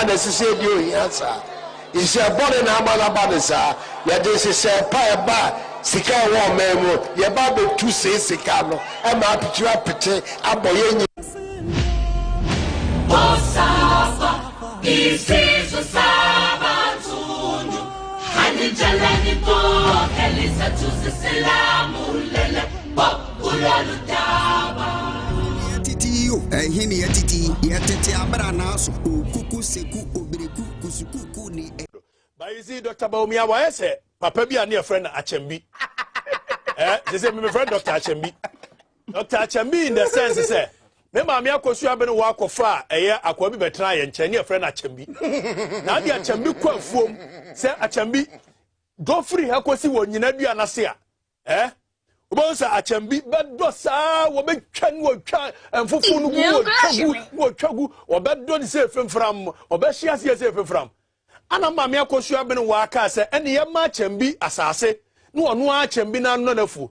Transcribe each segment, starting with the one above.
and say you answer. Is a body na Amalabadisa, Yadis is a pie Sika wa memo, Yababe two says Sikano, and my picture Aboyen. This is a Sabatun, and in Jalani Bob, Elisa to the Salamu, Lele, Bob, Uladaba. Hini Titi, Yatete Abranaaso, Kuku Seku, Obriku, Kusuku, ni. But you see, Dr. Baumia, why I say, Papa be a near friend Achembi. They say, my friend Dr. Achembi. Dr. Achembi, in the sense, he said, Remember, me akosu abene walk of far, a year, I could be better and Chinese friend Achembi. Now, the Achembi quite form, say Achembi, go free, Hakosi, when you never be an Asia. Bonsa Achembi, but dosa, what make Chan will try and for phone will chagu, or bad don't say from, or best she has yourself from. Anna Mamma Kosu abene waka say, and the young Achembi, as I say, no Achembi na none of you.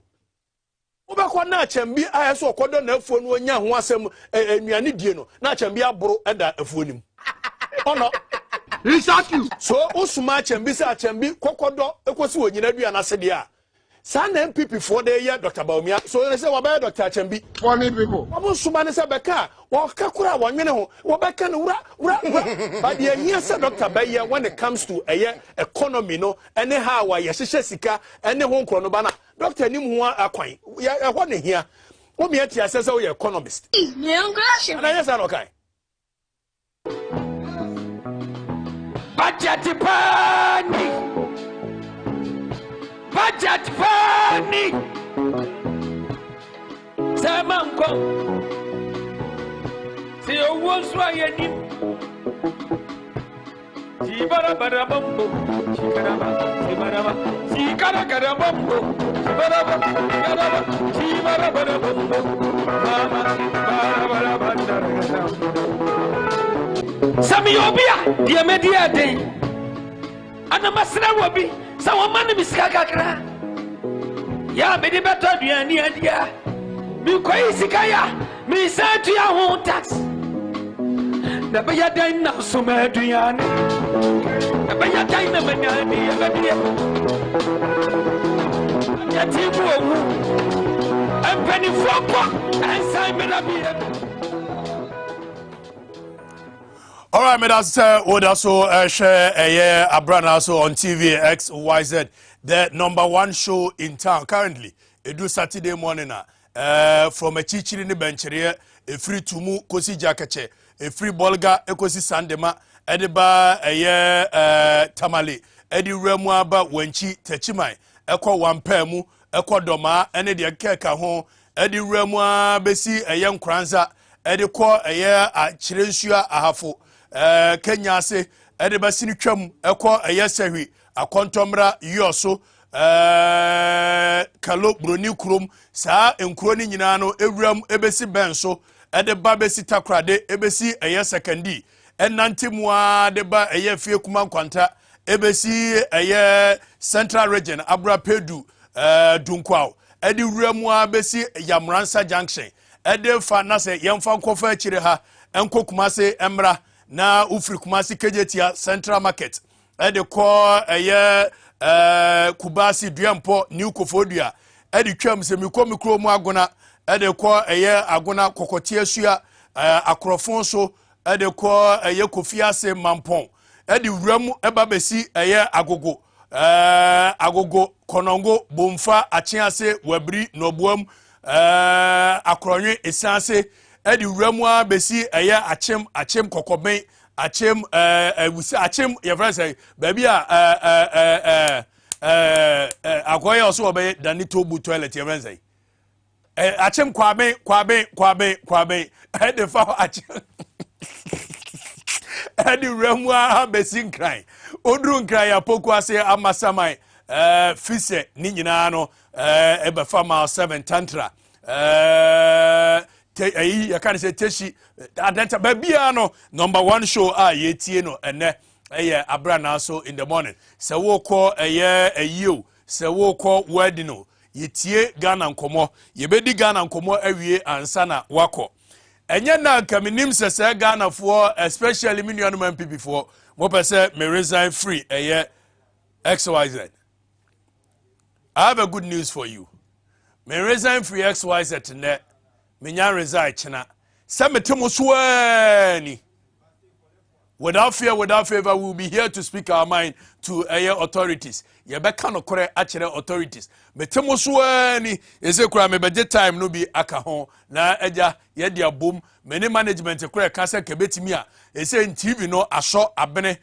Obakwa na Achembi I so kodo na afuo no nya ho asem enuane die no na Achembi aboro eda afuo nim ono exactly so usuma Achembi se Achembi kokodo ekosi wonyina dua na sede a san MPP for the year Dr. Baumia so they say waba Dr. Achembi funny people obo suma ne se beka wo kakura wonwene ho wo beka no wura but the here say Dr. Baye when it comes to economy no anyhow wa ye hyehyɛ sika ene ho nkro no bana Doctor nim ho akwan ya ho ne hia wo me ati asese wo economist Nkrumah na yes an okay budget pani Samanko si owo so ayenim Jibara barabambo Jibaraba Jikara garabambo Jibaraba Jibara barabambo Mama barabara Sami obia dia media day ana masra wobi sa wamane misika kakra ya me de beto aduani adia mi kwai sika ya mi satu ya ho tax na be ya dan na so ma aduani na be ya dan na manani ya be ya tibu owu empani fokwa ansai me na be. All right, that's also share Abranaaso on Tvxyz, the #1 show in town currently. It do Saturday morning from a chichiri ni benchire, a free tumu kosi jakache, a free bolga ekosi sandema, ediba tamale, edi remwa ba wenchi techimai, eko wampemu, eko doma, ene dia keka hon, edi remwa besi Nkrumah, edi ko a chirensua ahafo. Kenya se edeba sini twam ekọ ayesehwi akontomra yoso kalo broni krom saa enkuro ni nyina no ewuram ebesi benso edeba besi takrade ebesi secondary enantemua deba fie kuma kwanta ebesi central region abrapedu dunkwao edi wuramua besi yamransa junction edefa na se yemfa nkofa akire ha enkokuma se emra na ufri kumasi kejetia central market ede ko kubasi duampo new kofodua ede twam se mikro mu agona ede ko agona kokotie sua akrofon so ede ko kofiase mampon ede wuramu eba besi agogo agogo konongo bomfa achiase wabri nobuam akronwe esanse edi wramwa besi achem kokoben achem wusi achem ye friend baby akoya oso obe dani tobu toilet ye friend achem kwaben edi fa achem edi wramwa besi nkran odru nkran ya poku ase amasamai fise ni nyina no ebe fama 7 tantra you can say teshi adenta babia no #1 show yetie no ene Abranaaso in the morning se wo ko ayio se wo ko wedding no yetie Ghana nkomo yebedi Ghana nkomo awie ansa na wako enye na kaminim sese Ghana for especially me nuanom MPP for mo pese me resign free XYZ. I have a good news for you. Me resign free XYZ tonight. Me nya resign china. Se metemo swani. Without fear, without favor, we will be here to speak our mind to authorities. Yebeka no kore achere authorities. Metemo swani ese kura me beje time no bi aka ho na eja ye dia bom many management kore kasa kebetimi a ese TV no aso abene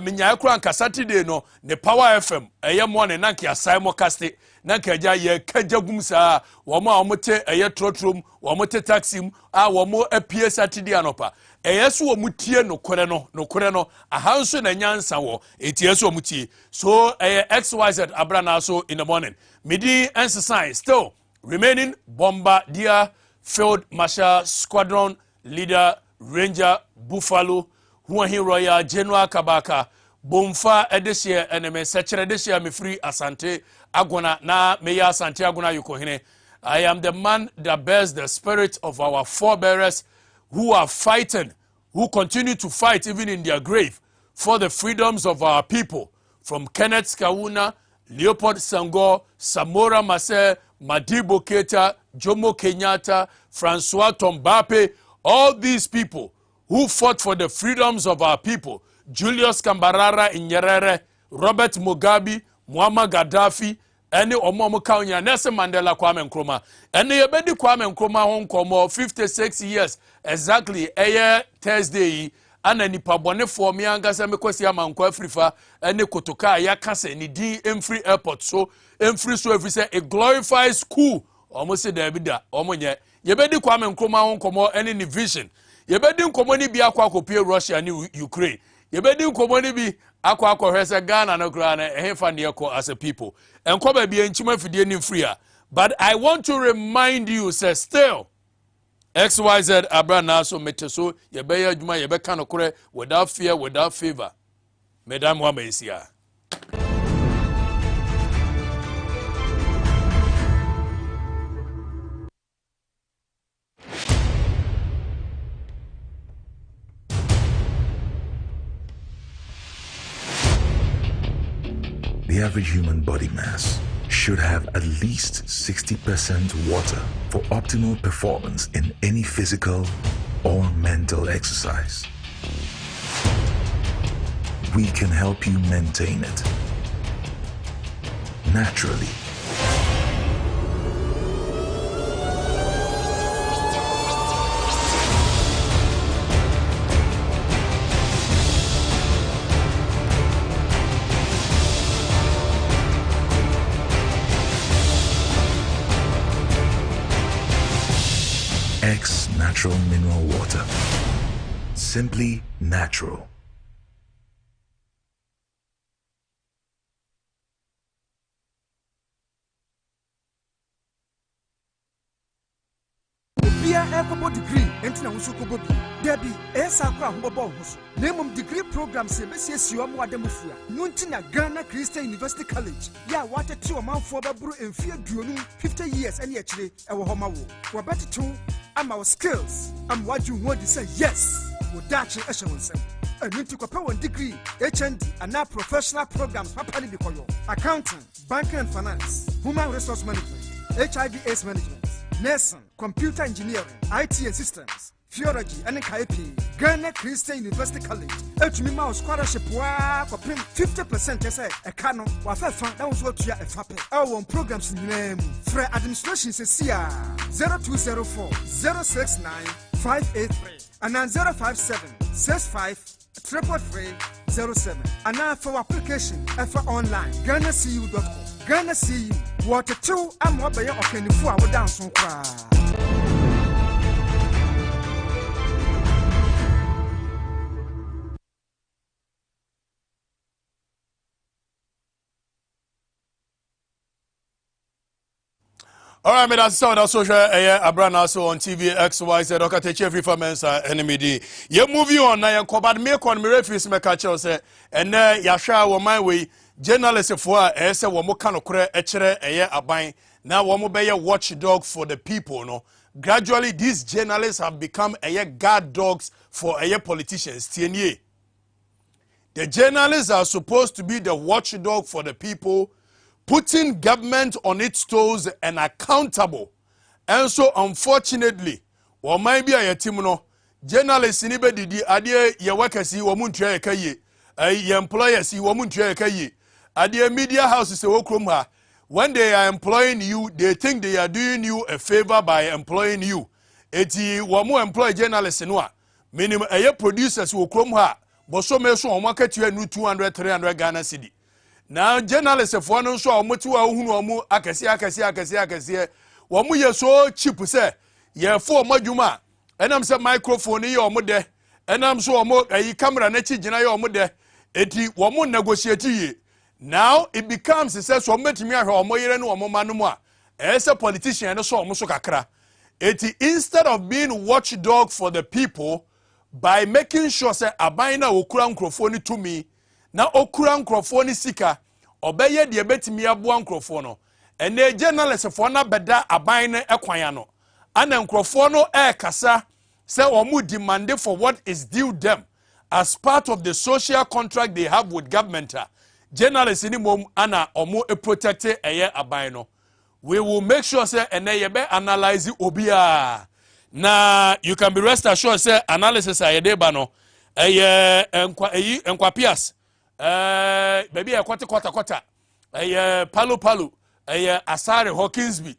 minya kura nka Saturday no ne Power FM mo ne nanke asai mo kaste nanke eja ye kajagum sa wo ma omote trotrom wo mote taxi a wo mo apie Saturday anopa eyeso wo mutie no kore no ahanso na nyansa wo etieso wo mutie so XYZ Abranaaso in the morning midi ensign still remaining bombardier field marshal squadron leader ranger buffalo huahi royal general kabaka bomfa edehye eneme sechere dehye me free asante agona na meya asante agona yukohene. I am the man that bears the spirit of our forebearers who are fighting, who continue to fight even in their grave for the freedoms of our people. From Kenneth Kauna, Leopold Senghor, Samora Mase, Madibo Keita, Jomo Kenyatta, Francois Tombape, all these people who fought for the freedoms of our people. Julius Kambarara Nyerere, Robert Mugabe, Muammar Gaddafi, any omo kaunya Nelson Mandela Kwame Nkrumah. Any yebedi Kwame Nkrumah hon komo 56 years exactly Thursday and any pabone for me angasa mekwesi amankwa Afrifa any kotoka ya kase ni di Emfree Airport so Emfree so if say a glorified school almost say David omo nye yebedi Kwame Nkrumah hon komo any ni vision yebedi nkomo ni bi akwa kopie Russia ni Ukraine yebedi nkomo ni bi akwa hwese Ghana no kra na ehefa ne ko as a people enko ba bi enchima fidie ni free. But I want to remind you say still XYZ Abranaaso meteso yebeye adwuma yebeka no kore without fear without favor. Madam wa mesia. The average human body mass should have at least 60% water for optimal performance in any physical or mental exercise. We can help you maintain it naturally. X Natural Mineral Water. Simply natural. Degree enti na wusu ko bobi debi esa kwa hobobo huso nemum degree program se besiesi o mo adamfua nunti na Ghana Christian University College ya watete o manfo baburu emfie duonu 50 years ene akire e wo homa wo wabetetu ama wo skills am waju ho di say yes wo dachi ehye wonsem anunti ko pawon degree HND and now professional programs papali bikoyo accounting banking and finance human resource management HIV/AIDS management nursing, computer engineering, IT and systems, theology, and KP. Ghana Christian University College. Elchimima scholarship wa 50% say a canon. Wafa fan that was what you are a fape. Our programs in name. For administration says 0204 069 583 and then 057 65 33307 and now for application for online GhanaCU.com. Ghana CU water 2 am obey okanifu a wodan so kwa. All right, me that's so social Abranaaso on TV XYZ okatechi every mensa enemy. You movie on na yan kobad me kon me refuse me catch us and ya hwa wo man we journalist for say wo mo ka no kore e kire aban na wo mo be watchdog for the people no gradually these journalists have become guard dogs for politicians. The journalists are supposed to be the watchdog for the people, putting government on its toes and accountable. And so unfortunately, or might be a team journalists in the idea your workers you woman try your employers you woman try idea media houses Nkrumah. When they are employing you, they think they are doing you a favor by employing you. Eti wamu employ journalists no minimum producers wo Nkrumah but so me so market you 200-300 Ghana cedi. Now journalists for no so omotu ahunu omu akese wamu ye so cheap say ye for madwuma enam say microphone ye omo de enam so omo camera na chi gina ye omo de eti wamu negotiate ye. Now it becomes it says so metimi ahwe omo yere no omo manu a as a politician no so omo so kakra. Eti instead of being watchdog for the people by making sure say aban na okura nkrofo to me na okura nkrofo ni sika obeye de betimi aboa nkrofo no ene journalist for na beda aban na ekwan no ana nkrofo no kasa say omo demand for what is due them as part of the social contract they have with government. Journalists in mom ana omo protect aban no. We will make sure say ene yebe analyze obia. Na you can be rest assured say analysis ayedeba no enkwapias baby kwata palu asare Hawkinsby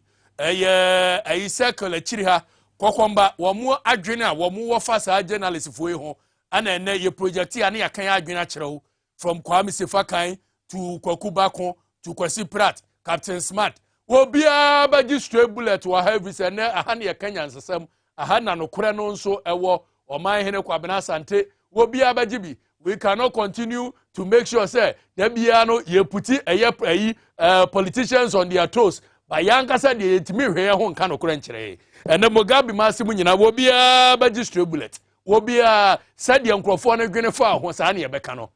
circle chiri ha kokomba womu adwene a womu wo fa sa journalist fo ho ana ene ye project ya na yakan adwene a kire from Kwame Sefakan to Kwakubakon to Kwasi Pratt, Captain Smart. Wobia baji straight bullet wa heavy say na aha na Kenya nsesem aha na no kore no nso ewo oman hene Abranaaso ante wobia baji bi. We cannot continue to make sure say there be no ye puti politicians on their toes. By yanka said the timi hwe ho nka no kore nkyere. Ene Mugabe masimu nyina wobia baji straight bullet. Wobia said the nkrofo no dwene fa ho sa na ye beka no.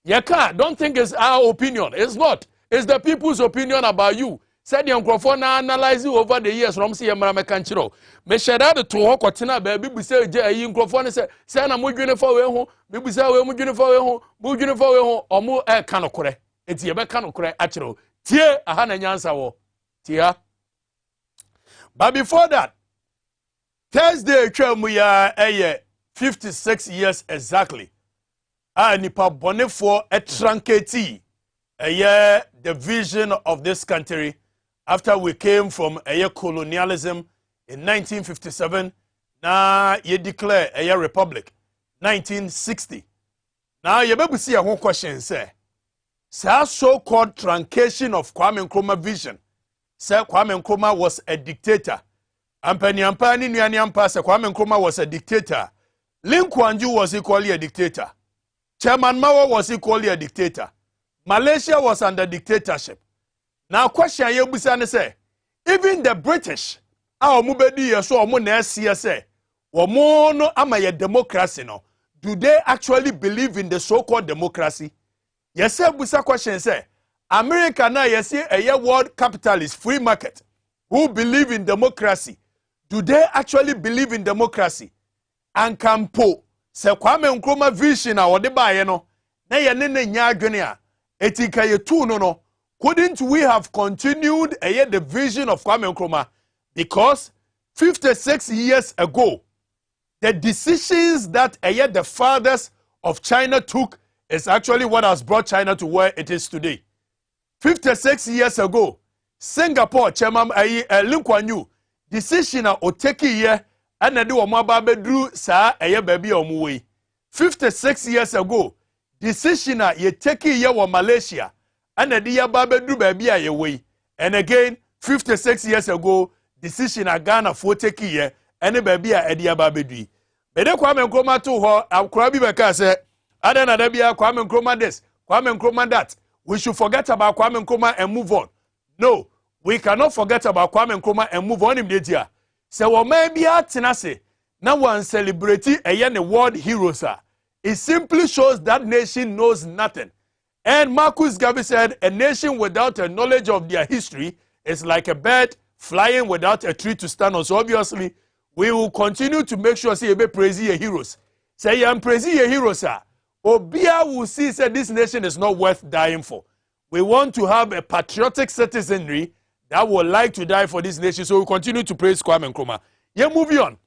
Yeka, don't think it's our opinion. It's not. It's the people's opinion about you. Said the microphone analyze you over the years from see Yamara Canchiro. Me share that to walk or tina baby say Jay microphone say na mo dwene for we ho, bibi say we mo dwene for we ho, mo dwene for we ho, omo e ka no kore. Enti ye be ka no kore achiro. Tie aha na nyansa wo. Tia. But before that, Thursday twam ya 56 years exactly. Nipa bonefo etranketi the vision of this country after we came from colonialism in 1957. Now ye declare a republic 1960. Now ye bebu see a whole question say so-called truncation of Kwame Nkrumah vision. Say Kwame Nkrumah was a dictator. Ampani nuani ampa say Kwame Nkrumah was a dictator. Linkwanju was equally a dictator. Chairman Mao was equally a dictator. Malaysia was under dictatorship. Now question yebusa say, even the British, our mubedi so omo na say, omo no amaye democracy no. Do they actually believe in the so-called democracy? Yes, busa question say, America na yes a world capitalist free market who believe in democracy. Do they actually believe in democracy? And Campo se Kwame Nkrumah vision a wode baaye no na ye ne nya adwene a etika ye tu no couldn't we have continued the vision of Kwame Nkrumah? Because 56 years ago the decisions that the fathers of China took is actually what has brought China to where it is today. 56 years ago Singapore chairman Lee Kuan Yew decision a oteki ye ana de omo aba bedru saa baby omo 56 years ago decision a ye take ye wo Malaysia ana de ya ba bedru baby a ye we. And again 56 years ago decision a Ghana for take ye ene baby a de ya ba bedru bede Kwame Nkrumah to ho akura bi beka say ada na da bia Kwame Nkrumah this Kwame Nkrumah that we should forget about Kwame Nkrumah and move on. No, we cannot forget about Kwame Nkrumah and move on immediately. So we may be tenase na one celebrate the world heroes. It simply shows that nation knows nothing. And Marcus Garvey said, a nation without a knowledge of their history is like a bird flying without a tree to stand on. So obviously, we will continue to make sure say we praise your heroes. Say you praise your heroes, sir. Obia will see that this nation is not worth dying for. We want to have a patriotic citizenry that would like to die for this nation. So we continue to praise Kwame Nkrumah. Yeah, moving on.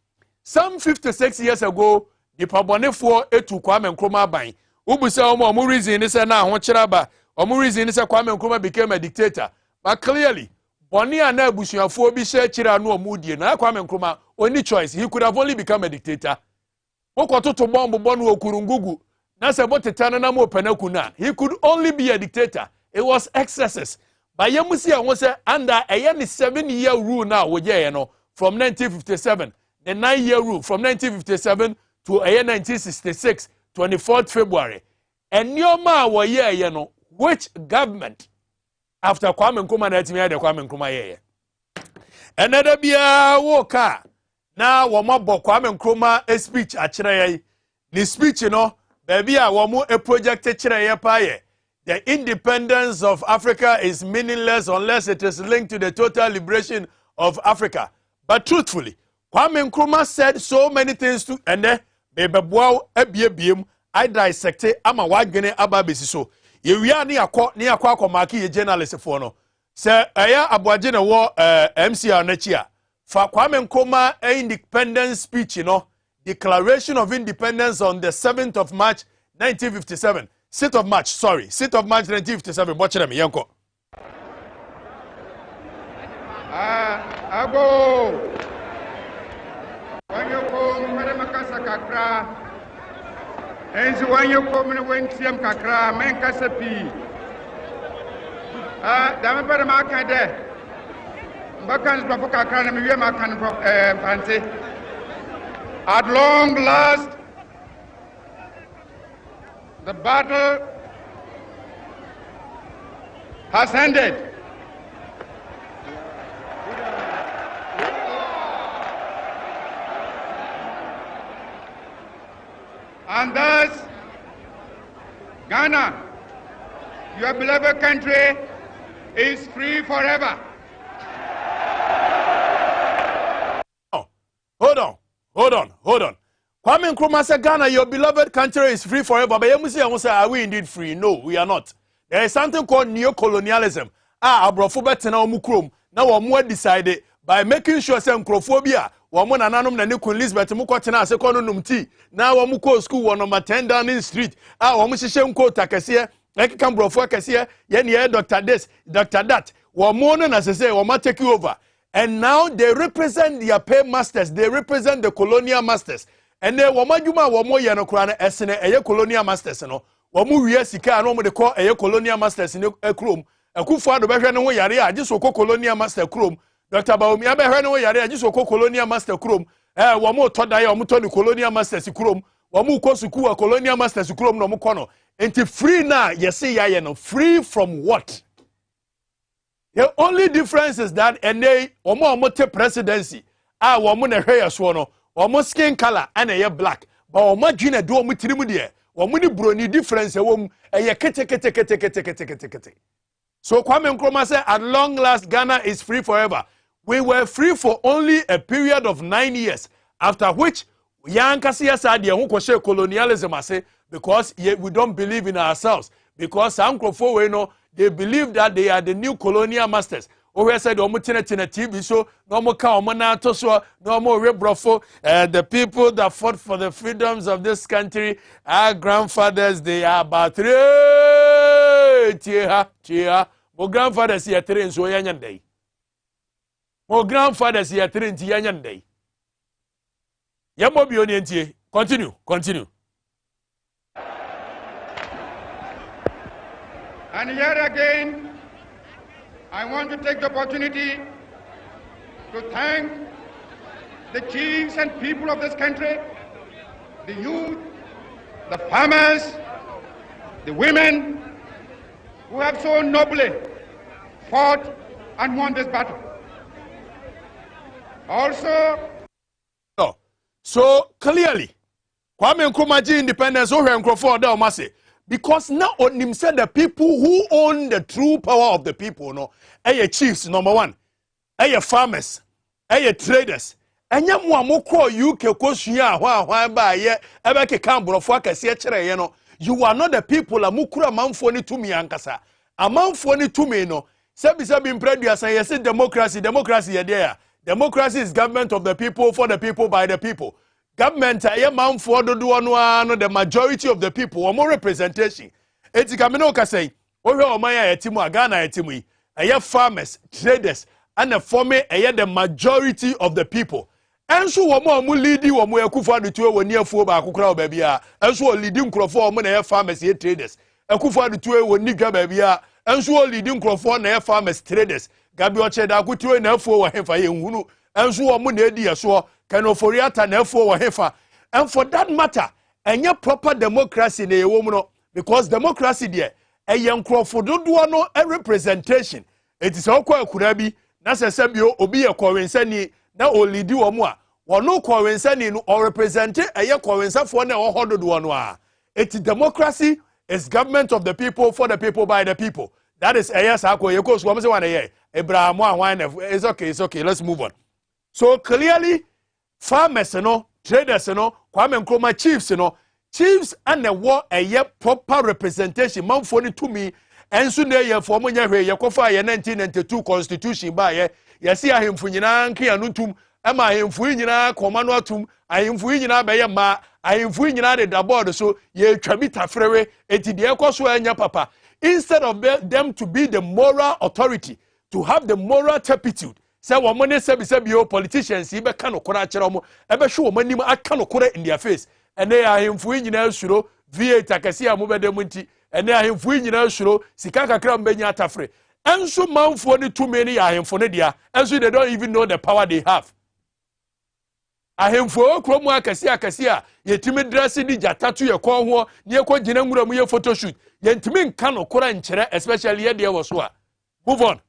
Some 56 years ago, the Pabonefo etu Kwame Nkrumah bang. Ubuse omo reason is na ho chiraba. Omo reason is Kwame Nkrumah became a dictator. But clearly, Boni and Busuafo bi share chira no omudie na Kwame Nkrumah only choice. He could have only become a dictator. Mokoto to bomb bonu okurungugu. Na se botetana na mo penakuna. He could only be a dictator. It was excesses. But Yamusi and say under a 7-year rule now, from 1957, the 9-year rule from 1957 to 1966, 24th February. And Nyoma wa ye which government after Kwame Nkrumah na etimi de Kwame Nkrumah ye. Another bia woka na wo mabo Kwame Nkrumah a speech a kire ye. Ni speech baby a wo mo a project kire ye pa ye. The independence of Africa is meaningless unless it is linked to the total liberation of Africa. But truthfully, Kwame Nkrumah said so many things to and I dissect ama wagene ababesi so. Ye wia ni akwa maki ye journalist for no. Se aya abuaje na wo MCR na chia. Fa Kwame Nkrumah independence speech Declaration of Independence on the 7th of March 1957. 6th of March 1957. Watch them, Yanko. Abo. When you come, Madam Kakra. And when you come, when Tiam Kakra, Menkasapi. Damabara Makade. Bakans Babakakran, and Yamakan Fancy. At long last, the battle has ended. And thus, Ghana, your beloved country, is free forever. Oh, hold on. Kwame Nkrumah said, Ghana, your beloved country is free forever. But you say, are we indeed free? No, we are not. There is something called neocolonialism. Abrofo tena omukrom. Now we decided by making sure some Nkrophobia, woman ananum na Nikun Elizabeth muko tena se kono numti. Now we muko school one number 10 Downing Street. We shishe mko takasiye. Eki kambrofo akasiye. Ye Dr. this, Dr. that. Woman na se we take you over. And now they represent their paymasters. They represent the colonial masters. And then wamajuma wamo yanokrana esene eye colonial masters no. Wamu wiye sika no mo de call eye colonial masters in Ekrom. Akufo ado behwe no yare a gisoko colonial master Krom. Dr. Baomi abehwe no yare a gisoko colonial master Krom. Wamu toda ya wamu toni colonial masters Krom. Wamu kosuku a colonial masters Krom no mo kono. Enti free na yesi ya no free from what? The only difference is that ene omo te presidency wamu na hwe yaso no. Omo skin color and a black. But omo dwene do omo tirimu de. Omo ni broni difference wom kete. So Kwame Nkrumah said at long last Ghana is free forever. We were free for only a period of 9 years. After which yankasi said ye share colonialism ase because we don't believe in ourselves. Because some Nkrofo they believe that they are the new colonial masters. We said omo tina TV so no mo ka omo na to so no mo rebrofo the people that fought for the freedoms of this country, our grandfathers, they are about 3 tia mo grandfathers here 3 so yanyandai mo grandfathers here 3 nti yanyandai yamo bi oni ntie continue. And here again, I want to take the opportunity to thank the chiefs and people of this country, the youth, the farmers, the women, who have so nobly fought and won this battle. Also, so clearly, Kwame Nkrumah independence over Nkrofo da omase. Because now on himself, the people who own the true power of the people, chiefs, number one. farmers, traders. Enya mo amokọ UK kosua ahwan ba ye ebe keka mborofo akase kire ye no. You are not the people amukura manfo ni tumi ankasa. Amanfo ni tumi no. Sebi impreduasa ye say democracy ye there. Democracy is government of the people, for the people, by the people. Government ye manfo dodo no the majority of the people or more representation. Eti kameno ka say, ohwe omaya yetimu agana yetimu yi. Eye farmers, traders, and the former the majority of the people. And so womo leadi womo ekufa de tuwe woni afuo ba akokra ba bia. And so leading nkrofo womo na farmers ye traders. Ekufa de tuwe woni dwa ba bia. And so leading nkrofo na farmers traders. Gabi oche da kutuwe na afuo wa hefa ye nhunu. And so womo na edi so kanoforiata na afuo wa hefa. And for that matter, enye proper democracy na ye womo no, because democracy there eye nkrofo dodo no a representation. It is okwa akura bi na sesebio obi ye kwensani na olidi omo a wono kwensani no or represent eye kwensafo na ohododo no a. It democracy is government of the people, for the people, by the people. That is yes akwa ye ko so say wan ye Abraham anwan. It's okay, let's move on. So clearly farmers no, traders no, Nkrumah chiefs and the war a proper representation manfo ni to me. And soon ye for monya hwe ye kofa ye 1992 constitution ba ye see ahemfu nyina nka anutum ama ahemfu nyina komano atum ahemfu nyina be ye ma ahemfu nyina de da board so ye twami tafrewe eti de ekoso anya papa, instead of them to be the moral authority, to have the moral turpitude. Say wo money sebi yo politicians be ka no kora kire mo ebe hwe wo manim aka no kora in their face. And they ahemfu nyina suro V8 akase a mo be dem nti ene ahemfu nyina suro sika kakra mbenya atafre enso manfo ni too many ahemfo ne dia enso they don't even know the power they have. Ahemfo okromu akase a yetimi dress ni jatatu ye kon ho ne ye ko gina nwura mu ye photo shoot ye ntimi nka no kora nkyere, especially ye de wo so a. Move on.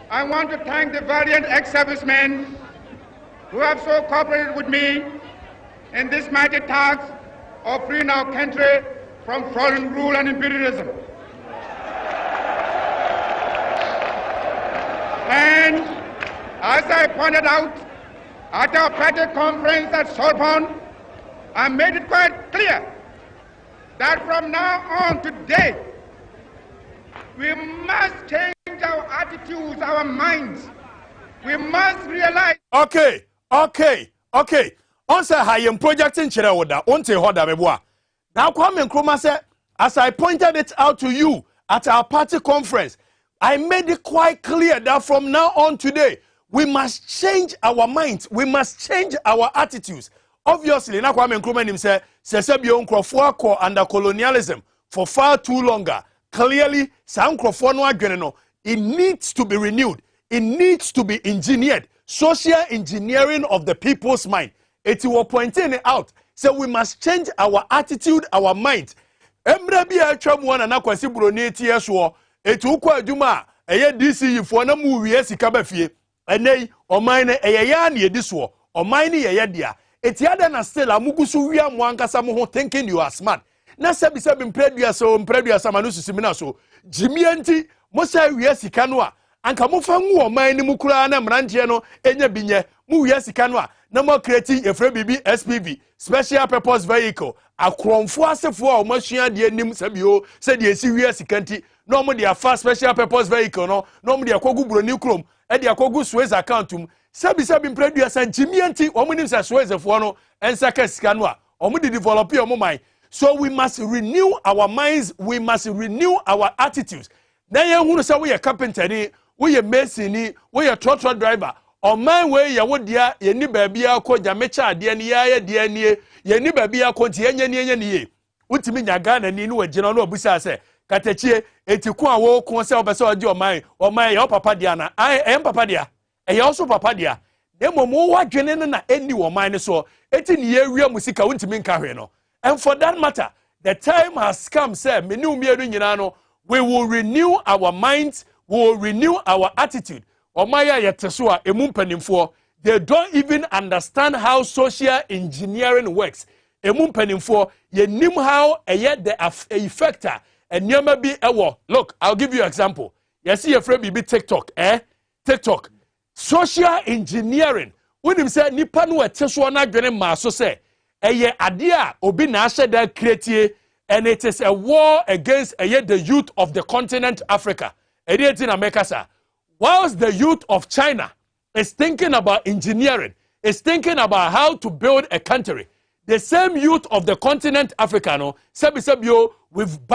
I want to thank the valiant ex-servicemen who have so cooperated with me in this mighty task of freeing our country from foreign rule and imperialism. And as I pointed out at our party conference at Sorbonne, I made it quite clear that from now on today, we must change our attitudes, our minds. We must realize. Okay. On say I am projecting chere woda. On te hoda beboa. Now Nkrumah said, as I pointed it out to you at our party conference, I made it quite clear that from now on today, we must change our minds. We must change our attitudes. Obviously, now Nkrumah himself says Nkrofo ko under colonialism for far too longer. Clearly, Nkrofo no adwene no, it needs to be renewed. It needs to be engineered. Social engineering of the people's mind. It will pointing it out. So we must change our attitude, our mind. Emre bi atwa mu na nakwasi broni tie so. Etu kwa adwuma eye DC fo na mu wie sika ba fie. Enei oman ne eye ya na edi so. Oman ne ye dia. Eti ada na still amugusu wi amu ankasa mo ho thinking you are smart. Na sebi mpreduasa manu susimina so. Jimienti mo say wie sika no a anka mo fa nwu oman ni mu kura na mrantie no enya binye mu wie sika no a na mo create efre bibi SPV special purpose vehicle akromfo asefo a omasua de anim sabio se de esi wie sika nti no mo de afa special purpose vehicle no mo de akogu broni krom e de akogu Suez account um sebi mpreduasa jimienti omo nim se Suez fo no ensaka sika no a omo de develop your mind. So we must renew our minds, we must renew our attitudes. Na ye hunu se we ye carpenter ni, we ye mason ni, we ye truck driver. O man we ye wodia ye ni baabi akọ jamecha ade ni ya de ni ye ni baabi akọ nti enye ni utimi nyaga na ni no agina no obusa se katachie etiku a wo ko se obese odi o man ye papa dia na papa dia ye also papa dia demo mo wadwene na eni wo man so eti ni ye wi musika untimi nka hwe no. And for that matter, the time has come, say, we will renew our minds, we will renew our attitude. They don't even understand how social engineering works. Ye nim how the effector and be look, I'll give you an example. Yes, your friend be TikTok, TikTok. Social engineering. When him say nipa no eteswa na dwene ma so say eye ade a obi na ahye da create and it is a war against the youth of the continent Africa. In America, sir. Whilst the youth of China is thinking about engineering, is thinking about how to build a country, the same youth of the continent Africa, no, you've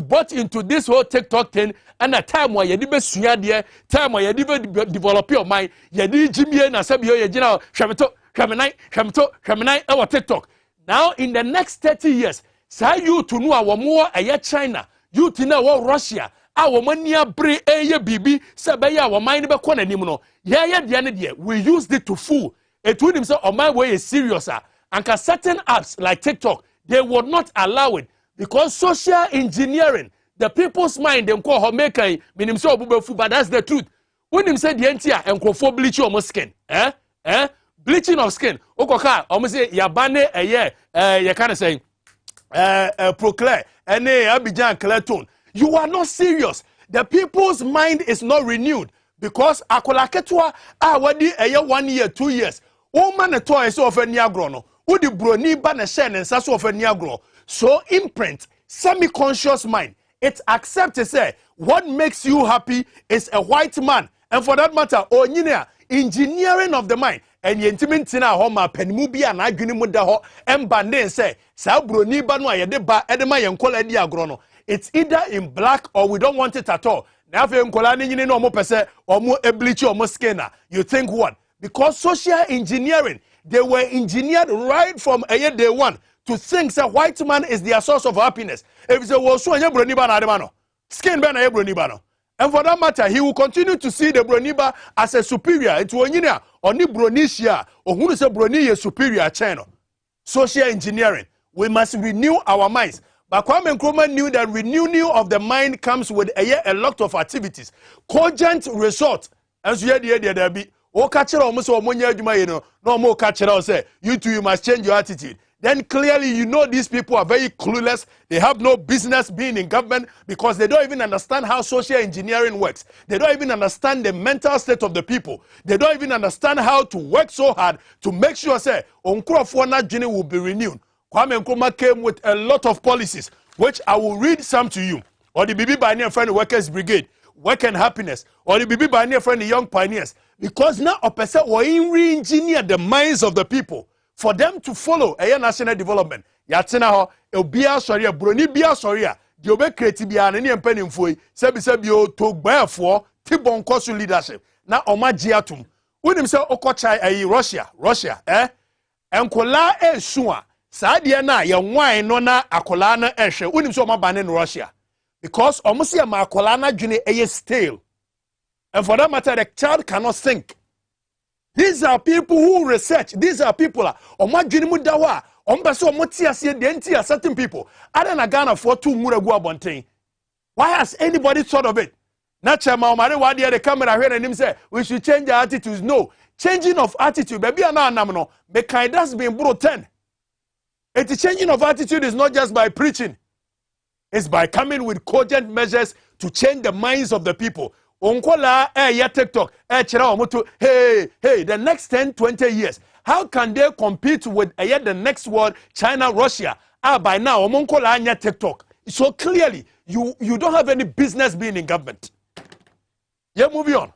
bought into this whole TikTok thing, and a time where you did time where you develop your mind, you did Jimmy and Sabio, you know, Shamanai, our TikTok. Now, in the next 30 years, say you to know our more China, you to know Russia, our money bre bibi, Sabaya, our mind about Nimuno. Yeah, we used it to fool. It would himself on my way is serious, and certain apps like TikTok, they would not allow it because social engineering, the people's mind, them call her maker, meaning so, but that's the truth. When him said the entire and for bleaching of skin, bleaching of skin, Okoka, almost say Yabane, you kind of saying. Proclaim and Abidjan Clayton. You are not serious. The people's mind is not renewed because akolaketwa awadi 1 year 2 years. Woman a toy so of a niagrono. Udi broni ban a shen and sasso of a niagro. So imprint semi-conscious mind. It accepts to say what makes you happy is a white man, and for that matter, engineering of the mind. And yentimin tina homa penmubi and aguni mudaho embande say sabroni banwa yedeba edema yenkola di agrono. It's either in black or we don't want it at all. Now if yenkola ni no mo pese or mo eblichi or mo scanner. You think what? Because social engineering, they were engineered right from day one to think that white man is their source of happiness. If they were so broni ban ademano, skin ban broni bano. And for that matter, he will continue to see the Broniba as a superior. It's Wonyina, Oni Bronisia, or who is a Broni superior channel. Social engineering. We must renew our minds. But Kwame Nkrumah knew that renewal of the mind comes with a lot of activities. Cogent result. As you hear there be, oh, catch it almost or no more catch it. Say, you too, you must change your attitude. Then clearly you know these people are very clueless. They have no business being in government because they don't even understand how social engineering works. They don't even understand the mental state of the people. They don't even understand how to work so hard to make sure, say, Nkrumah journey will be renewed. Kwame Nkrumah came with a lot of policies, which I will read some to you. Or the Bibi Pioneer Friend Workers Brigade, Work and Happiness, or the Bibi Pioneer Friend Young Pioneers. Because now a person will re-engineer the minds of the people for them to follow a national development. Yatina ho, Obia Soria, Bruni Bia Soria, the Obe Cretibia, and any penning for Sebisabio to bear for Tibon Kosu leadership. Now, Omajiatum. When himself Okochai, Russia, and Kola Shua, Sadiana, young wine, nona, Akolana Eshe, when himself ban in Russia. Because Omusia Makolana Juni a stale. And for that matter, the child cannot think. These are people who research. These are people certain people. Ghana for 2 Muragua. Why has anybody thought of it? Not the camera here and him say we should change our attitudes. No, changing of attitude. Baby, that's been broken. It's changing of attitude is not just by preaching. It's by coming with cogent measures to change the minds of the people. Onkola TikTok hey the next 10-20 years how can they compete with the next world China Russia by now Onkola TikTok so clearly you don't have any business being in government. Yeah, moving on.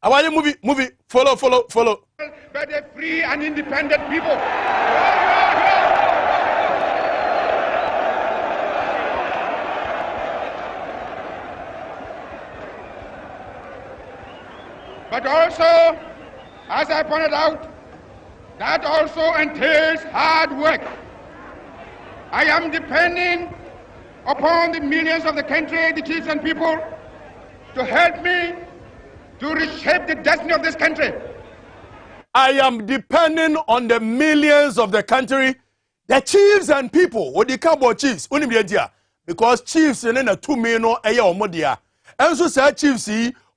How are you movie follow But a free and independent people. But also, as I pointed out, that also entails hard work. I am depending upon the millions of the country, the chiefs and people, to help me to reshape the destiny of this country. I am depending on the millions of the country, the chiefs and people. What do you call about chiefs? Because chiefs in a 2 million a year or more. And so say chiefs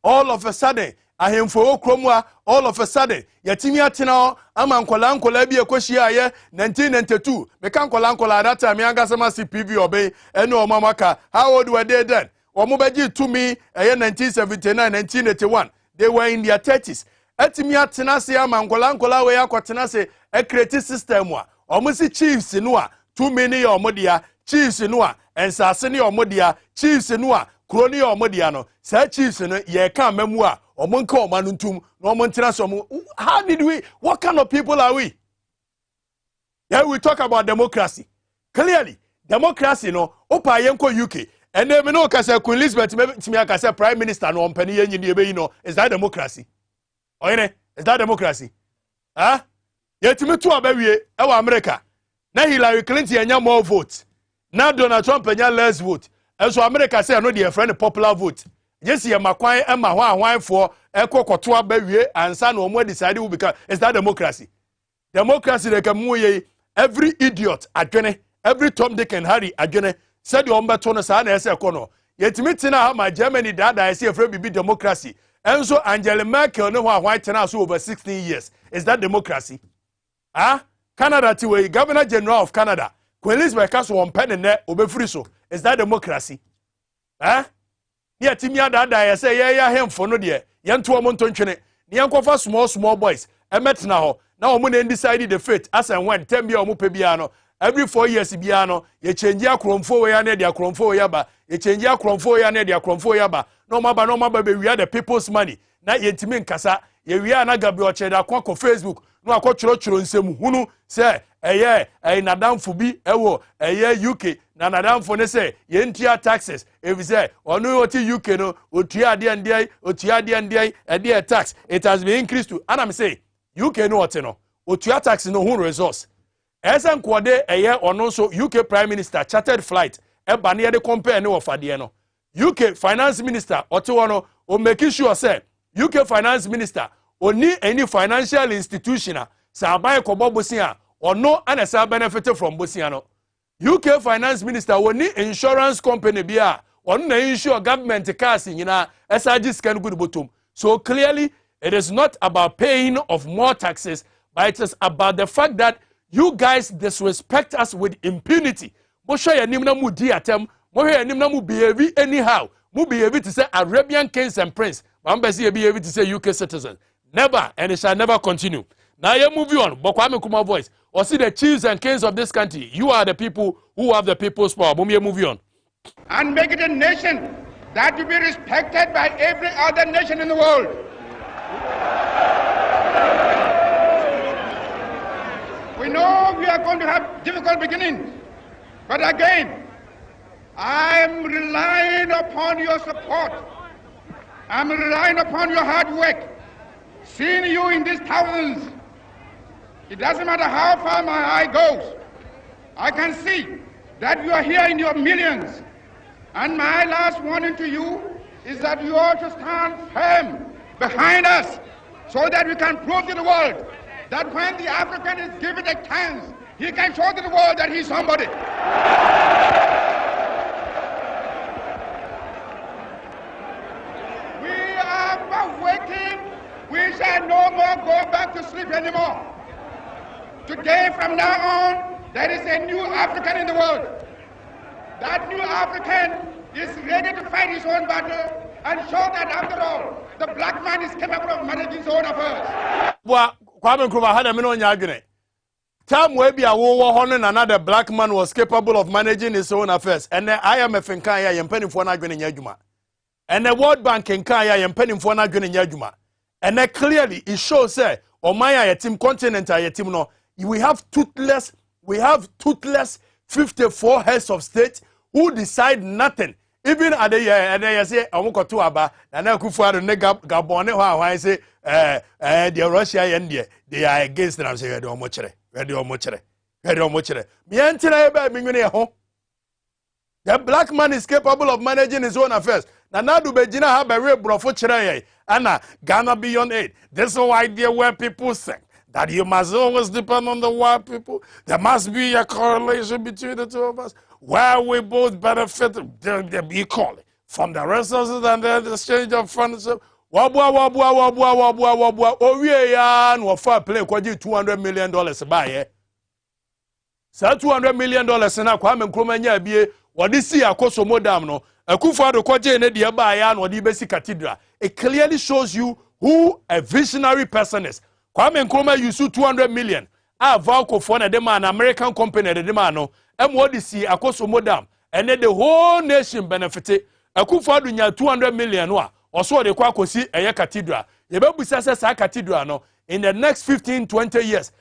all of a sudden ahemfo kromwa all of a sudden yatimi atena ama nkola bi ekohia aye 1992 meka nkola that time yanga sama CPV obey ene omamaka how old were they then omobeji to me aye 1979 1981 they were in their 30s atimi atena se ama nkola we akotena se a create system wa omusi chiefs no a to me ne omodia chiefs no a ensase ne omodia chiefs no a kroni omodia no sa chiefs no ye kan mamu a omonka omanuntum no omontina so how did we what kind of people are we? Yeah, we talk about democracy. Clearly democracy no opa yenko UK and then no ka say Queen Elizabeth me aka say prime minister no ompani yenyi ne ebe yi no is that democracy? Oyene is that democracy? Huh? Yetimi to abawie e wa America na Hillary Clinton enya more vote na Donald Trump enya less vote and so America say no dey friend popular vote yes ye makwan e ma ho ahwanfo ekokoto abawie ansa na omo decide who become is that democracy? Democracy dey come ye every idiot adwene every Tom Dick and Harry adwene said you ombeto no sa na ese kono yetimi tina ha ma Germany dada ese efre bibi democracy and so Angela Merkel no ho ahwan tena so over 16 years is that democracy? Ah, Canada tiwe Governor General of Canada Queen Elizabeth kaso on pen ne obefuri so is that democracy? Ah, yeah timia dada ya say ya hemfo no de yento omonto ntwene ne yankofa small boys emetna ho na omo na decide the fate as and when tem bia omo pe bia no every 4 years bia no ye change akromfo we ya na de akromfo we ya ba ye change akromfo we ya na de akromfo we ya ba no maba be we are the people's money na yentimi nkasa ye we na gabi o cheda kwa Facebook no akotchoro nsem hunu se eye nadamfo bi ewo eye UK na nadamfo ne se ye ntia taxes if say onu oti UK no otua ade ndai ade tax it has been increased to and I'm say UK no ote no otua tax no hu resource esen kwode eye ono so UK prime minister chartered flight e ba ne de compare ne ofade no UK finance minister ote wono o make sure say UK finance minister oni any financial institution sa buy kobo bosia ono ana sa benefit from bosia no UK finance minister oni insurance company bia ono na insure government cars nyina esaji scan good bottom. So clearly it is not about paying of more taxes, but it is about the fact that you guys disrespect us with impunity. Mo show ya nimna mu di atem, mo ya nimna mu behave anyhow. Mu behave to say Arabian kings and prince. Mambesi behave to say UK citizens. Never, and it shall never continue. Now you move on. Bokwame Nkrumah voice. Or see the chiefs and kings of this country. You are the people who have the people's power. Move on. And make it a nation that will be respected by every other nation in the world. We know we are going to have difficult beginnings, but again, I am relying upon your support. I'm relying upon your hard work. Seeing you in these thousands, it doesn't matter how far my eye goes. I can see that you are here in your millions. And my last warning to you is that you ought to stand firm behind us so that we can prove to the world that when the African is given a chance, he can show to the world that he's somebody. We are waiting. We shall no more go back to sleep anymore. Today, from now on, there is a new African in the world. That new African is ready to fight his own battle and show that, after all, the black man is capable of managing his own affairs. Well, Kwame Nkrumah had a minute on your time where be a war and another black man was capable of managing his own affairs. And the IMF in Kaya and penning for not going in Yajuma. And the World Bank in Kaya and penning for not going in Yajuma. And then clearly it shows say on my team continent team no we have toothless 54 heads of state who decide nothing. Even at the year and they say amuko to aba and na kufuado ne Gabon ho say the Russia and they are against them say ready omo chere me entina ebe minwene ho. The black man is capable of managing his own affairs. Now do begina have a real brofo chere Anna Ghana beyond aid. There's no idea where people think that you must always depend on the white people. There must be a correlation between the two of us where we both benefit equally from the resources and the exchange of funds. wabua owie ya no fa play kwaji $200 million baaye sa $200 million na kwa Nkrumah nya bie wode si akoso modam no Akufo-Addo kwaje ne de baaye na wode besi cathedral. It clearly shows you who a visionary person is. Nkrumah use $200 million a Valco for na dem an American company de dem no wode si akoso modam and the whole nation benefited. Akufo-Addo nya $200 million no also de kwa kosi eye cathedral. Yebebusa se sa cathedral no in the next 15-20 years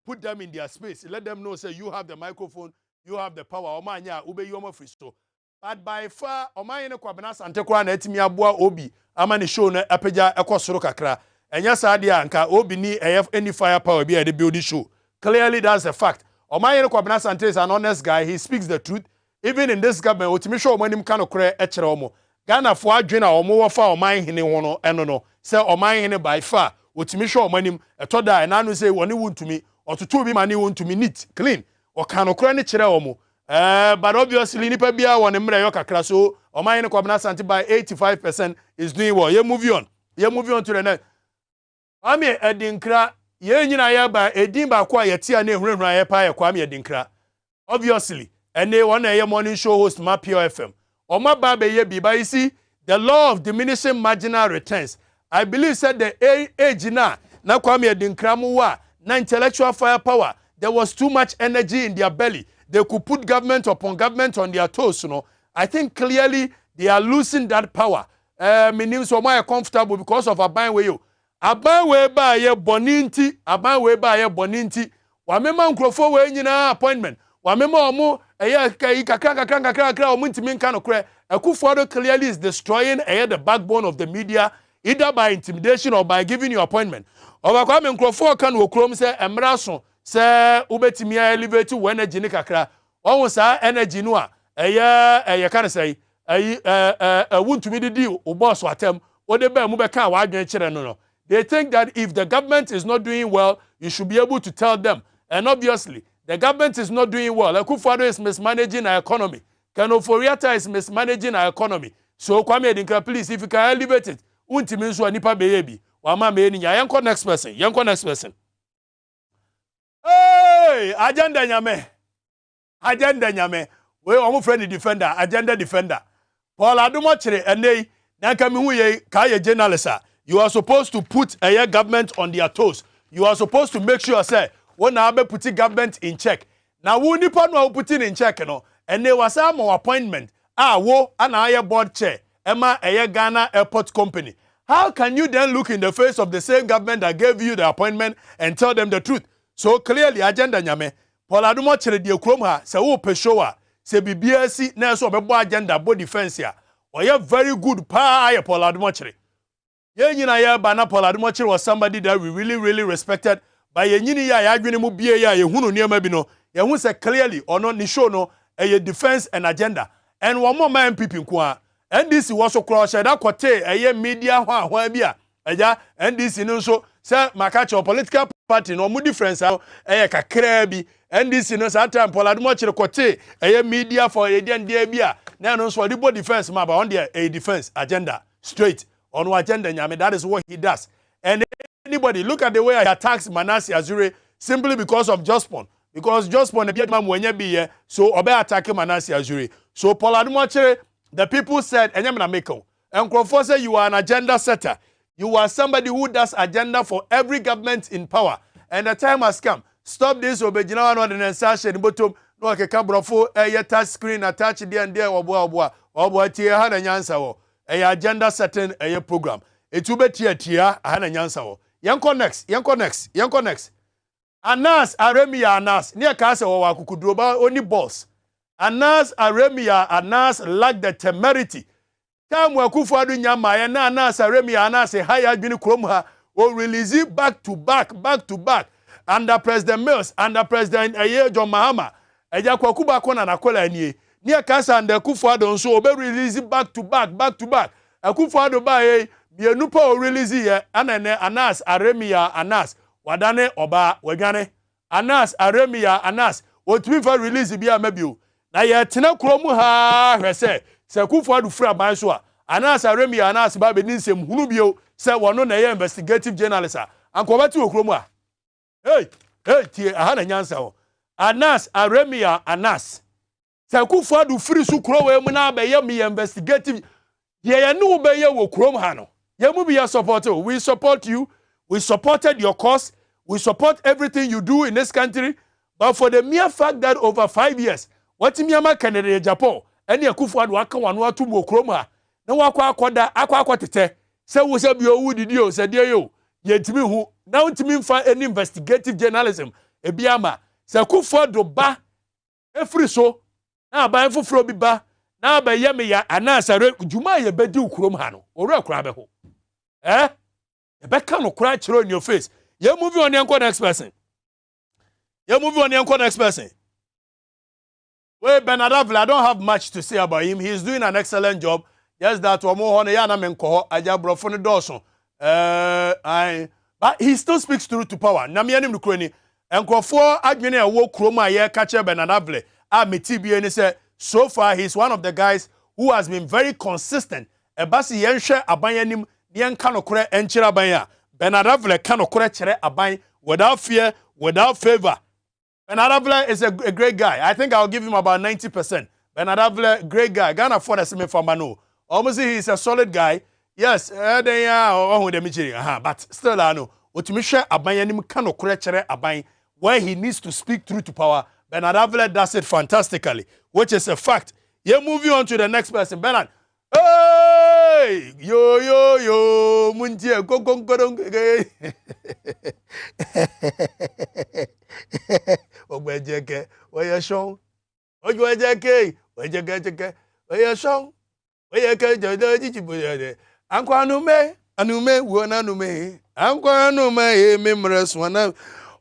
put them in their space. Let them know, say, you have the microphone, you have the power. Omanya, ube yomo fristo. But by far, Omanya kwa Abranaaso antekwa na etimi abua obi. Ama ni show na epeja ekwa soro kakra. Enya sadia anka obi ni any firepower be the building show. Clearly, that's a fact. Omanya kwa Abranaaso is an honest guy. He speaks the truth. Even in this government, otimi show omanim kano kure echere omo. Ghana fo adwena omo wofa Omanya hene hono eno no. Say Omanya hene by far. Otimi show omanim etoda enanu say woni wuntumi. Otutu bi mani wuntumi neat, clean. O kano kure ni chere omo. But obviously, nipa bia one mre yo kakra so Omanya hene kwa Abranaaso by 85% is doing well. Ye move on. Ye move on to the next. Ami edinkra ye nyina ya ba edin ba kwa ye tia na ehunhun ye pa ye kwa ami edinkra. Obviously, ene one ye morning show host ma Pure FM. Oma ba be ye bi ba you see the law of diminishing marginal returns. I believe said the age na kwa ami edinkra mu wa na intellectual firepower. There was too much energy in their belly. They could put government upon government on their toes, you know. I think clearly they are losing that power. Meaning so more comfortable because of Aban way you. Aban way ba ye boninti, Aban way ba ye boninti. Wa mema nkrofo we nyina appointment. Wa mema omo eye kakra omo ntimi nka no kre. Akufo clearly is destroying the backbone of the media either by intimidation or by giving you appointment. Obakwa me nkrofo kan wo krom se emraso se ubetimi elevate wo energy ni kakra. Won sa energy no a eye kan say wuntumi didi o boss watem wo de ba mu be kan wa adwen kire no. They think that if the government is not doing well, you should be able to tell them. And obviously, the government is not doing well. Akufo-Addo is mismanaging our economy. Kenoforiata is mismanaging our economy. So, Kwame Adinka, please, if you can elevate it, untimi nso anipa beyebi. Wama me ni yanko next person. Yanko next person. Hey, agenda nyame. Agenda nyame. We omo friend defender, agenda defender. Paul Adumochire enei na nka me hu ye ka ye journalist. You are supposed to put a government on their toes. You are supposed to make sure, say, when I be putting government in check. Now, we nipa no putting in check, no. And there was some appointment. Wo an aye board chair. Emma a Ghana Airport Company. How can you then look in the face of the same government that gave you the appointment and tell them the truth? So clearly, agenda nyame. Paul Adumochire di Nkrumah se wo peshowa se BBSC na so be agenda bo defense ya. Oye very good pa aye Paul Adumochire. Yenyina ya ba na Paul Adumochire was somebody that we really respected. But yenyini ya adwene mu bie ya yehunu niema bi no. Yehu se clearly ono ni show no a defense and agenda. And one more man MPP nko NDC was so cross that kote media hwa bia. Eja NDC no so say makacho political party no mu difference kakra bi. NDC no sa time Paul Adumochire kote media for dia bia. Na no so the defense ma ba on there a defense agenda straight. On agenda nyame, that is what he does. And anybody look at the way he attacks Manasseh Azure simply because of Jospon. Because Jospon be so obey attacking Manasseh Azure. So Paul Adumochire, the people said, and Nkrumah said you are an agenda setter. You are somebody who does agenda for every government in power. And the time has come. Stop this obejina no den sashe ni bottom no akeka brofo touch screen attach there and there obo tie ha na nyansa wo. Agenda setting a program. It will be tia ahana nyansa wo. Yanko next. Anas Aremia Anas. Near kase wo wakukudroba only boss. Anas Aremia Anas lack the temerity. Time Akufo-Addo nyama ya na Anas Aremia Anas higher adwini krom ha o release back to back under President Mills, under President John Mahama. Eja kwakuba kona na kola anie. Near Kasa and Akufo-Addo nso obe release back to back. Akufo-Addo ba bienupa o release ye anene Anas Aremia Anas wadane oba wagane Anas Aremia Anas otumi fa release bia mabio na ye tena kromu ha hwese se Akufo-Addo fura ban so a Anas Aremia Anas ba be nsem hunu bio se wono na ye investigative journalist a anko bati okromu a tie aha na nyansa ho Anas Aremia Anas se Akufo-Addo firi su kro we mu na ba ye me investigative ye no be ye wo krom ha no ye mu be your supporter. We support you. We supported your cause. We support everything you do in this country. But for the mere fact that over 5 years, what Miyama Canada Japan, any Akufo-Addo aka wanu atu mo krom ha na wakwa akwa tete se wo bi o wudi dio se die yo ye ntimi hu na ntimi mfa any investigative journalism ebiama se kufo do ba efiri so na aban foforo bi ba na ba ye me ya anasare dwuma ye bedi ukurom ha no owura kura be ho ye be ka no kura chiro in your face ye move on the next person well Benadavle, I don't have much to say about him. He's doing an excellent job. Yes, that one more on yana menko aja brofone doso but he still speaks truth to power na me anim nukroni enkrofo adwene ewo kroma ye ka che Benadavle a metibie ni say so far he's one of the guys who has been very consistent ebasi yenhwe aban anim ne enka nokore enchira aban a Benadavle ka nokore kire aban without fear without favor. Benadavle is a great guy. I think I'll give him about 90%. Benadavle, great guy. Ghana for the same for Manu. Almost he's a solid guy. Yes, they are but still I know. Otimisha abayanim kano kurechere abay where he needs to speak truth to power. Benadavle does it fantastically, which is a fact. You're moving on to the next person. Benad. Hey! Yo, muntie go. Ogbejeke, where show? Ogbejeke, where show? Where you anume, wona nume. Ankwa anume, memres wana.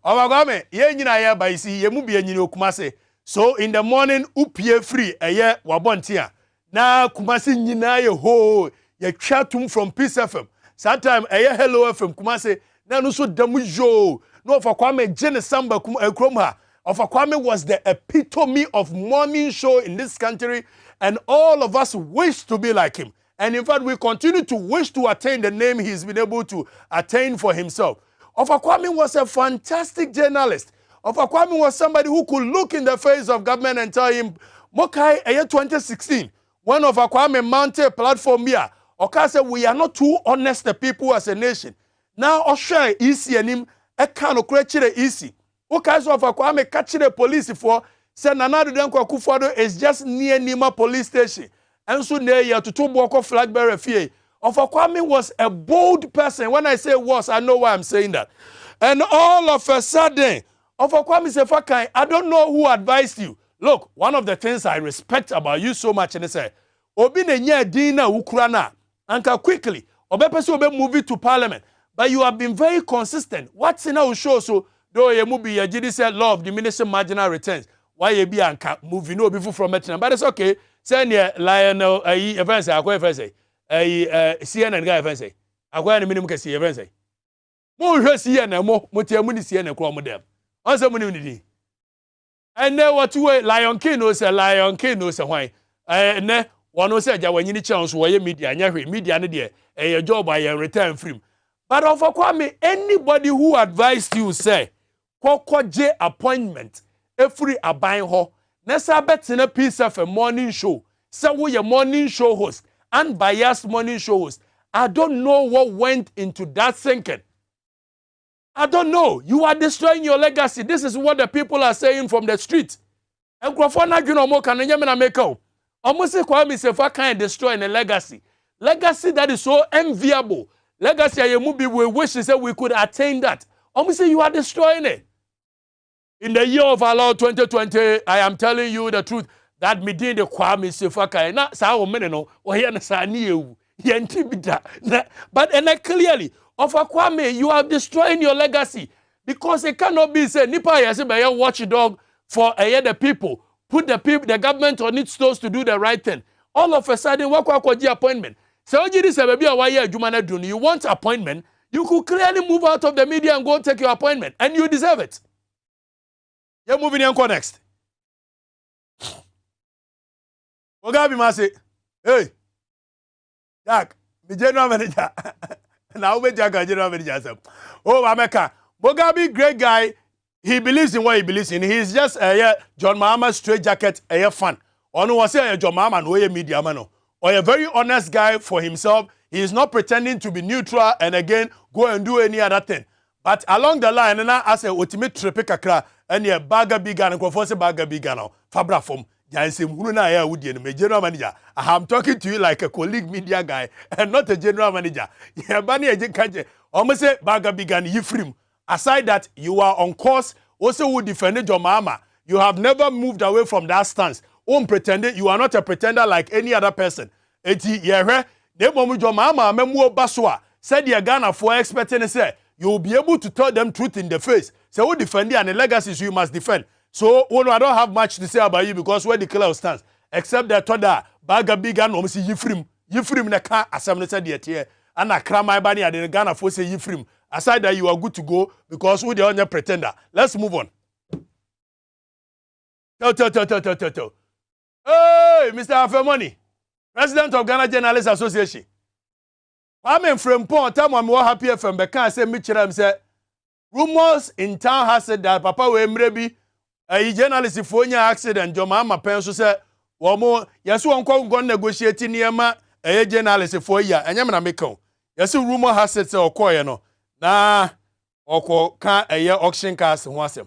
Omagame, ye nyina ya ba isi, ye mu bia nyina okumase. So in the morning, upie free, eye wabontia. Na kumase nyina ye ho, ye chatum from Peace FM. Sometime eye Hello FM kumase, na no so damu jo. No, for Kwame Jene Samba Nkrumah. Kwame was the epitome of morning show in this country, and all of us wish to be like him. And in fact, we continue to wish to attain the name he's been able to attain for himself. Kwame was a fantastic journalist. Kwame was somebody who could look in the face of government and tell him, Mokai, a year 2016, one of Kwame mounted a platform here. Oka said, we are not too honest the people as a nation. Now, Osha, easy and him, a kind of creature easy. Okay, so for Kwame catching the police for say Nana Dankwa Akufo-Addo is just near Nima police station. And so near here to Toboko flag bearer fee. Kwame was a bold person. When I say was, I know why I'm saying that. And all of a sudden, Kwame said, I don't know who advised you. Look, one of the things I respect about you so much, and they say, Obi ne dina Ukrana, anka quickly, Obepeso obe move to parliament. But you have been very consistent. What's in our show? So, though you movie, you did say law of diminishing marginal returns. Why you be anka movie no before from Metina? But it's okay. Send your Lionel, events, I go say, CNN guy, events, I go any minimum can see events. More CNN, more Mutiamuni CNN, Chrome them. Answer money. And then what you Lion King knows a Lion King knows a why. And then one who said, when you need chance, why media, media, a job by a return free. But of Kwame, anybody who advised you say, Koko J appointment, every abain ho, Nessa bet in a piece of a morning show, so we a morning show host, unbiased morning show host. I don't know what went into that thinking. I don't know. You are destroying your legacy. This is what the people are saying from the street. And Krofona Juno Mo can make out. Almost Kwame say, if can destroy a legacy. Legacy that is so enviable. Legacy Ayemubi, we wish to say we could attain that. Almost say you are destroying it. In the year of our Lord 2020, I am telling you the truth that Medin the Kwame Sefaka na sa o meneno o here na sa ni ewu yenti bida. But and clearly of Kwame, you are destroying your legacy because it cannot be said nipa yase be watchdog for the people. Put the government on its toes to do the right thing. All of a sudden, what appointment? So you want appointment, you could clearly move out of the media and go take your appointment. And you deserve it. You're moving on next. Ogabi Masi. Hey. Jack, the general manager. Now we Jack general manager. Oh, Ameka. Mugabe, great guy. He believes in what he believes in. He's just a John Mahama straight jacket, a fan. Or no one say John Mahama no media man. Or a very honest guy for himself. He is not pretending to be neutral and again go and do any other thing. But along the line, and I say ultimate tripekakra and your bagger big and conforce bagger big now. Fabra from general manager. I am talking to you like a colleague media guy and not a general manager. Yeah, Bani Almost say bagger big and Yifrim. Aside that, you are on course also who defended your mama. You have never moved away from that stance. Pretended you are not a pretender like any other person. Eti yehe de momu your mama memu baswa said your Ghana for expecting say you will be able to tell them truth in the face. So who defend and the legacies you must defend. So I don't have much to say about you because where the killer stands except that toda baga big and almost Yifrim na ka assembly said yet here and Nkrumah bani and the Ghana for say Yifrim. Aside that you are good to go because who the only pretender. Let's move on. Tell. Hey, Mr. Afemoni, President of Ghana Journalists Association. I'm in Frempong, time I'm more happy from Bekan say Mitchell say rumors in town has said that Papa we mrebi a journalist for any accident, your mama penso say more yes one go negotiating niema a journalist for year and yamna meko. Yes rumor has said say okoye no. Na oko kan a year auction cast wasem.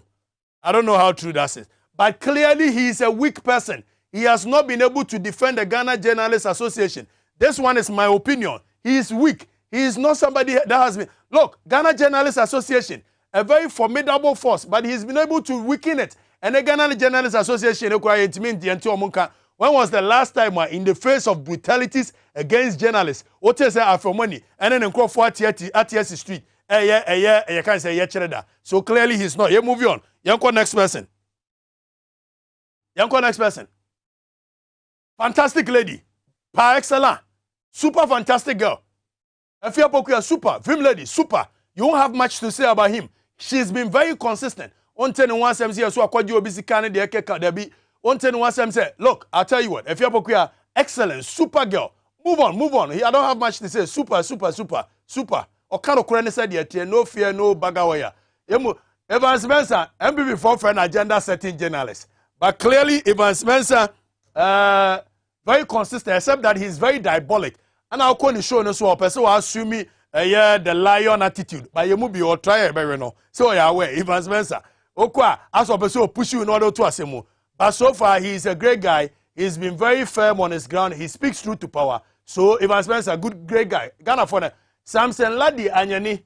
I don't know how true that is. But clearly he is a weak person. He has not been able to defend the Ghana Journalists Association. This one is my opinion. He is weak. He is not somebody that has been... Look, Ghana Journalists Association, a very formidable force, but he's been able to weaken it. And the Ghana Journalists Association, when was the last time in the face of brutalities against journalists, what is after money, and then Nkrumah at Street, you can't say so clearly he's not. You move on. Next person. Next person. Fantastic lady. Par excellence. Super fantastic girl. Afia Pokuya, super. Vim lady, super. You won't have much to say about him. She's been very consistent. On 10 and 1 MCS, so I called you a busy candidate. On 10 and 1 MCS. Look, I'll tell you what. Afia Pokuya, excellent, super girl. Move on. I don't have much to say. Super. Okano Kurene said yet, no fear, no bagawaya. Evans Spencer, MPP for an agenda setting journalist. But clearly, Evans Spencer, very consistent, except that he's very diabolic. And I'll call the show no so person will assume me the lion attitude. But you move or try it very no. So yeah, aware, Evans Spencer. Okwa, as a person push you in order to assume. But so far, he's a great guy. He's been very firm on his ground. He speaks truth to power. So Evans Spencer, great guy. Ghana for the Samson Ladi Anyani.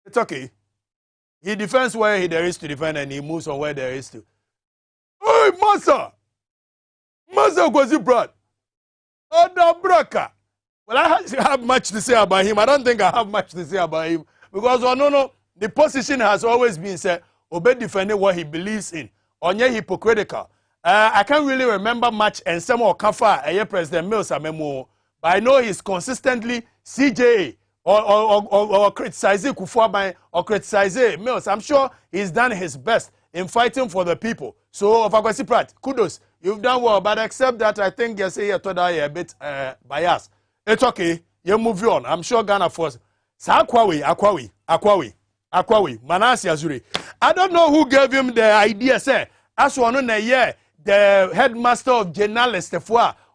It's okay. He defends where there is to defend and he moves on where there is to. Hey, Masa Gwazi Brad. Braka. Well, I have much to say about him. I don't think I have much to say about him. Because, the position has always been said, obey defending what he believes in. Onye hypocritical. I can't really remember much and some of Kafa, President Mills, but I know he's consistently CJA or criticizing Kufuor or criticizing Mills. I'm sure he's done his best in fighting for the people. So, of Akwasi Pratt, kudos. You've done well, but except that I think you say you're a bit biased. It's okay. You move on. I'm sure Ghana force. Akwawi, Manasi Azuri. I don't know who gave him the idea, say, as one on a year, the headmaster of journalists,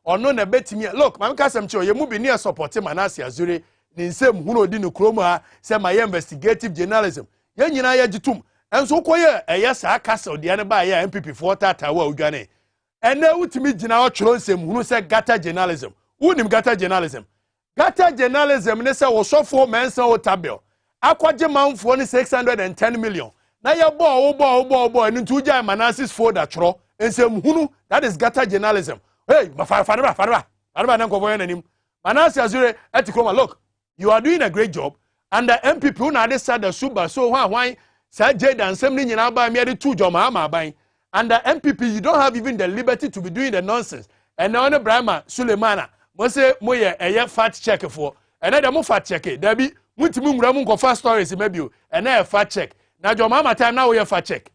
or no, a bet me. Look, my cousin, you move near supporting Manasi Azuri. The same who didn't Nkrumah, say my investigative journalism. Yan Jitum. And so, yes, I castle the other by MPP for Tatawa Ugane. And now to me, General Cholonsem, who said Gata journalism. Who named Gata journalism? Gata journalism, Nessa was so 4 months old tabel. Aquajaman for 610 million. Now your boy, and into Jai Manasis for that tro, and some Hunu, that is Gata journalism. Hey, Faraba, Manasi Azure, Etikroma, look, you are doing a great job, and the MPP who now decided the super, so why, Sir Jade and Semlin in Alba, married 2 Jomama buying. And the MPP, you don't have even the liberty to be doing the nonsense. And now the Brahma, Suleimana, Mose Moye, a fact check for, and then the fact check it. There be Mutimum Ramunko fast stories, maybe, and then a fact check. Now your mama time now we have fact check.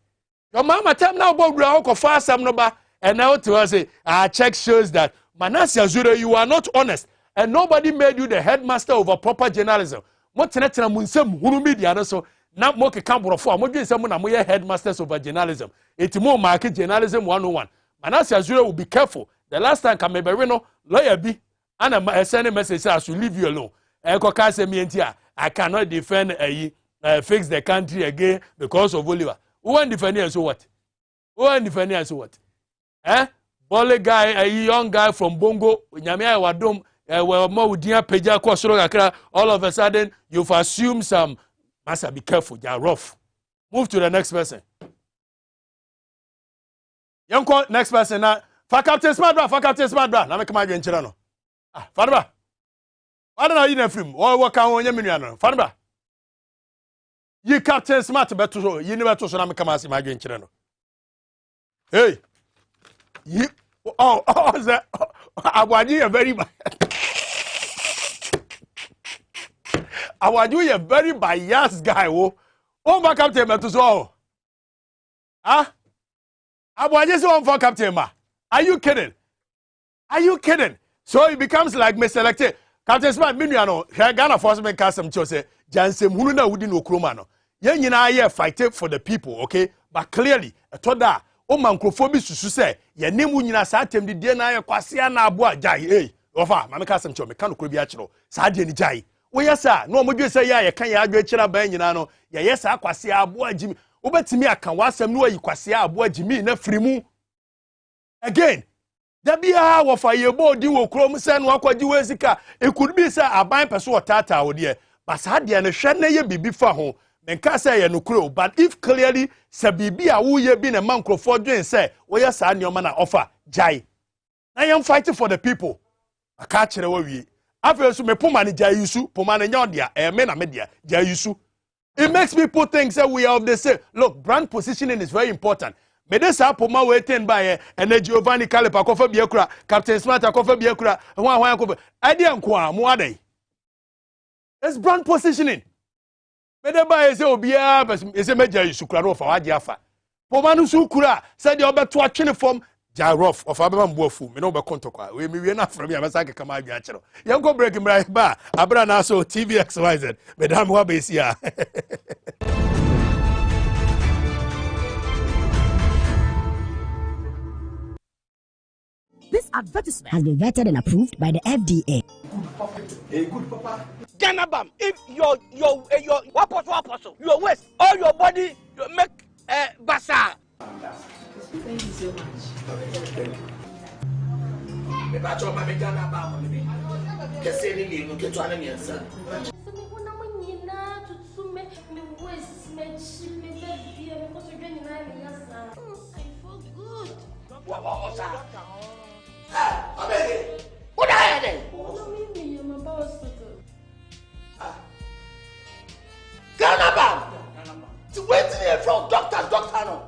Your mama time now about Raunko fast some number, and now to us say, our check shows that Manasi Azure, you are not honest, and nobody made you the headmaster of a proper journalism. Motinetana Munsem, who media so. Now, more camp for more someone and more headmasters over journalism. It's more market journalism 101. Manasi Azure will be careful. The last time Kameberino, lawyer B, and I send a message I should leave you alone. I cannot defend fix the country again because of Oliver. Who want defend us so what? Who want defend us so what? Bole guy, a young guy from Bongo, Nyamia Wadum, well, more Udia Peja Kwasoro, all of a sudden you've assumed some. Master, be careful. They are rough. Move to the next person. Young call next person now. For Captain Smart bra, for Captain Smart bra. Now me come again chirano. Ah, Fadba. Why don't you in film? Or what can you mean? Fadba. You Captain Smart better so you never to so now me come again chirano. Hey. You that Abwadi a very Abwadi a very biased guy. Oh my Captain better so. Ah. Abwadi so on for Captain Ma. Are you kidding? Are you kidding? So it becomes like me selected. Captain Smart, Minuano, Ghana Force Men Custom Chose, Jansen Huluna within Nkrumah no. Yen yina ye fight for the people, okay? But clearly, a toda, o Nkrumah to say, ye name nyina sa tem di de na ye kwase na aboa jai, eh. Ofa, mama Custom Chose, me kan kro bi achiro. Sa de ni jai. O yesa, no mo dwe say ye kan ye adwe kira ban nyina no, ye yesa kwase aboa jimi. Obetimi aka wasem no ayi kwase aboa jimi na firimu. Again, Dabia wa fa yebo di wo krom se no akwaji wezika it could be say aban person otata wo de but sa de no hwe na ye bibi fa ho menka say ye no kro but if clearly se bibi a wo ye bi na mankrofo dwen say wo ye sa neoma na offer jai na yam fighting for the people aka kire wo wie afa so me poma ne jai yusu poma ne nya odia me na me dia jai yusu. It makes people think say we are of the same. Look, brand positioning is very important. Me de sa poma waiting by energy Giovanni Calipa kofa biekura Captain Smart kofa biekura hwan kofa ade anko a mo adai. It's brand positioning. Me de ba say obia say meja yisukura no fa waje afa poma no su kura say de obeto atwene form Jarof of Abema Mbofu me no be kontokwa we me na from ya mesa kama adwa akero yenko break mra ba Abranaaso Tvxyz madam wa be sia. This advertisement has been vetted and approved by the FDA. Hey, good papa. Ganabam, if your apostle, your waist, all your body, you make bazaar. Thank you so much. Me ba cho ma me Ganabam me bi. Kese ni ni no keto ana mi ansa. What are you? Ganabam. To wait here from doctor no.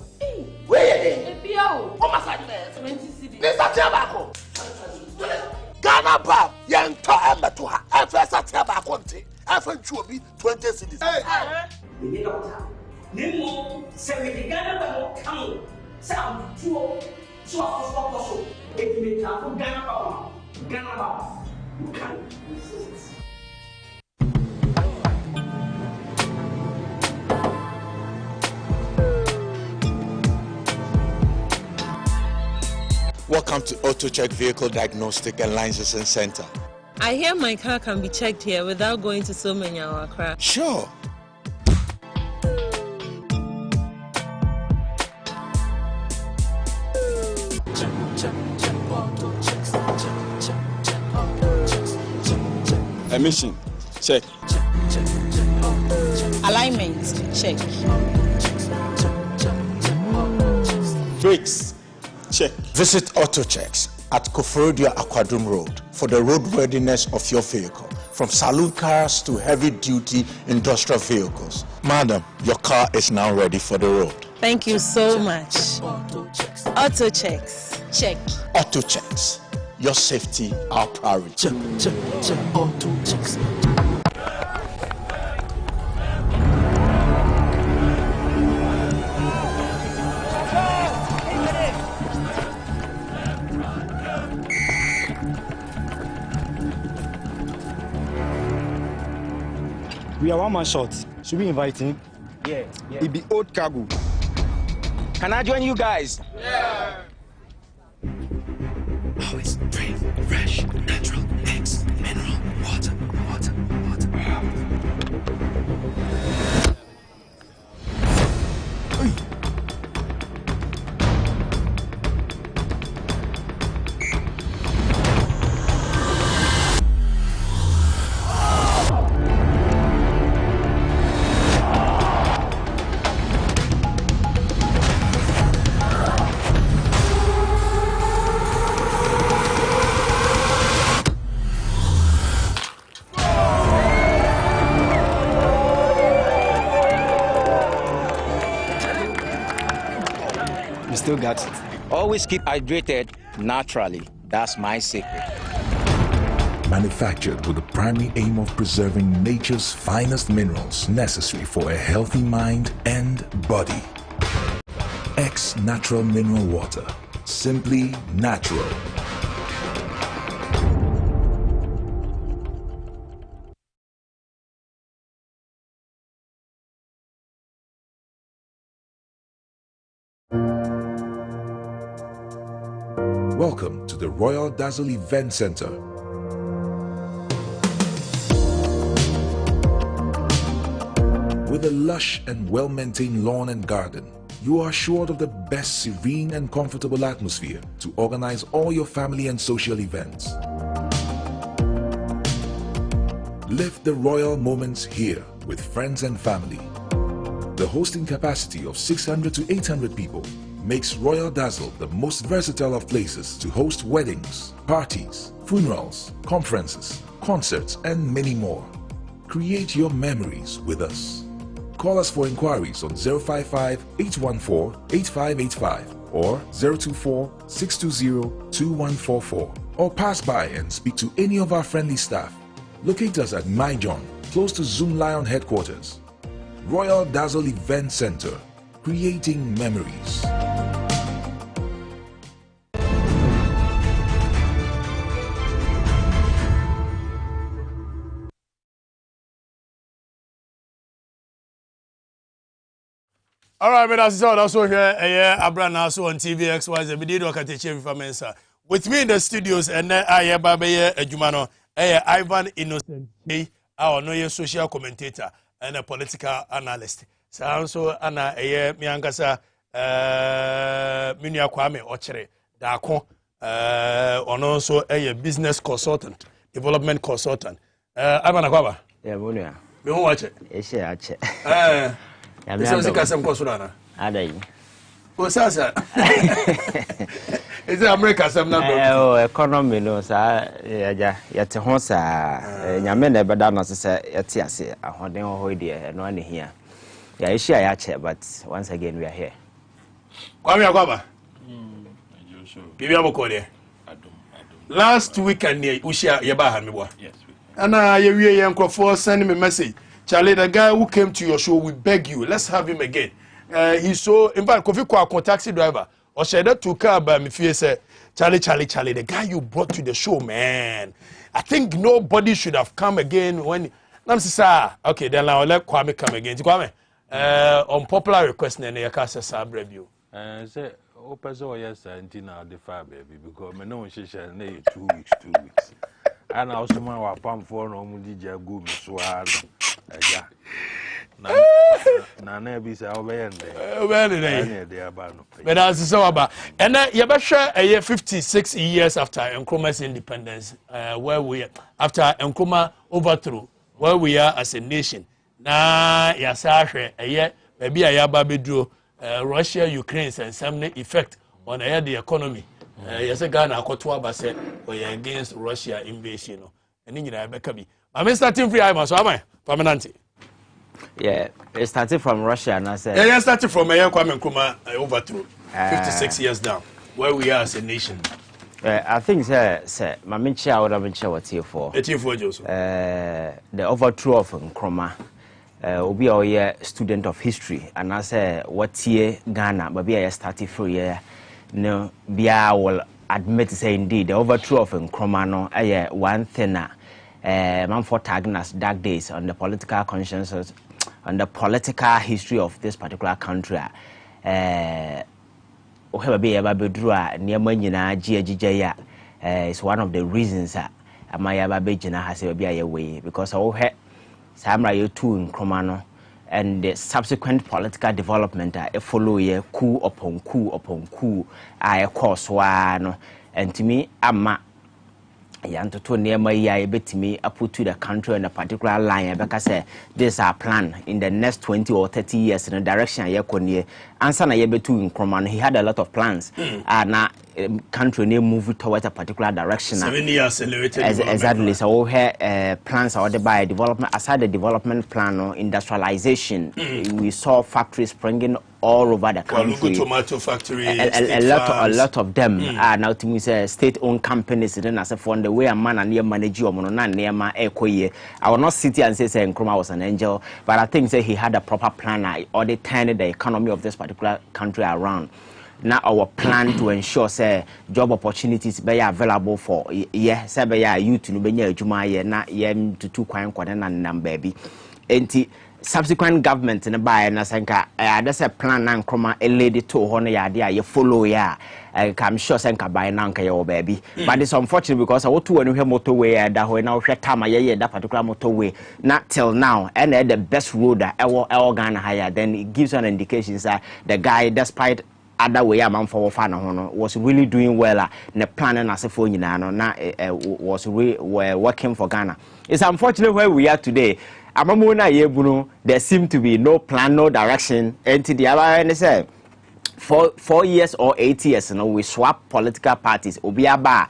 Where you there? Oh my side there. Mr. Tabako. Ganabam. Yen to embe to her. First Tabako nti. Afa nchuobi 20 cedis. Me doctor. Nemo se we Ganabam come. Sa tuo. So also if me ta for Ganabam. You can resist. Welcome to AutoCheck Vehicle Diagnostic and Licensing Center. I hear my car can be checked here without going to so many Accra. Sure. Emission, check. Alignment, check. Brakes, check. Visit AutoChecks at Koforidua Aquadum Road for the roadworthiness of your vehicle, from saloon cars to heavy-duty industrial vehicles. Madam, your car is now ready for the road. Thank you so much. AutoChecks, check. AutoChecks, your safety, our priority. Check, AutoChecks. We are one man short. Should we invite him? Yeah. It be old cargo. Can I join you guys? Yeah. Always brave, fresh, natural, eggs, mineral, water. still got it. Always keep hydrated naturally. That's my secret. Manufactured with the primary aim of preserving nature's finest minerals necessary for a healthy mind and body. X Natural Mineral Water. Simply natural. Welcome to the Royal Dazzle Event Center. With a lush and well-maintained lawn and garden, you are assured of the best serene and comfortable atmosphere to organize all your family and social events. Live the royal moments here with friends and family. The hosting capacity of 600 to 800 people makes Royal Dazzle the most versatile of places to host weddings, parties, funerals, conferences, concerts, and many more. Create your memories with us. Call us for inquiries on 055-814-8585 or 024-620-2144, or pass by and speak to any of our friendly staff. Locate us at My John, close to Zoom Lion headquarters. Royal Dazzle Event Center, creating memories. All right, but that's also here. Abranaaso on Tvxyz. We did work at the chief for Mensa. With me in the studios, and I am Babaye Ejumano, Ivan Innocent, our no social commentator and a political analyst. So also Anna Miangasa Minya Kwame Ochere Dako, on also a business consultant, development consultant. Ivan Akwaba. Yeah, Munya. You won't watch it. Yes, I check. This is Kasem Kosurana. Aday. What's that? Is it America? Oh, economy no, sir. Yet a horse, Yamene Badana, sir, Yatiasi, a holding a dear, no one here. Yeah, I check, but once again, we are here. Kwame Akwaba. Bibi Abokode. Last weekend, Ushia Yabaha Miwa. Yes. And you Nkrumah sending me a message. Charlie, the guy who came to your show, we beg you, let's have him again. He's so, in fact, Kofi Kwako taxi driver, or Sheda to car by me, say, Charlie, the guy you brought to the show, man. I think nobody should have come again when, okay, then I'll let Kwame come again. Kwame, on popular request, I can't say, review. Say, Opezo, yes, and Tina, the fire, baby, because I know she shall need 2 weeks. And I also my pump for no DJ Google Swar. Nana be say obeying there. But as so about and Yabasha a year 56 years after Nkrumah's independence, where we after Nkrumah overthrow, where we are as a nation. Na Yasashe a year maybe a Yababidro, Russia, Ukraine, and some effect on the economy. Yes, Ghana Kotwaba said we are against Russia invasion. And in Bekabi. I'm starting free, I'm so am I permanent. Yeah, it started from Russia, and I said, yeah, started from Kwame Nkrumah overthrow 56 years down, where we are as a nation. I think, sir, my mentor, I would have been sure what's here for. It's here for Joseph. The overthrow of Nkrumah. Will be a student of history, and I say, what's here Ghana, but be a started for year. No, I will admit to say indeed the overthrow of Nkrumah no, one thing man for tagging us dark days on the political consciences, on the political history of this particular country. It's one of the reasons has a way because Samra you two Nkrumah no. And the subsequent political development follow a coup upon coup, I course one, and to me, Amma Yanto near my eye bet me I put to the country in a particular line because this is our plan in the next 20 or 30 years in the direction I could answer na yebe to Nkrumah. He had a lot of plans. Now country name move towards a particular direction. 7 years accelerated. Exactly. So we have plans are by development aside the development plan or industrialization. We saw factories springing all over the country. Tomato factory, a lot of them are now to me say state-owned companies. Then as a fund the way a man and near manage your mono near my echo. I will not sit here and say Nkrumah was an angel, but I think say he had a proper plan or they turned the economy of this particular country around. Now our plan to ensure say job opportunities be available for say be youth no be adwuma na to two kwan na baby. Enti subsequent government in the buy and Sanka, there's a plan and Nkrumah a lady to honor ya you follow ya. I'm sure Sanka buy Nanka your baby. But it's unfortunate because I want to hear motorway that when now time that particular motorway not till now and the best road our Ghana higher, then it gives an indication that the guy despite other way a man for fan was really doing well the planning as a phone was really working for Ghana. It's unfortunate where we are today. There seems to be no plan, no direction. And to the other say 4 years or 8 years, we swap political parties. The other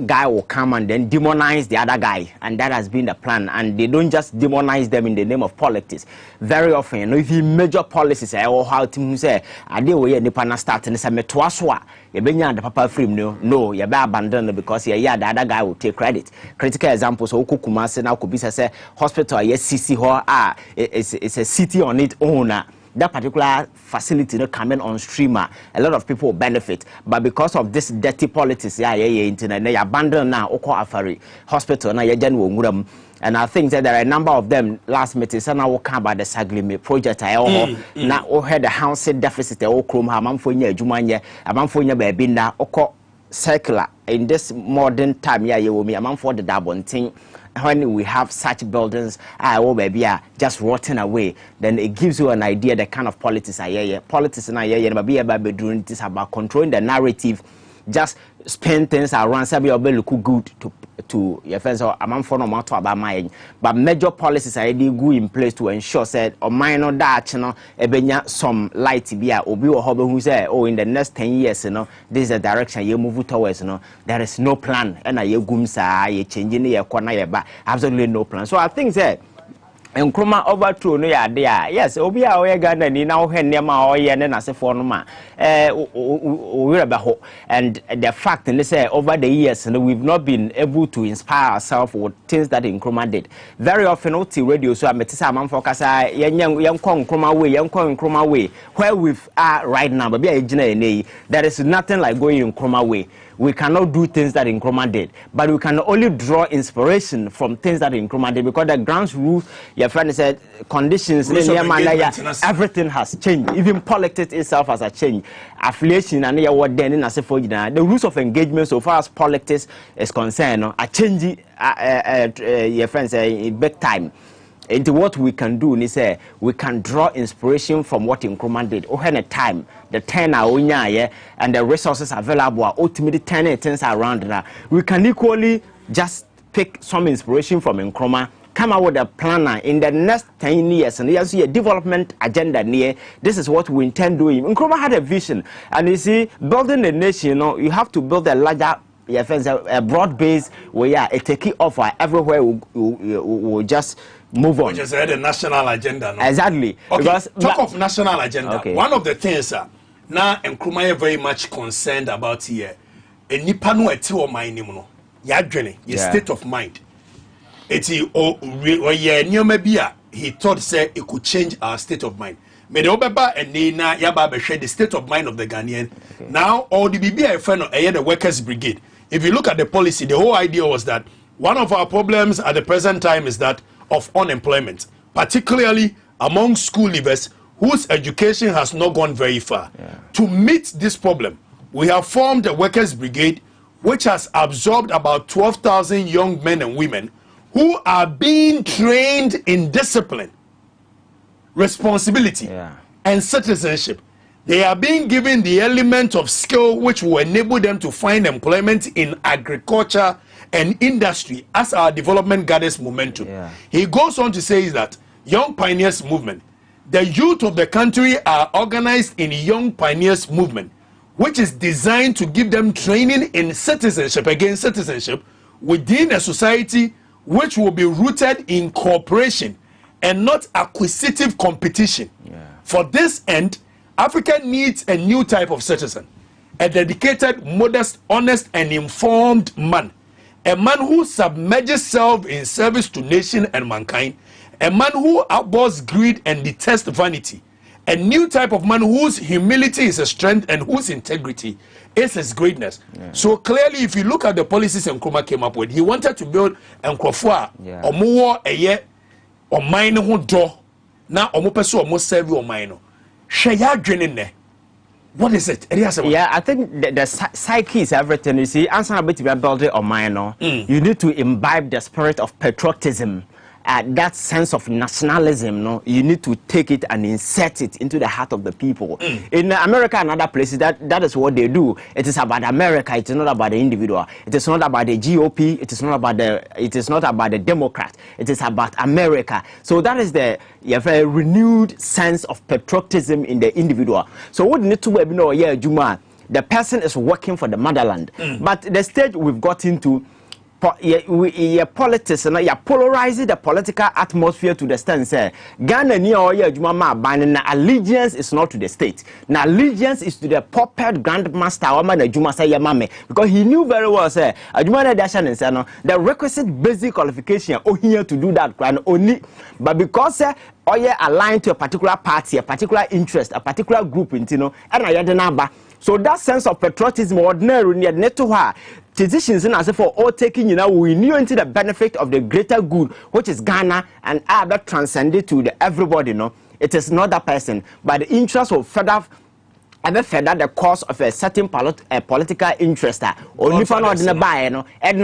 guy will come and then demonize the other guy, and that has been the plan. And they don't just demonize them in the name of politics. Very often, if you major policies, or how to say, I did we any start and say metwaswa. You be the papa frame no, you be abandoned because the other guy will take credit. Critical examples, Kumasi now could be say hospital, yes, CC it's a city on its own. That particular facility coming on streamer, a lot of people benefit, but because of this dirty politics, internet, they abandon now Oko Afari hospital na and I think that there are a number of them last meeting. So now we come about the Saglimi project. Now we had the housing deficit. Nkrumah, Amamfonya Jumanya, Amamfonya Bebinda, Oko circular in this modern time. Yeah, you will be Amamfo the double thing. When we have such buildings, just rotting away, then it gives you an idea the kind of politics politics doing this about controlling the narrative, just spend things around look good to your friends or among for no matter about mine. But major policies are go in place to ensure said or minor that some light be or hobby who say, oh, in the next 10 years, this is the direction you move towards, there is no plan, and I gumsa, you changing your corner, but absolutely no plan. So I think that Nkrumah overthrow no ya there. Yes, obi a we Ghana ni na wo henne ma o ye ne na se for no ma. And the fact is say over the years we've not been able to inspire ourselves with things that Nkrumah did. Very often on radio so ametisa amanfo kasa yenkɔ Nkrumah way where we are right now but there is nothing like going Nkrumah way. We cannot do things that Nkrumah did, but we can only draw inspiration from things that Nkrumah did because the ground rules, your friend said, conditions, everything has changed. Even politics itself has changed. Affiliation and the rules of engagement so far as politics is concerned are changing, your friend say, big time. Into what we can do is say we can draw inspiration from what Nkrumah did. Over time, the 10 and the resources available are ultimately turning things around now. We can equally just pick some inspiration from Nkrumah, come out with a planner in the next 10 years, and you see a development agenda near. This is what we intend doing. Nkrumah had a vision, and you see, building a nation, you have to build a larger. A broad base where a take it off everywhere will just move on. Which is the national agenda. No? Exactly. Okay. Because talk of national agenda. Okay. One of the things now Nkrumah is very much concerned about here. A nipa no eti o mind no. Ya dwene, your state of mind. Eti o ye nyoma bia he thought say it could change our state of mind. Me de obeba enina yaba be share the state of mind of the Ghanaian. Okay. Now all the BBI friend the workers brigade. If you look at the policy, the whole idea was that one of our problems at the present time is that of unemployment, particularly among school leavers whose education has not gone very far. Yeah. To meet this problem, we have formed a workers brigade which has absorbed about 12,000 young men and women who are being trained in discipline, responsibility, and citizenship. They are being given the element of skill which will enable them to find employment in agriculture and industry as our development gathers momentum. Yeah. He goes on to say that Young Pioneers Movement, the youth of the country are organized in Young Pioneers Movement, which is designed to give them training in citizenship, again citizenship, within a society which will be rooted in cooperation and not acquisitive competition. Yeah. For this end, Africa needs a new type of citizen, a dedicated, modest, honest, and informed man. A man who submerges self in service to nation and mankind. A man who abhors greed and detests vanity. A new type of man whose humility is a strength and whose integrity is his greatness. Yeah. So clearly, if you look at the policies Nkrumah came up with, he wanted to build Nkrumah or more a year or mine who do now or more person or more serve or mine. What is it? Yeah, I think the psyche is everything. You see, answer a bit about it or minor. You need to imbibe the spirit of patriotism. That sense of nationalism, no, you need to take it and insert it into the heart of the people. In America and other places, that is what they do. It is about America. It is not about the individual. It is not about the GOP. It is not about the Democrat. It is about America. So that is the very renewed sense of patriotism in the individual. So what need to know, yeah, Juma, the person is working for the motherland. But the stage we've got into. Politics and polarizing the political atmosphere to the extent say Ghana ni oye adwuma ban allegiance is not to the state. Now allegiance is to the puppet grandmaster or man adwuma say yamame, because he knew very well say adwuma na dasha say no the requisite basic qualification here to do that grand only, but because oye aligned to a particular party, a particular interest, a particular group intino and ayade. So that sense of patriotism ordinary need to have decisions in as for all taking, we knew into the benefit of the greater good, which is Ghana, and other transcended to the everybody, It is not that person, but the interest of further the cause of a certain political interest, only for not in the buy, and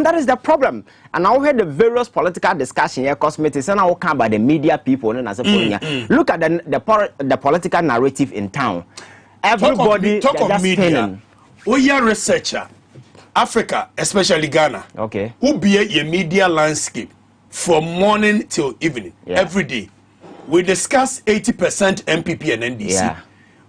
that is the problem. And I heard the various political discussion here, cosmetics, and I will come by the media people, and as a look at the political narrative in town. Everybody talk of media. We are researcher. Africa, especially Ghana, who be a media landscape from morning till evening, every day. We discuss 80% MPP and NDC.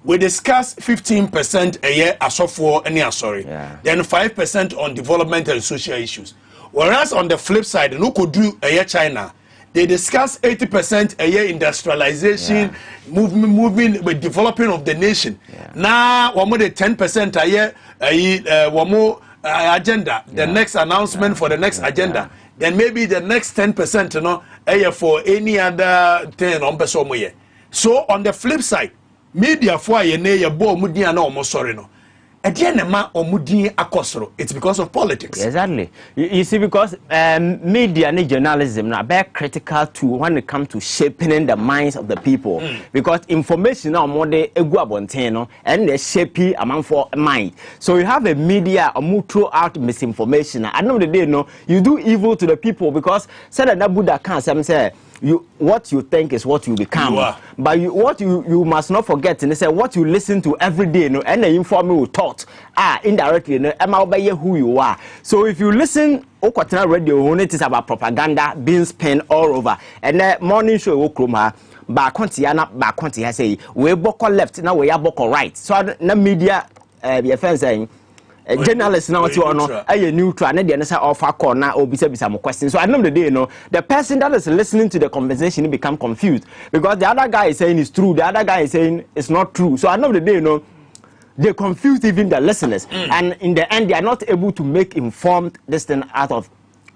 We discuss 15% a year as of for any sorry. Then 5% on development and social issues. Whereas on the flip side, who could do a year China, they discuss 80% a year industrialization, movement with developing of the nation. Now, one more than 10% a year, one more agenda, the next announcement for the next agenda, then maybe the next 10%, for any other thing on Pesomwe. So on the flip side, media for a bo mudia no almost sorry no. It's because of politics. Exactly. You see, because media and journalism are very critical to when it comes to shaping the minds of the people. Because information now more de eguabonteno and they shape among for mind. So you have a media or throw out misinformation. At the end of the day, you do evil to the people because said that Buddha can't say. What you think is what you become. But what you must not forget, and they say what you listen to every day, and they inform you thought, indirectly, who you are. So if you listen, Okotana radio, it is about propaganda being spent all over. And the morning show, Nkrumah, Bakonti has say, we boko left, now we are boko right. So the media, your friends saying, journalists now to honor a neutral and then say offer corner or be some questions. So at the end of the day, the person that is listening to the conversation become confused because the other guy is saying it's true, the other guy is saying it's not true. So at the end of the day, they confuse even the listeners, and in the end, they are not able to make informed this thing out of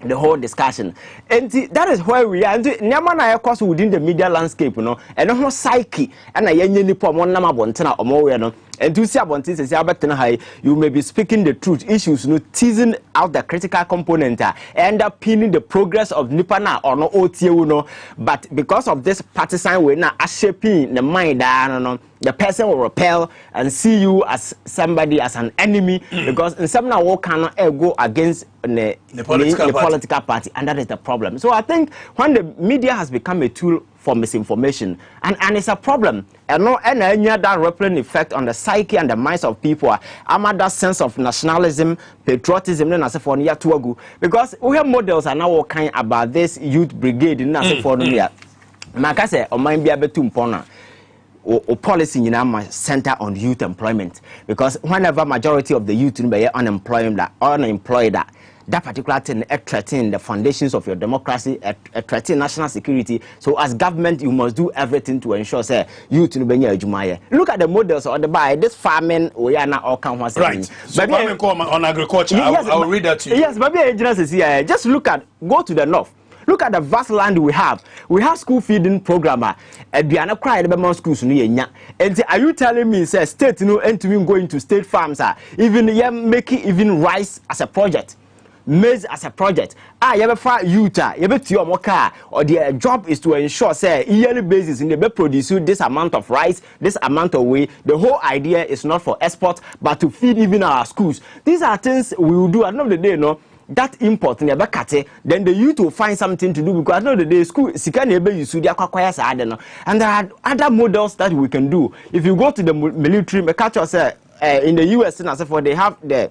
the whole discussion. And that is where we are. And Nyamana, of course, within the media landscape, and no psyche, and a young nipo one nama bontena or more, and to see about this, you may be speaking the truth issues, teasing out the critical component, end up pinning the progress of Nipana or no OTU, but because of this partisan way, now shaping the mind, the person will repel and see you as somebody, as an enemy, because in some now cannot go against the political party, and that is the problem. So I think when the media has become a tool for misinformation, and it's a problem, and any other rippling effect on the psyche and the minds of people, that sense of nationalism, patriotism, because we have models are now talking about this youth brigade in Nasefonia. Makase or mind be able to or policy in center on youth employment, because whenever majority of the youth be unemployed, that particular thing threaten the foundations of your democracy, threaten national security. So as government, you must do everything to ensure say you to look at the models or the by this farming we are now all come once right. So on agriculture, yes, I'll read that to you. Yes, but just look at go to the north. Look at the vast land we have. We have school feeding programmer. And schools. And are you telling me, say, state, and going to state farms, even making even rice as a project, maize as a project? Utah, or their job is to ensure, say, yearly basis, in the produce this amount of rice, this amount of wheat. The whole idea is not for export, but to feed even our schools. These are things we will do at the end of the day, that import in the then the youth will find something to do because at the end of the day, school and there are other models that we can do. If you go to the military, in the US, they have the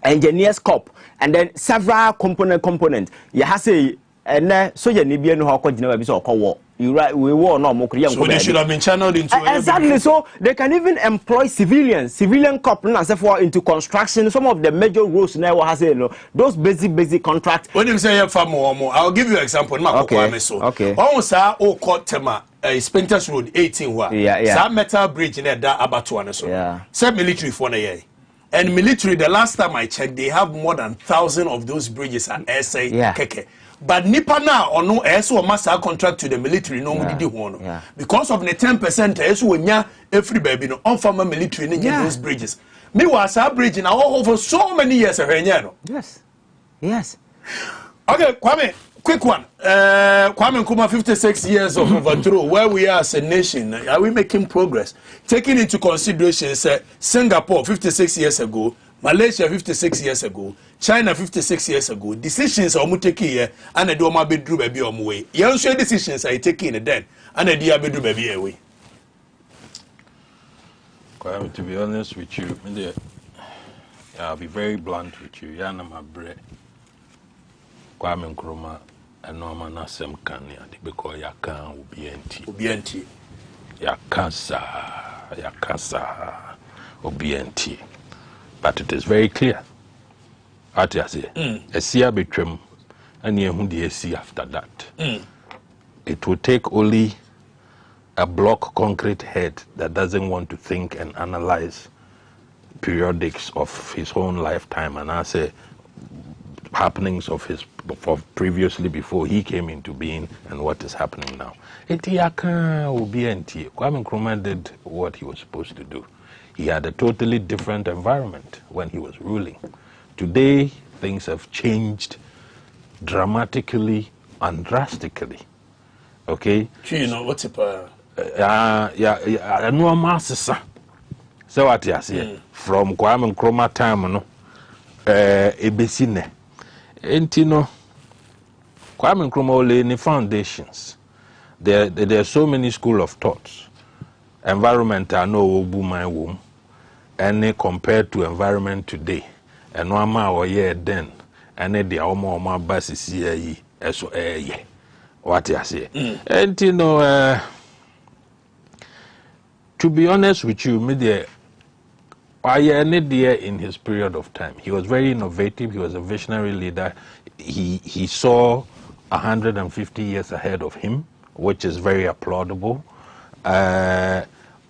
engineers corps and then several components. You have say and so you need to know you right, we war no more. So they should have been channeled into exactly. So they can even employ civilian corps into construction. Some of the major roads now has those basic contracts. When you say more, I'll give you an example. Okay. Almost all court tema Spenters Road 18 Some metal bridge in that abatuana so. Yeah. Some military for a year. And military, the last time I checked, they have more than 1,000 of those bridges at SA Keke. But Nipa now or no SO master contract to the military no because of the 10% SO every baby no on farmer military in those bridges. Me was a bridge now over so many years Yes. Okay, Kwame, quick one. Kwame Nkrumah 56 years of overthrow. Where we are as a nation, are we making progress? Taking into consideration, Singapore 56 years ago, Malaysia 56 years ago, China 56 years ago, decisions are taking here and a doma bedroom baby on way. Young decisions are taking then and a dear bedroom baby away. To be honest with you, I'll be very blunt with you. Yana my bread. Kwame Nkrumah and Norman Nasem Kanya because Yakan Ubienti. Yakasa Ubienti. But it is very clear. A seer between and you see after that. It will take only a block concrete head that doesn't want to think and analyze periodics of his own lifetime and I say happenings of previously before he came into being and what is happening now. Kwame Nkrumah did what he was supposed to do. He had a totally different environment when he was ruling. Today, things have changed dramatically and drastically. Okay? You know, what's it? No master. So what you say? From Kwame Nkrumah time, no, ebesine. Entino, Kwame Nkrumah lay in foundations. There are so many school of thoughts. Environment I know my womb. And compared to environment today, and no ma or yeah then, and the alma basis ye so what I say. And you know, to be honest with you, media in his period of time. He was very innovative, he was a visionary leader. He saw 150 years ahead of him, which is very applaudable.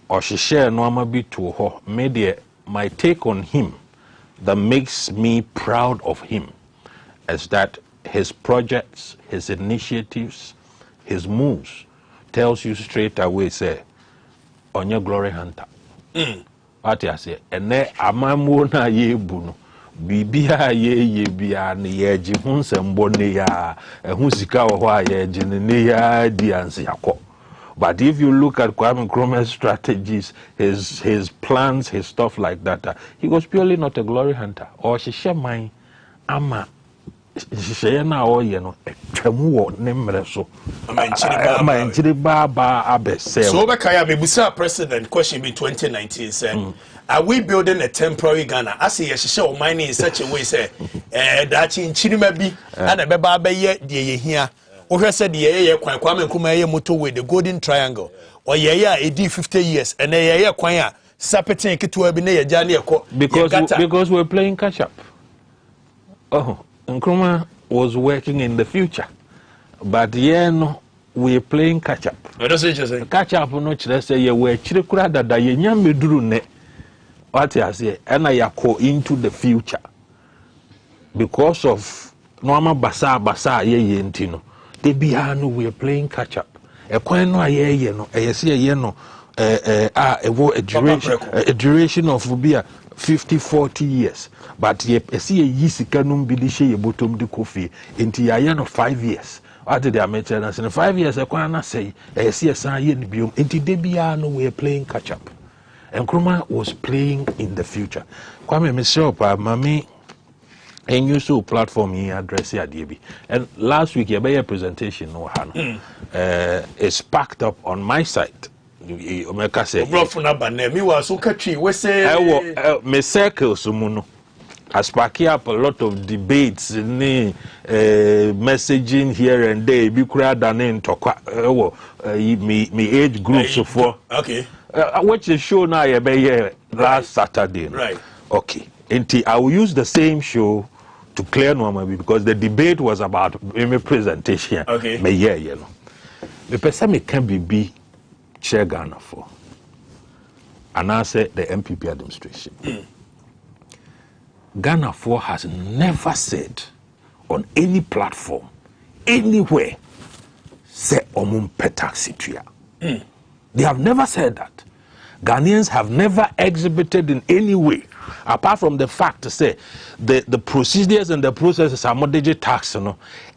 Or she share normal be to her media. My take on him that makes me proud of him is that his projects, his initiatives, his moves tells you straight away, say, on your glory hunter. What I say, and there amamona ye bunu. Bibia ye bia ye jihuns and bonea, and husika or ye genea dians yako. But if you look at Kwame Nkrumah's strategies, his plans, his stuff like that, he was purely not a glory hunter. Or she share my ama. She share now, you know, a tremu nemreso. So, Bakaya, Bibusa president question be 2019 said, are we building a temporary Ghana? I see a show mining in such a way, say, that in Chinimabi and a baba yet, dear here. Or said the Kwame Nkrumah motorway, the Golden Triangle, or a 50 years, and a choir, Sapetin to a Johnny because we're playing catch up. Oh, Nkrumah was working in the future, but no, we're playing catch up. What does it say? Catch up, no, say you were chirikura that you nyameduru ne. What I say, and I go into the future because of normal basa ye ntino. They be we're playing catch up. A coin no ye no, a see no, a duration of be 50-40 years. But ye see a yisikanum bidishe ye bottom de coffee into ya 5 years. What did they mention us in 5 years? A coin say, a see a sign in biome into Debiano, we're playing catch up. And Nkrumah was playing in the future. Kwame Michelle, Mami. And you saw platform here address here, DB. And last week, you made a presentation, no Hannah. It's packed up on my site. You make us say, me was so catchy. We say, me circle sumuno. I spark up a lot of debates, messaging here and there. Be crowd and in talk. Me age group so for. Okay. Watch the show now. You be here last Saturday. Right. Okay. I will use the same show to clear normal because the debate was about my presentation. Okay. Me you know. The person me can be chair Ghana for. And I say the MPP administration. Ghana 4 has never said on any platform, anywhere, say omum petaxitria. They have never said that. Ghanaians have never exhibited in any way, apart from the fact to say the procedures and the processes are mortgage tax,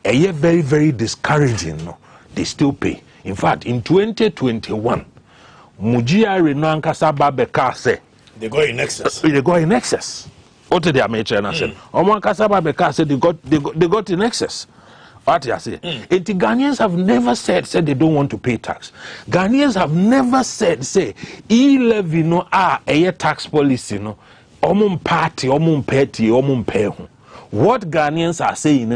very, very discouraging. They still pay. In fact, in 2021, Mujia Reno Ankasa Beka say they go in excess. They go in excess. What did they make? And I said, Oman Kasaba Beka said they got in excess. What I say? The Ghanaians have never said they don't want to pay tax. Ghanaians have never said e-levy a tax policy omum party omum petty omum pay. What Ghanaians are saying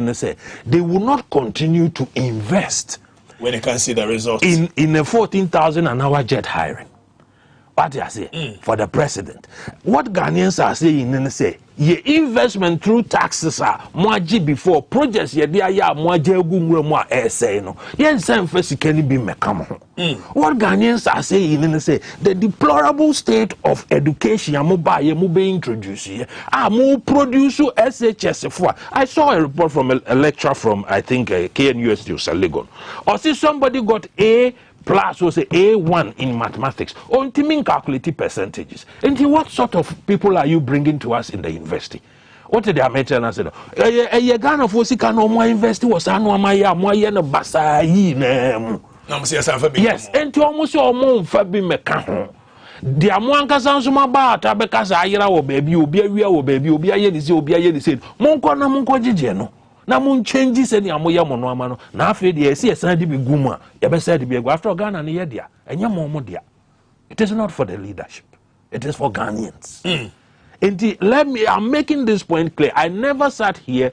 they will not continue to invest when they can see the results in a 14,000 an hour jet hiring. What I say for the president. What Ghanaians are saying your investment through taxes are more before projects ye dia ya more jegumwe more say no. Yen sem first can be mekam. What Ghanaians are saying the deplorable state of education mo be introduced here. Mo produce SHS for. I saw a report from a lecturer from I think KNUST of Saligon. Or see somebody got A plus was a A1 in mathematics. On timing calculated percentages. And what sort of people are you bringing to us in the university? What did they mention? I said, a Ghana for Sika no more university was Anwamaya, Moyen of Basai. Yes, and to almost all more Fabi Mecahon. The Amoanka Sansuma Bata because Ira or baby, Obia or baby, Obia Yedi said, Monko Namunko Gigeno. Na mun changes any amoya mono na afi de esi esan de biguma ya be said be after Ghana na ye dia enya momo dia. It is not for the leadership, it is for Ghanaians. I'm making this point clear. I never sat here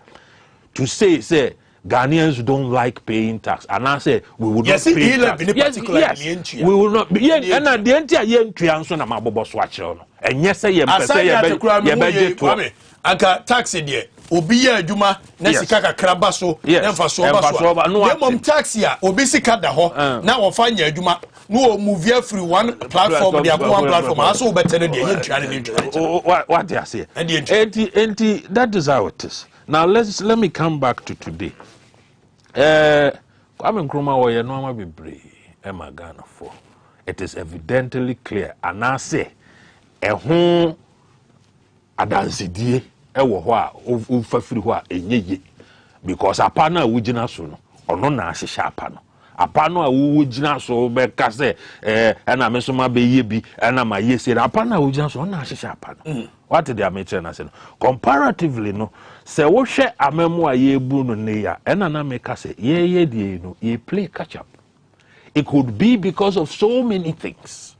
to say Ghanaians don't like paying tax, and I say we would not pay tax. Yes, we will not be. And at the end ye ntuanso na mabobo swatch no enye say ye mpese ye be to anka taxi there obi ye adwuma na sika kakra so na mfa so ba so mom taxi a obi sika da ho na wo fa nya adwuma no move free one platform there go one platform aso better than the ntwa what they say and that is how it is. Now let me come back to today. Kwame Nkrumah we no ma bebre e Ghana for. It is evidently clear and I say ho adansidie ewo ho a ufafiri ho a enyeye because apana wugina so no ono na ahihya apano apano a wugina so be ka se na mesoma be ye bi na ma ye se apana wugina so na ahihya apano what did they mention na say comparatively no se wo hwe amemu a ye bu no ne ya na me ka se ye die no ye play catch up. It could be because of so many things.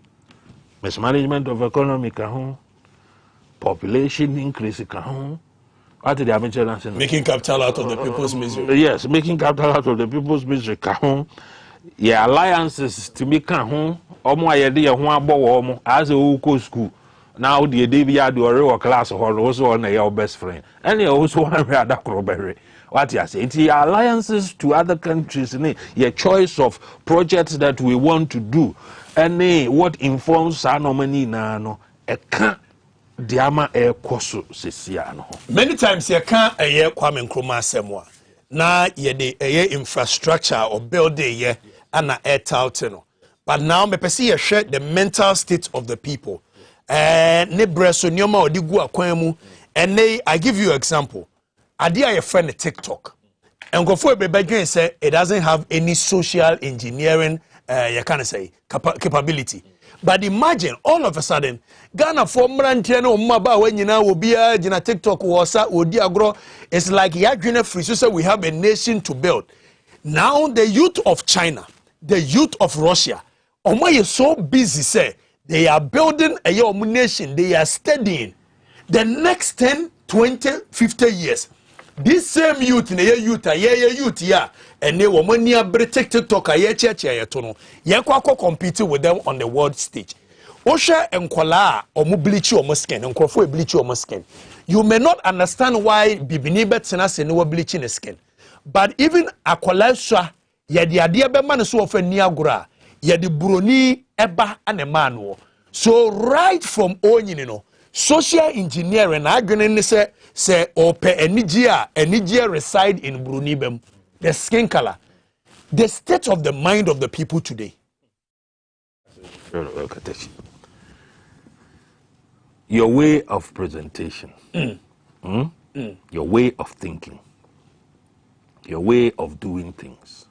Mismanagement of economic population increase. What did I mention? Making capital out of the people's misery. Yes, making capital out of the people's misery. Yeah, alliances to make omo ayede ye ho abo wo mo as a uko school now the Davia do a real class or also on your best friend. And you also want to read that crowberry. What you say? The alliances to other countries, your choice of projects that we want to do, and what informs Sanomani Nano, a can't diama air koso sesiano. Many times you can't a year Kwame Nkrumah semwa. Na ye de a infrastructure or building ye and a air tauteno. But now me pesi ye share the mental state of the people. Ne breso nyoma odigu akwemu. And I give you an example. Adia your friend TikTok. And go for a baby say it doesn't have any social engineering you can say capability. But imagine all of a sudden Ghana for Mrantiano Maba when you know will be a TikTok wasa odi agro. It's like Yagina free. So we have a nation to build. Now the youth of China, the youth of Russia, Oma is so busy say they are building a nation, they are studying the next 10, 20, 50 years. This same youth, and they were money TikTok, compete with them on the world stage. Osha and Kwala or Mublichi or Muskin and Crofo bleach or Muskin. You may not understand why Bibini Betsenas and no bleaching skin. But even Akwala, ye the idea be man so of a Niagara, ye the Bruni, Eba, and a man. So, right from Onyino, social engineering, I going say ope Enigia reside in Brunibem, the skin color, the state of the mind of the people today. Your way of presentation, your way of thinking, your way of doing things,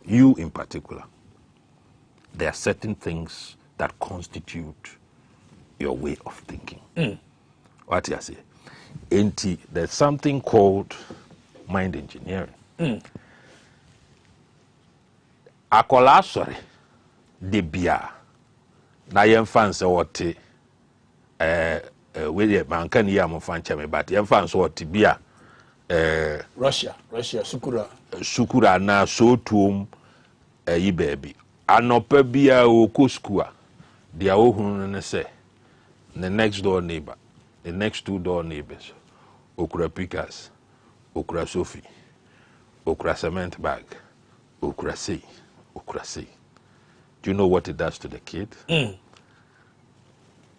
you in particular, there are certain things that constitute your way of thinking. What you say? There's something called mind engineering. Akola sorry, de bia na yem fanse wote we man kan yam fanche me but yem fanse wote bia Russia sukura na so tuom yi baby anopa bia o koskua dia ohunu ne say the next door neighbor, the next two door neighbors, okura pickers, okura sofi, okura cement bag, okura say. Do you know what it does to the kid?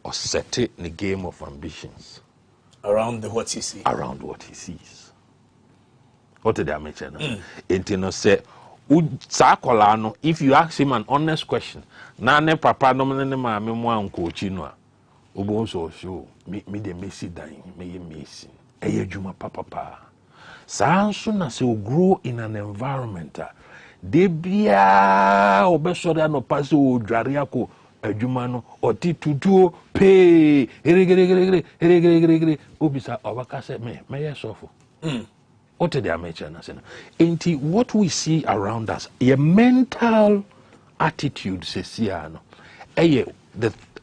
Or set it in the game of ambitions. Around what he sees. Around what he sees. What did I mention? Say, if you ask him an honest question, Nane papa no ma me mo anko chino. Obo so me de mesi dan me mesi eye djuma papa sa nso na se grow in an environment de bia obesore no pass o dware ako adwuma no oti tutuo pe gere obisa obaka se me yesofo what did I mention na enti what we see around us a mental attitude sesiano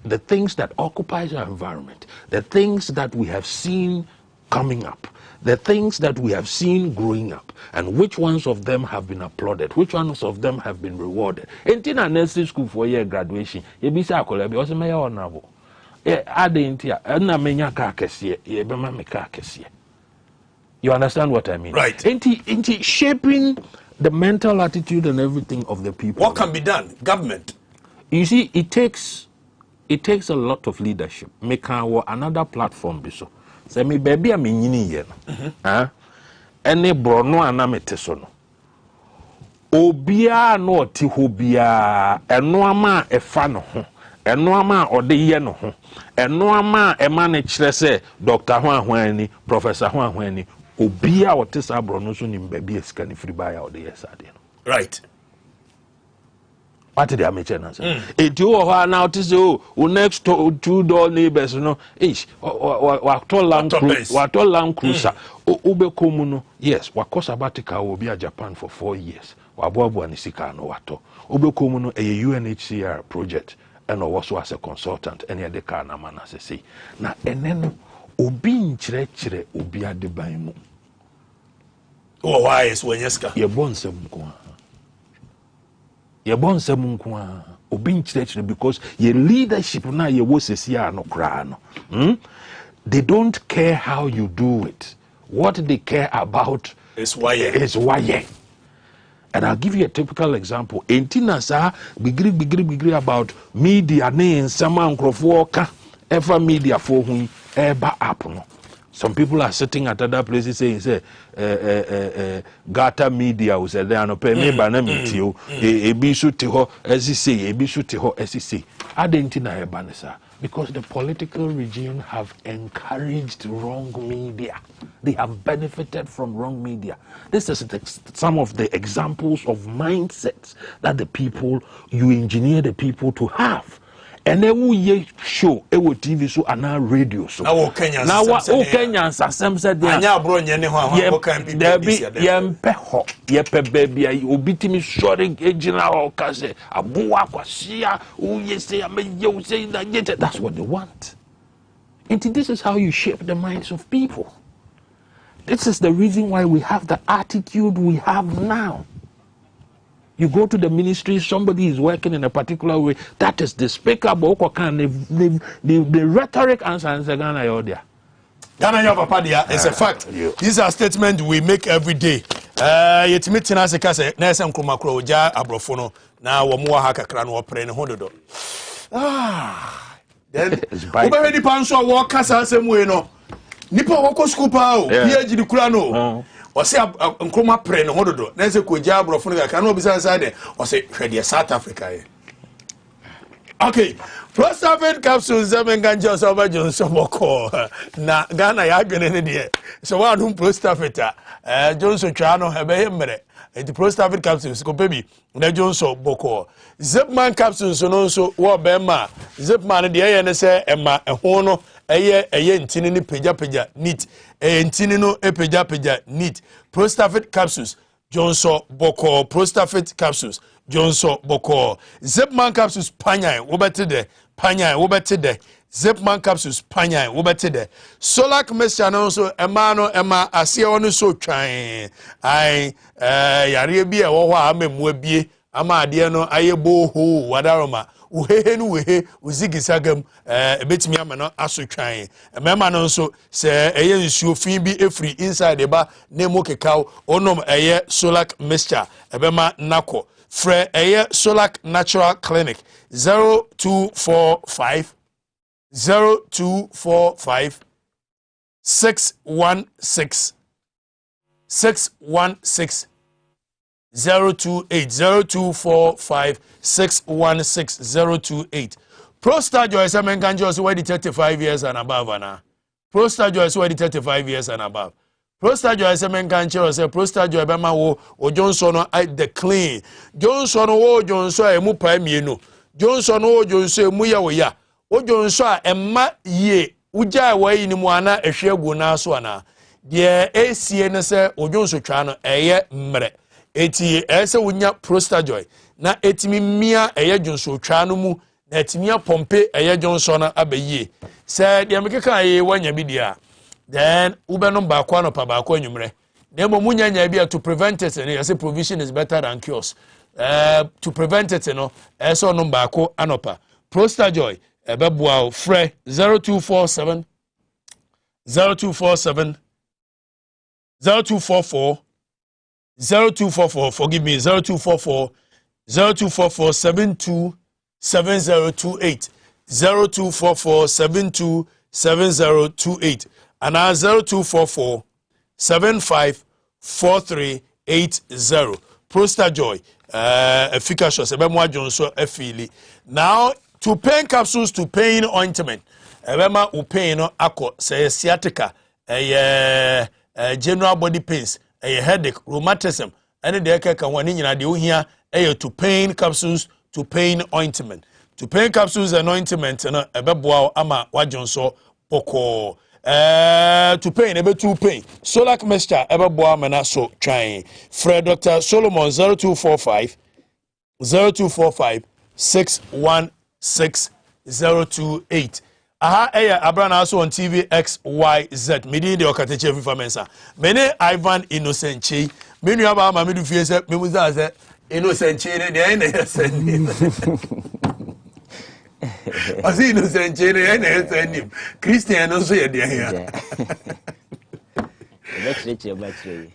the things that occupies our environment, the things that we have seen coming up, the things that we have seen growing up, and which ones of them have been applauded, which ones of them have been rewarded. In a nursery school for year graduation, you be sakola, also may honorable. You understand what I mean? Right. Inti shaping the mental attitude and everything of the people. What can be done? Government. You see, it takes a lot of leadership. Make another platform be so. Say me baby am nyini ye no. Any brono anamete so no. Obia no ti ho bia eno ama efa no ho. Eno ama ode ye no ho. Eno ama ema ne kire se Dr. Hwan Professor Hwan obia wote sa brono so nim baby esika ni free buy ode ye sade no. Right. What did I mention? It you are now to say, next two door neighbors, no, what land cruiser, Ube Komuno, yes, what sabbatical will be a Japan for 4 years, Wabuabu and Isika no wato. Ube Komuno, a UNHCR project, and also as a consultant, any other car man as I say. Now, and then Ubin Chre Ubia de Baimu. Oh, why is Wenyeska? Your bones of ye bon nsɛm nko a obi nkyerɛkyerɛ because ye leadership na ye wo sesia no kra no they don't care how you do it. What they care about is why. And I'll give you a typical example. Entina sa bigri about media ne nsama nkrofo ka ever media for hu eba app no. Some people are sitting at other places saying say Gata media was there no pay me ba na mitio ebi so te ho SC ebi so te ho SC. Adentina eba ne sa because the political regime have encouraged wrong media. They have benefited from wrong media. This is some of the examples of mindsets that the people, you engineer the people to have. And then we show ewo TV so and now radio so. Now Kenyans asem said there. Anya bro nye ne ho ho kan people this year. Yepe baby obitimi sorry ejina ka say abuwa kwasia uye say ameje say that that's what they want. And this is how you shape the minds of people. This is the reason why we have the attitude we have now. You go to the ministry, somebody is working in a particular way. That is despicable. The rhetoric answer Ghana you're there. Ghana your papa there is a fact. These are statements we make every day. Yet meeting as a case, Nelson Nkrumah Kroja Abrofono. Now we more haka kran or pray in Hondodo. Then Ubedi Panso walk as same way no. Nipa wako school pa PhD di kura no. O say Nkrumah pray no hododo. Na say Koja Abrofo no ka no bisa inside o say hwede South Africa here. Okay. Prostate capsules seven ganja so ba Johnson boko. Na Ghana ya adwene ne de. So wa dum prostate Johnson twa no he be hemre. The prostate capsules ko baby na Johnson boko. Zipman capsules no so wo be ma. Zipman de ye ne say ema ho no eye ntini ni peja neat ntini no peja neat. Prostate capsules Johnson boko. Prostate capsules Johnson boko. Zipman capsules panyan wo bete de panyan wo bete de. Zipman capsules panyan wo bete de. Solak mixture no so ema ase ono so twan ai yare bi e wo ho amemu abie ama ade no aye boho wadaroma uhehe no wehe uzigisagam ebetimi amano asotwan emema no nso se eye nsuo fin bi efri inside ba nemo kekao onom eye solak mixture ebema nako fre eye solak natural clinic 0245 616 028 0245616 Prostate Joy Semen Ganjos where 35 years and above ana. Prostate Joy where 35 years and above. Prostate Joy Semen Ganjos say Prostate Joy bema wo o Johnson at the clean. Johnson wo Johnson e mu pa mienu. Johnson wo Johnson e mu ya wo ya. O Johnson emma ye uja wa yi ni mu ana ehwe na so ana. De esie ne se o Johnson twa no eye mre. Eti ese wunya Prostate Joy na etimi mia eye Johnson twa no mu na etimi pompe eye Johnson na abaye se de mekeka ye wanya bi dia then ubenom ba kwa no pa ba kwa nwumre na emo munya bi to prevent it no say provision is better than cures to prevent it no eso no ba kwa anopa Prostate Joy ebeboa frɛ 0244 forgive me 0244 727028 0244 727028 and 0244 754380 Prostate Joy efficacious ebemo ajonso afili now to pain capsules to pain ointment ebema u pain no akọ say sciatica general body pains headache rheumatism and the eka kan wani nyina de ohia to pain capsules to pain ointment to pain capsules and ointment no ebeboa ama wajonso boko to pain ebe to pain solak mixture ebeboa mana so twan Fred Dr. Solomon 0245 616 aha Abranaaso on Tvxyz medi de okateche fifa mensa mene Ivan Innocent menu aba ma medu fie se memuza se innocent chene de na send I see innocent chene na send him Christian no so ye de here.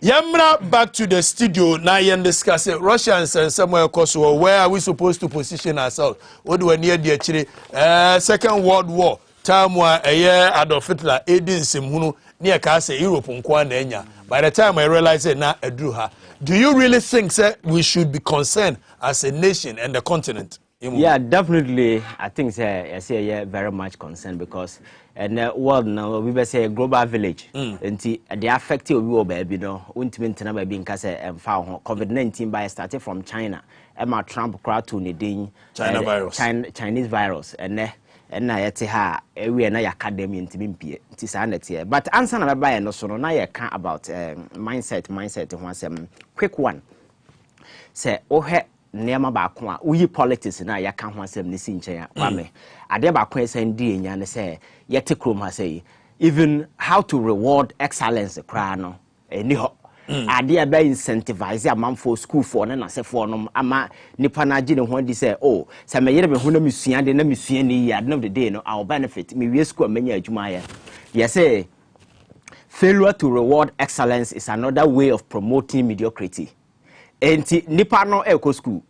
Yamra back to the studio now you discuss it. Russians and somewhere Kosovo. Where are we supposed to position ourselves? What do we near the actually Second World War time where a year Adolf Hitler aiding Simunu near Kase Europe on Kwanenya. By the time I realized it now I drew her. Do you really think sir, we should be concerned as a nation and the continent? Yeah, definitely. I think I say yeah, very much concerned because and world now we say a global village. And the affected we baby no ultimate na baby nka say COVID-19 by started from China. Emma Trump crowd to the China virus. Chinese virus and na yete ha we na academy ntimpie nti sa na tie. But answer na baba no so no na ye kan about mindset ho asem quick one. Say Nema bakwa uyi politics na ya kan ho asem ne si nchen wa me ade bakwa esan di enya ne say yete Nkrumah say even how to reward excellence kra no eni ho ade aba incentivize amamfo school for na se for no ama nipa na agi ne ho di say oh se me yere me ho na mesua de na mesua ni ya no the day no our benefit me we school manya adwuma ya ye say failure to reward excellence is another way of promoting mediocrity. Enti nipa no eko school.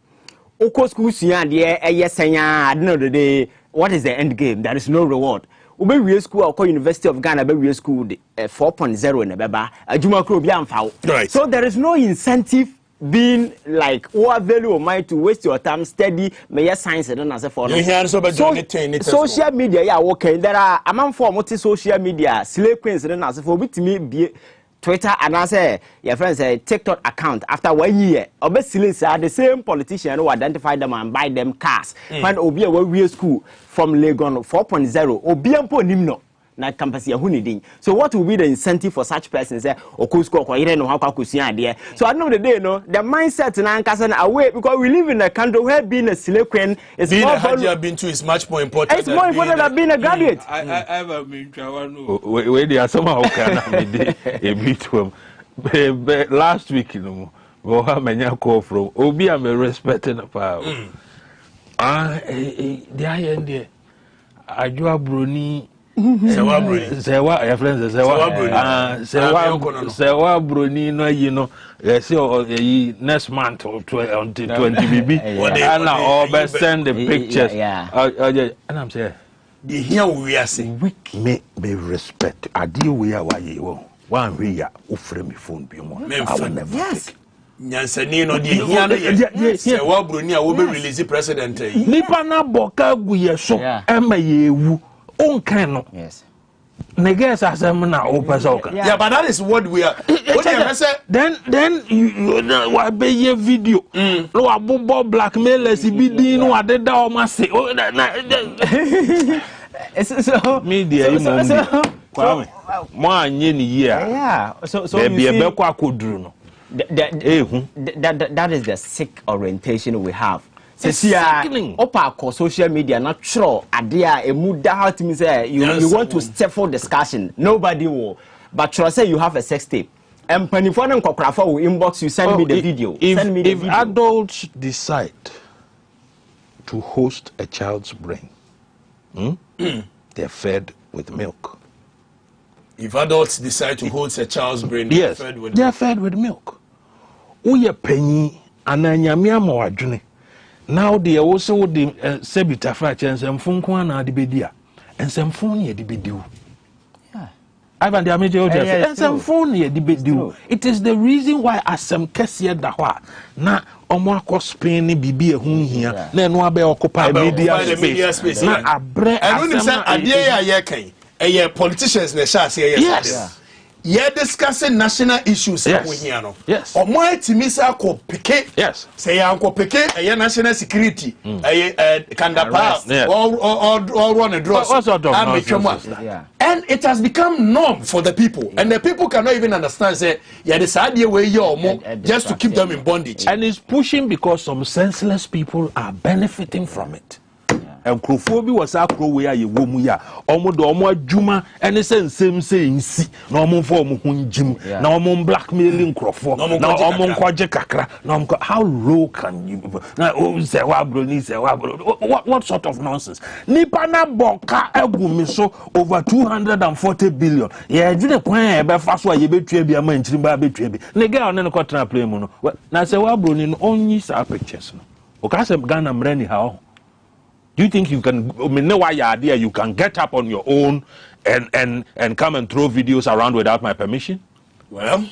Oko school suya de eyesenya at the end of the day, what is the end game? There is no reward. Ube we school or University of Ghana be we school 4.0 in beba adwuma kro bi amfa. Right. So there is no incentive being like what value of mind to waste your time study me science and as for social media yeah okay there are among for multi social media slave queens and as for bitimi be Twitter and I say your friends say TikTok account after 1 year. Obviously, the same politician who identify them and buy them cars. Find Obi a we school from Legon 4.0. Obi ampo nimno na campus ya huniding. So what will be the incentive for such persons? Say okusko kwa ire no hakwa kusia there. So at the end of the day, no, the mindset na nkasan away because we live in a country where being a slave queen is being more a Hajia Bintu is much more important. It's more important than being a graduate. I have been where they are somehow can a bit from last week, you know. Go have many call from Obi am respecting the power. The end there. Ajua Bruni. Sewa your friends Sewa Bruni no you know next month or 20 BB and all best send the pictures and I'm saying the here we are saying weak me respect I deal we are why you one way ya offer me phone be one yes Nyansani no di here Sewa Bruni a wo be release president nipa na boka gu ye so ema ye ewu yes. Neges asemna opesoka. Yeah, but that is what we are. Then you wa be ye video. No abobo blackmailers bidin no adeda o ma say. So media kwame. Mo anye ni ye a. Yeah. So be be kwa koduru no. That is the sick orientation we have. Opa social media not sure idea a mood that means you want to stifle discussion. Nobody will. But trust say you have a sex tape. And Penifon and Kokrafa will inbox you, send me the video. If adults decide to host a child's brain, they're fed with milk. If adults decide to host a child's brain, yes, they're fed with milk. Uye penny ananyamia mawadjune. Now they also the sebita fracture and some phone kwana de bedia and some phone ye de bedu. Yeah. Ivan the major and some phone ye de bedu. It is the reason why as some kesia dahwa na omo akọ Spain bibi ehun hia na eno abe occupy media space. Na abre and when say adie ya ye kan politicians na sha say yes. You're discussing national issues. Yes. Or more timisa ko peke. Yes. Say uncle peke a national security. Kandapa or run a draw. And it has become norm for the people. And the people cannot even understand say yeah this idea where you're more just to keep them in bondage. And it's pushing because some senseless people are benefiting from it. Nkrumah was a crow where you womu ya. Omo Juma and the same saying see. No more for Jim. No more blackmailing Nkrumah. No more Kwaje Kakra. No how low can you? What sort of nonsense? Nipana Boka Egumiso over 240 billion. Yeah, do the point fast why you betray be a man trimba betray. Nega on the cotton play mono. Now say Wabron only sa pictures. Okase Ghana mreni how. Do you think you can know why you can get up on your own and come and throw videos around without my permission? Well,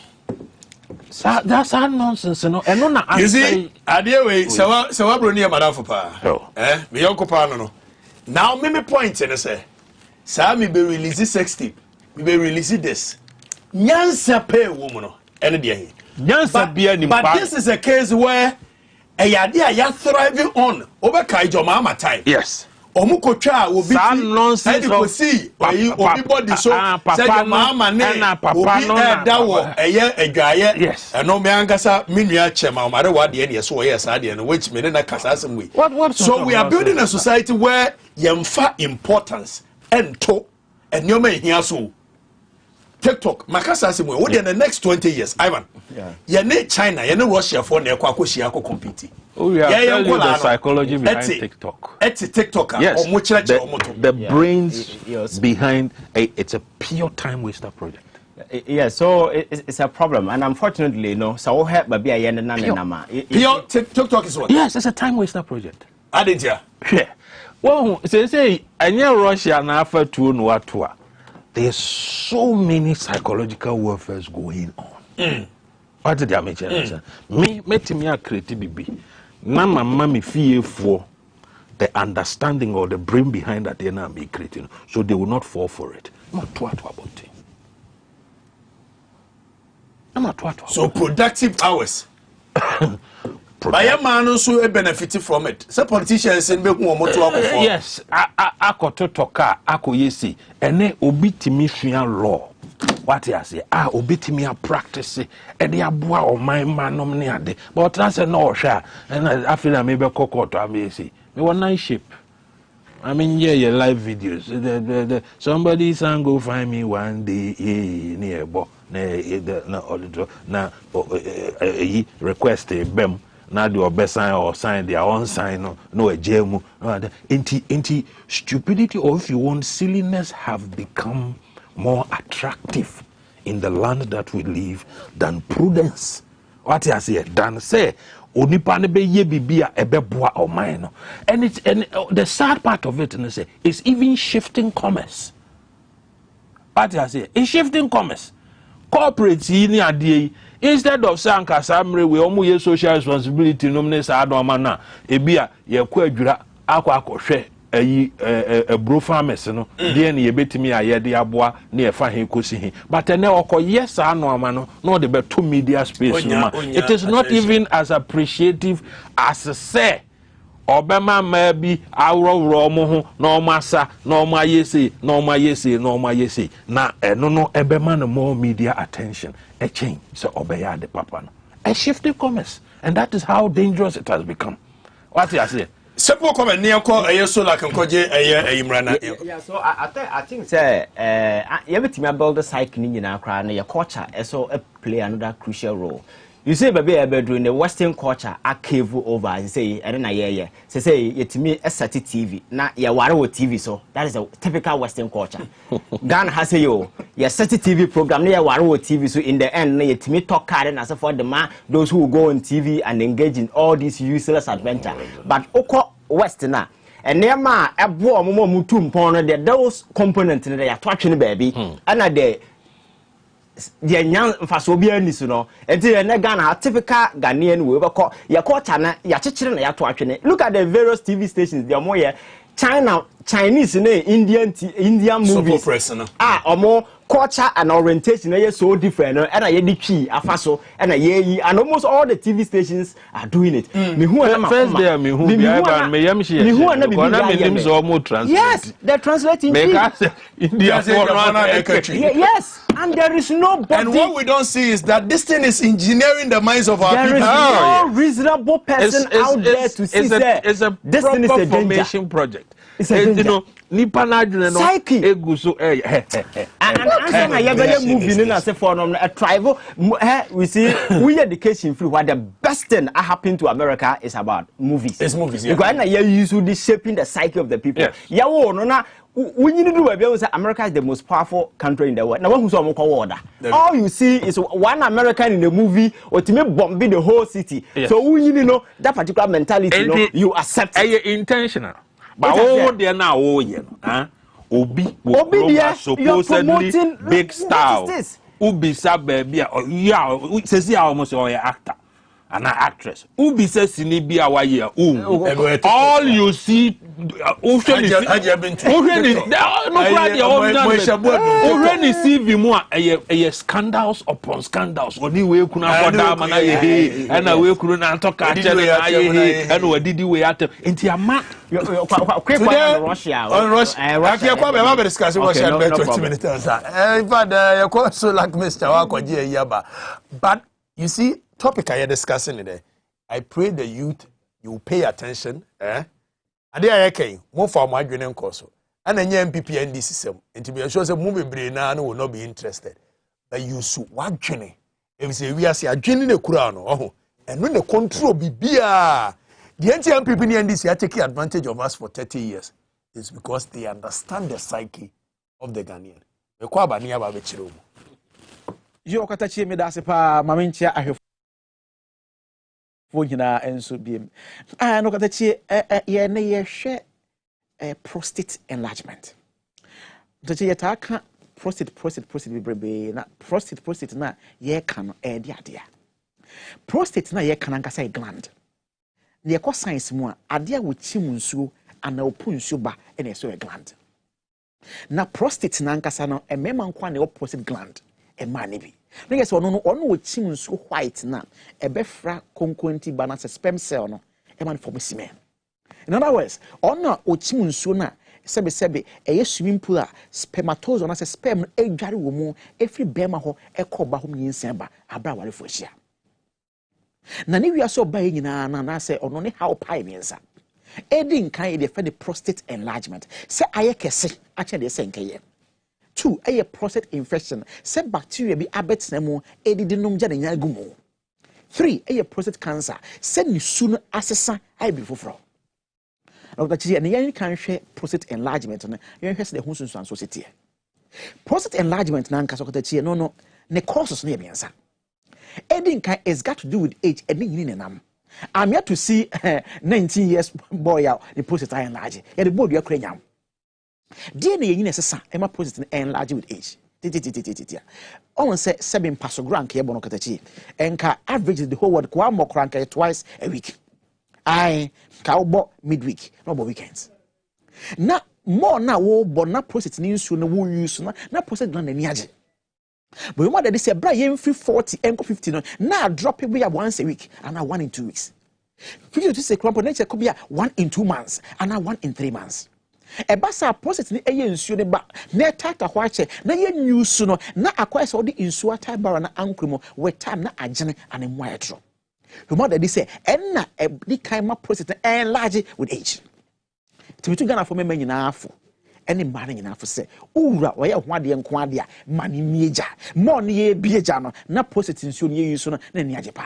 that's nonsense, you know. And you see, idea way, so Brony Madafa. Me uncle Pano. Now, me point and say, Sammy be release 60, we be release this. Nyansa pay woman, any day. But this is a case where a idea you thriving on over Kaijo Mama time. Yes. Omukocha will be nonsense of see everybody so say your mama name dawo a guy yes and no me angasa minua chema mare what the end so yes ade no which me na kasa asem we so we are building a society where yemfa importance ento enyoma ehia so TikTok makasa asem we in the next 20 years Ivan ye ne China ye ne Russia for na ekwa akoshia ko compete. Oh, yeah, the psychology behind TikTok. TikTok. Yes, the brains behind it's a pure time waster project. Yeah, so it's a problem, and unfortunately, you know, so help baby I pure TikTok is what? Yes, it's a time waster project. Aditya. Yeah. Well, say, and Russia now after to there's so many psychological warfares going on. What did I mention? Me a creative BB. Mama me fear for the understanding or the brain behind that they are not be creating, so they will not fall for it. Not about it. So productive hours. By a man also benefit from it. Some politicians say make more to yes, I got to talk. I could yesi. And then obitimian law. What I say, obitimi practice and the abua or my man nominated. But that's a no share. And I feel I maybe cocoa to amazing. Me one nice ship. I mean, yeah, your live videos. Somebody sang go find me one day near Bo na request a bem. Now do best sign or sign their own sign no a gem. Inti stupidity or if you want silliness have become more attractive in the land that we live than prudence. What I say, than say, onipane be ye bibia ebeboa or mine. And it's the sad part of it is even shifting commerce. What I say, it's shifting commerce. Corporates instead of saying kasamre we omu ye social responsibility nomne sa adomana ebia ye kwadwura akwa a bro farmers no dey na yebetimi ayede aboa na e fa he kosi he but na okoyes ano amano no de beto media space no it is not even as appreciative as say obema ma bi awrowro mo ho na omasa na omayese na omayese na omayese na eno no ebema no more media attention a change so obeya de papa no a shifting commerce and that is how dangerous it has become. What you say? Simple comment near call a so like Koje a Imrana. Yeah, so I think say every time build the cycling in our crown, your culture so play another crucial role. You say baby during the Western culture I cave over and say and then say it me a sati TV. Now ya waro TV so that is a typical Western culture. Ghana has a your sati TV program near waro TV so in the end it me talk card and as for the man those who go on TV and engage in all these useless adventure. But oko Westerner and near ma a boy mutum pono those components in the attraction baby and they the young Fasobia Nisuno, and the Ghana typical Ghanaian we ever call your quarter, your children, your twatching. Look at the various TV stations, they are more China, Chinese, Indian movies. Or more culture and orientation are so different, and I did key, a faso, and a ye, and almost all the TV stations are doing it. Yes, they're translating. Yes, and there is nobody. And what we don't see is that this thing is engineering the minds of our people. There is no reasonable person out there to see that it's a proper formation project. nipa na adwene no egu so and answer na yebele movie na say for a tribal we see we education free what the best thing that happened to America is about movies. It's movies, yeah. Because now you use this shaping the psyche of the people. Yes. Yeah, no na when you do we say America is the most powerful country in the world. Now when who's order? All you see is one American in the movie or to make bombing the whole city. Yes. So when you know that particular mentality, you accept it. Intentional. But all they now Obi supposedly big star. Ubi said baby says he almost an actor and an actress. Ubi says Sinibia all you see already scandals upon scandals. Only way kuna and away couldn't talk and did we at into a mark. Russia. I'm discussing Russia 20 minutes. In fact, you also like Mr. Wakoji Yaba. But you see, topic I am discussing today. I pray the youth you pay attention. And there I came. More for my dream course. And then MPP and this system. And to be sure, the movie brain will not be interested. But you should what journey. If you say we are a journey the Quran, and when the control be beer. The NTM people in this are taking advantage of us for 30 years. It's because they understand the psyche of the Ghanaian. You katachi me dase pa mamintia ahefo nyina enso biem. No katachi ye ne ye hwe prostate enlargement. Katachi ye ta ka prostate bebrebe na prostate na ye ka no de ade. Prostate na ye ka na nkasa gland. Ne ko science mu a ade a wochi mu nsuo ana opu nsuo ba na eso gland. Na prostate na nkasa no emema nkwa na prostate gland ma ne bi. No yes ono wochi mu nsuo white na ebefra konkonti ba na sperm cell no man form semen. In other words, ono wochi mu nsuo na sebe swimming pool a spermatozoa na sperm edware wo mu efri bema ho ekoba ho nyinsen ba abra ware fo hia. Na ne wiase oba nyina na say ono ne how pie miensa edin kan e de prostate enlargement say aye kese ache de say nkeye 2 aye prostate infection say bacteria bi abetena mu edidi nom gya nya gumu 3 aye prostate cancer say ni su no asesa aye bi foforo na utachi ne yan kan hwe prostate enlargement no yan hwe se de ho sunsun so setie prostate enlargement na nka so utachi no ne causes no ye biensa. Edin has got to do with age. I'm yet to see 19 years boy out the prostate enlarge. Yeah, the body are cranium. DNA in a Emma prostate enlarge with age. On say 7 pasogram care bonocatachi. And average the whole world one more crank twice a week. I cowboy midweek, no more weekends. Now more now but not prostate news soon no use na prostate gland any. But what they say, Brian 40 and 50 now drop it be once a week and now 1 in 2 weeks. 50 to say crump nature could be 1 in 2 months and now 1 in 3 months. A bassa process ni ensure the back near tata watch na ye new suno na acquire all the insua type bar na Nkrumah where time na ajene and in white. Your mother they say and na a big kind of process and large with age. To be together for me men enough. Any man enough for say, Ura, why a wadi and quadia, money major, money biejano, na posting soon ye sooner than Yajipa.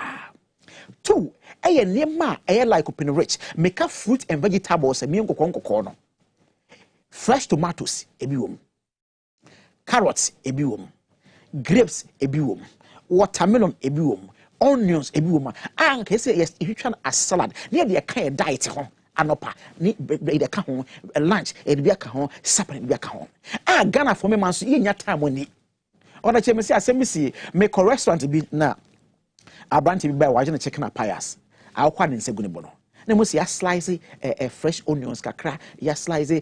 2, a near ma, a like open rich, make up fruit and vegetables and mionko corner. Fresh tomatoes, a bium. Carrots, a bium. Grapes, a bium. Watermelon, a bium. Onions, a bium. And he say, yes, if you try a salad, near the kind of diet home. Anopa ni be ka ho lunch e de ka ho supper be ka ho Ghana for me man so ye nya time oni ona che me say asemisi me ko restaurant bi na abranti bi ba wa je na chicken pies akwa ne nsegu ne bono na mo say slice fresh onions kakra ya slice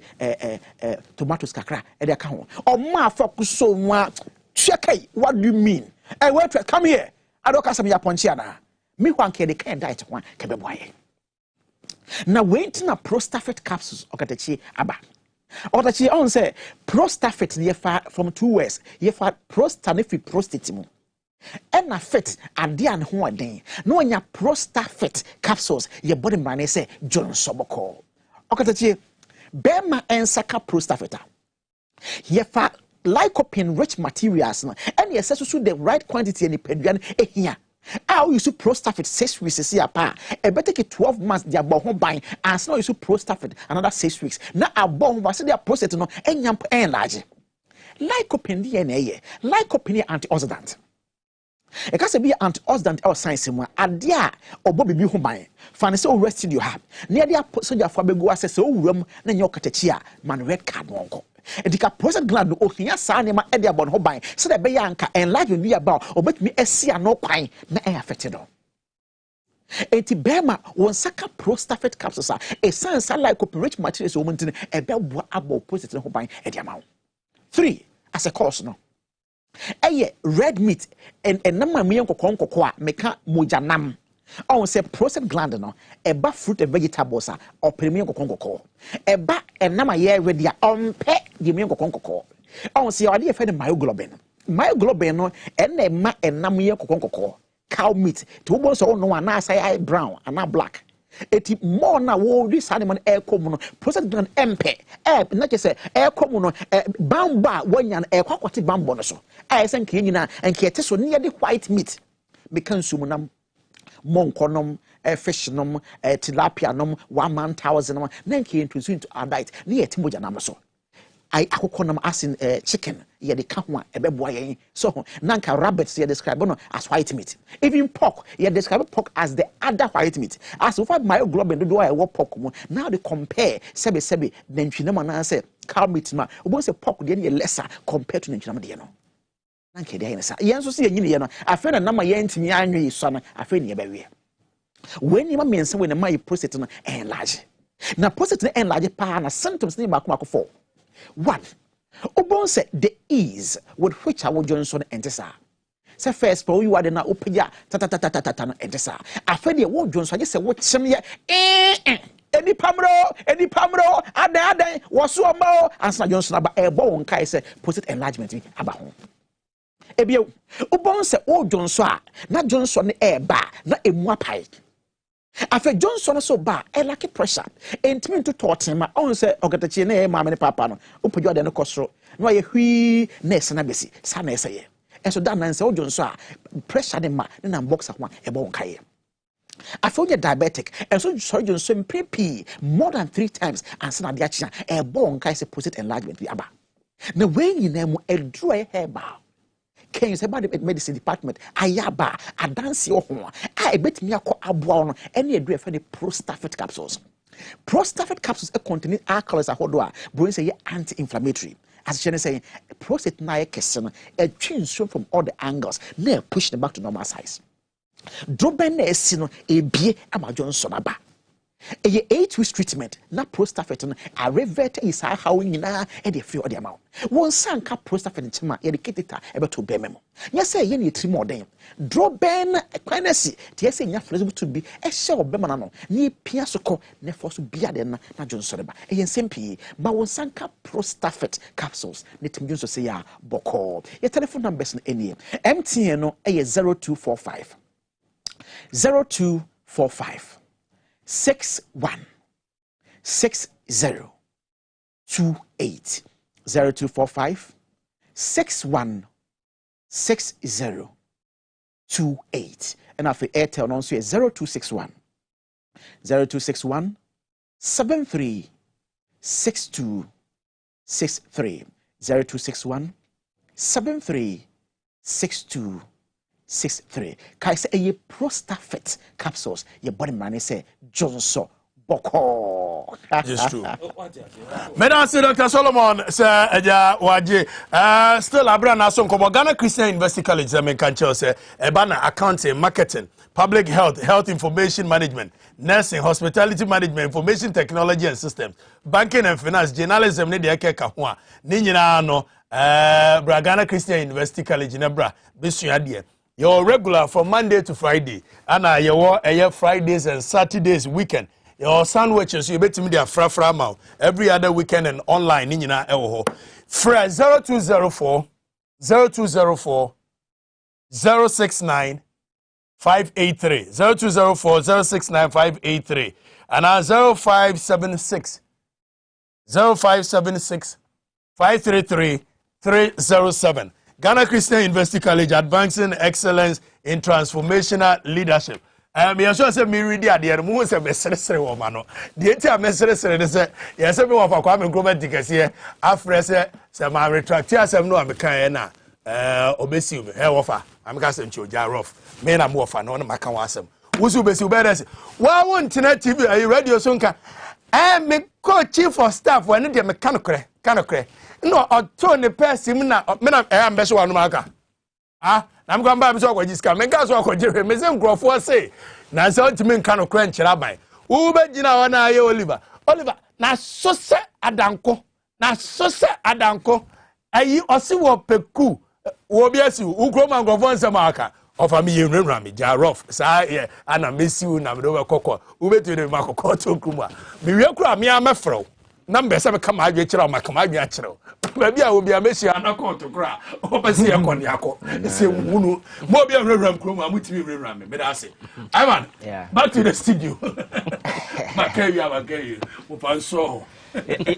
tomatoes kakra e de ka ho o ma focus so nwa check. What do you mean? Wait, come here. I don't cast me ya ponchi ana me hwan ke de kan diet hwan ke be boye. Now waiting a prostafet capsules okatachi aba. Otachi on say prostafet ye from 2 words. Ye fa prostanifi prostatimu. And a fit and the ho aden. No nya prostafet capsules ye body man say John Soboko. Okatachi Bema and Saka prostafeta. Yefa lycopene rich materials and yes, so the right quantity and pedian here. How you should prostafet 6 weeks see a pa. A better take 12 months they are born buying and now you should prostafet another 6 weeks. Now a born was their process no and yamp and large. Lycopene DNA, lycopene antioxidant. E ka se be antioxidant or science mu adia obo bibi ho ban fa ne se o rested you have na dia soldier for begu asese o wuram na nye okatachi a man red card wonko edika process gland o hia sa ne ma e dia bon ho ban se de be ya anka enlarge bi about obetumi esia no kwan na e affected do enti bema won saka prostafet capsules a essence like rich materials o muntin e be bo abo process ho ban e dia ma 3 as a course no red meat and nama me nkoko a meka mojanam on say processed gland no eba fruit and vegetables a opere nkoko eba enama ye ready a onpe de me nkoko on say ade efe de myoglobin no enema enam ye nkoko cow meat to wo so no na say brown and black eti more na wo this animal air come no processed gland empe na je say air come no bamba wanya na kwakwati bambo no so say nke nyina nke ete so ne de white meat me kan sumu nam monkonom fish nom tilapia nom 1,000 nom na nke introduce into our diet ne yeti moja nam so akokonam asin chicken ye de ka ho a ebeboa yen so nanka rabbits ye describe no as white meat, even pork ye describe pork as the other white meat as of myoglobin do I work pork mo now they compare sebe nantwinam na say cow meat ma obo say pork de ye lesser compared to nantwinam de no nanka de yen sa yen so say nyine ye no afa na nama ye ntimi anwe so na afa ne ye bewe when you ma mense when my prostate no enlarge na prostate no enlarge pa na symptoms ni makoma ko 1. Obon say the ease with which I would Johnson entesa. Say first for you are the na opeja ta entesa. After the word Johnson just say what some ye any pamro ada was so more answer Johnson about a bon kai say prostate enlargement about home. Ebio Obon say oh Johnson na Johnson ba na emua pai. After Johnson so ba like pressure entimi to talk him on say ogatachi na e mama ne papa no opodwa de no kosoro no ye hwi na ese na besi sa na ese ye enso da na say Johnson pressure de ma na box ho e bo nkaye after you diabetic enso Johnson prepi more than 3 times and say na dia chia e bo nkaye say prostate enlargement bi aba na when you na mu edro e heba Can you say about the medicine department? Ayaba, adansi ohun. I bet me akọ aboa no. Any adre for the prostafet capsules. Prostafet capsules contain alkaloids ahodo a bro say anti-inflammatory. As Jenny say, prostate na kese no a change from all the angles. Na push them back to normal size. Droben na esi no ebie ama Johnson aba. A 8 weeks treatment na prostafet no a revert is how nyina e dey free all the amount. One sanka prostafet ntima e dey ketita e be to bememo. Nya say ye na etri more den. Droben kwanesi tie say nya flexible to be e hye obema na no. Ni pia soko na force bia den na Johnson ba. E yen sempi ba one sanka prostafet capsules ne tim Johnson say ya boko. Your telephone numbers no eni. MTN no e 0245 0245 61 60 28 0245 61 60 28 and after Airtel also 0261 73 62 63 0261 73 62 63. Kai say a prostafet capsules. Your body man say Johnson Boko. Just true. Madam Dr. Solomon say eja waje. Still Abranaaso nkomo Ghana Christian University College Zamen Kancho say ebana accounting, marketing, public health information management, nursing, hospitality management, information technology and systems, banking and finance, journalism ne de ekeka ho a. Ni nyina no Ghana Christian University College na bra besua de. You're regular from Monday to Friday. And you're Fridays and Saturdays weekend. Your sandwiches, you bet me their fra mouth. Every other weekend and online. Nina ewo. Fra 0204 0204 069 583 0204 069 583 and 0576 0576 533 307. Ghana Christian University College, advancing excellence in transformational leadership. Yes, I said, me read the idea. Most of the necessary woman. The entire necessary is yes, I mean, for Kwame Nkrumah tickets here. After say, my retract, yes, I'm no, I'm kind obesi me. Hey, offer. I'm going to send you rough. Men are more fun. No, I can't ask them. Who's obesi better? Why won't internet TV? Are you radio sonka? Me co-chief of staff when they mechanical. No, or turn the person. Na I'm best one marker. Ah. I'm going back to what this can make us walk with Jeremy. Mr. Crawford say, now so to me kind of crunch rabbi. Uber Gina na ye Oliver. Oliver, na so se adanko. Na so se adanko. Ayi osi wo peku. Wo biasi Nkrumah Crawford se marker. Offer me you rami jarof. Sa ye ana mesi u na mdo koko. Ube to the makoko to Nkrumah. Mi rekura mi amefro. Number 7 come out with your macamagia. Maybe I will be a messy and a call to cry. Opposite a coniaco. Say, Wunu, Mobia Ram Kruma, which we ram. But I say, Ivan, back to the studio.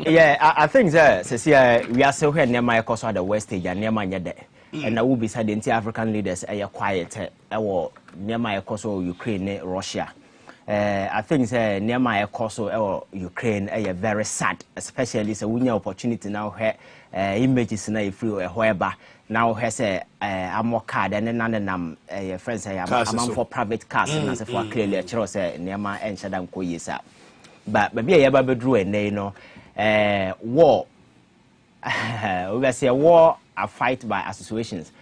Yeah, I think that, we are so here near my course at the West Stage and near my day. And I will be said the African leaders are quiet. Near my course of Ukraine, Russia. I think near my course of Ukraine are very sad, especially so we have opportunity now here. Images na free whereby now has a more card and then friends I'm for private cars and as for clearly say Nema and Shadam Koyesa. But maybe I ever drew and you know war. We say war a fight by associations.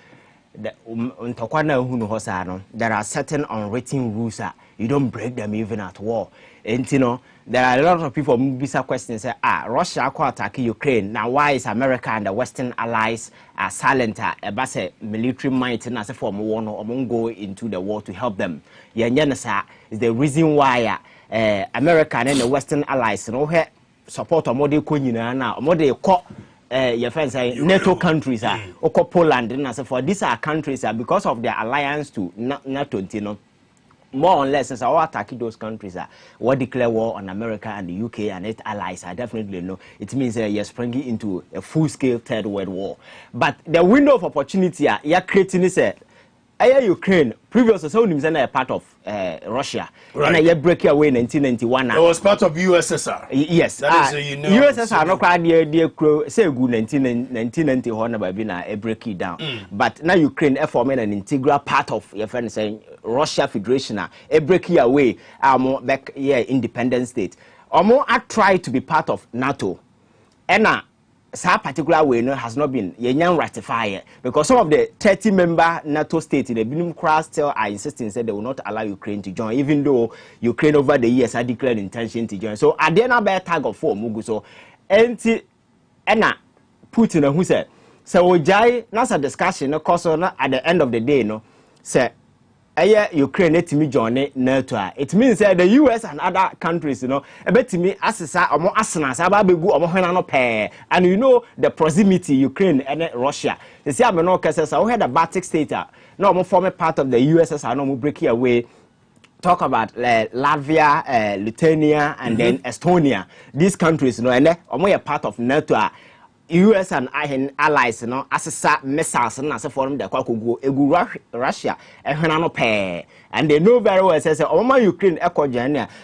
There are certain unwritten rules that you don't break them even at war. And you know, there are a lot of people who bisa questions say, Russia could attack Ukraine. Now why is America and the Western allies silent about military might and as a form of war or go into the war to help them? Is the reason why America and the Western allies support a model now model your friends say NATO countries Poland and as for these are countries because of their alliance to NATO, you know, more or less as our attacking those countries what declare war on America and the UK and its allies. I definitely know it means you're springing into a full-scale third world war. But the window of opportunity you're creating is Ukraine previously so a part of Russia, right. And you break away in 1991. It was part of USSR. Yes, that is, you know, USSR no quite near say good 1990 honor by break it down. But now Ukraine forming an integral part of your friend saying Russia Federation a break away back independent state. Or more I try to be part of NATO. And that particular way has not been ratified because some of the 30-member NATO states in the Binum Cross still are insisting that they will not allow Ukraine to join, even though Ukraine over the years had declared intention to join. So at the end of the tag of 4 Mugu, so Putin who said, so Jai that's a discussion because at the end of the day, no, say Ukraine let me join NATO. It means that the US and other countries, you know, a bit to me asesa or more asanas about begu or more pair. And you know the proximity Ukraine and Russia. They say I'm no cases. I had a Baltic state. No more former part of the USSR. No more breaking away. Talk about Latvia, Lithuania, and then Estonia. These countries, you know, and they're more part of NATO. US and allies, you know, assess missiles and as a form that could go Russia and they know very well says Ukraine echo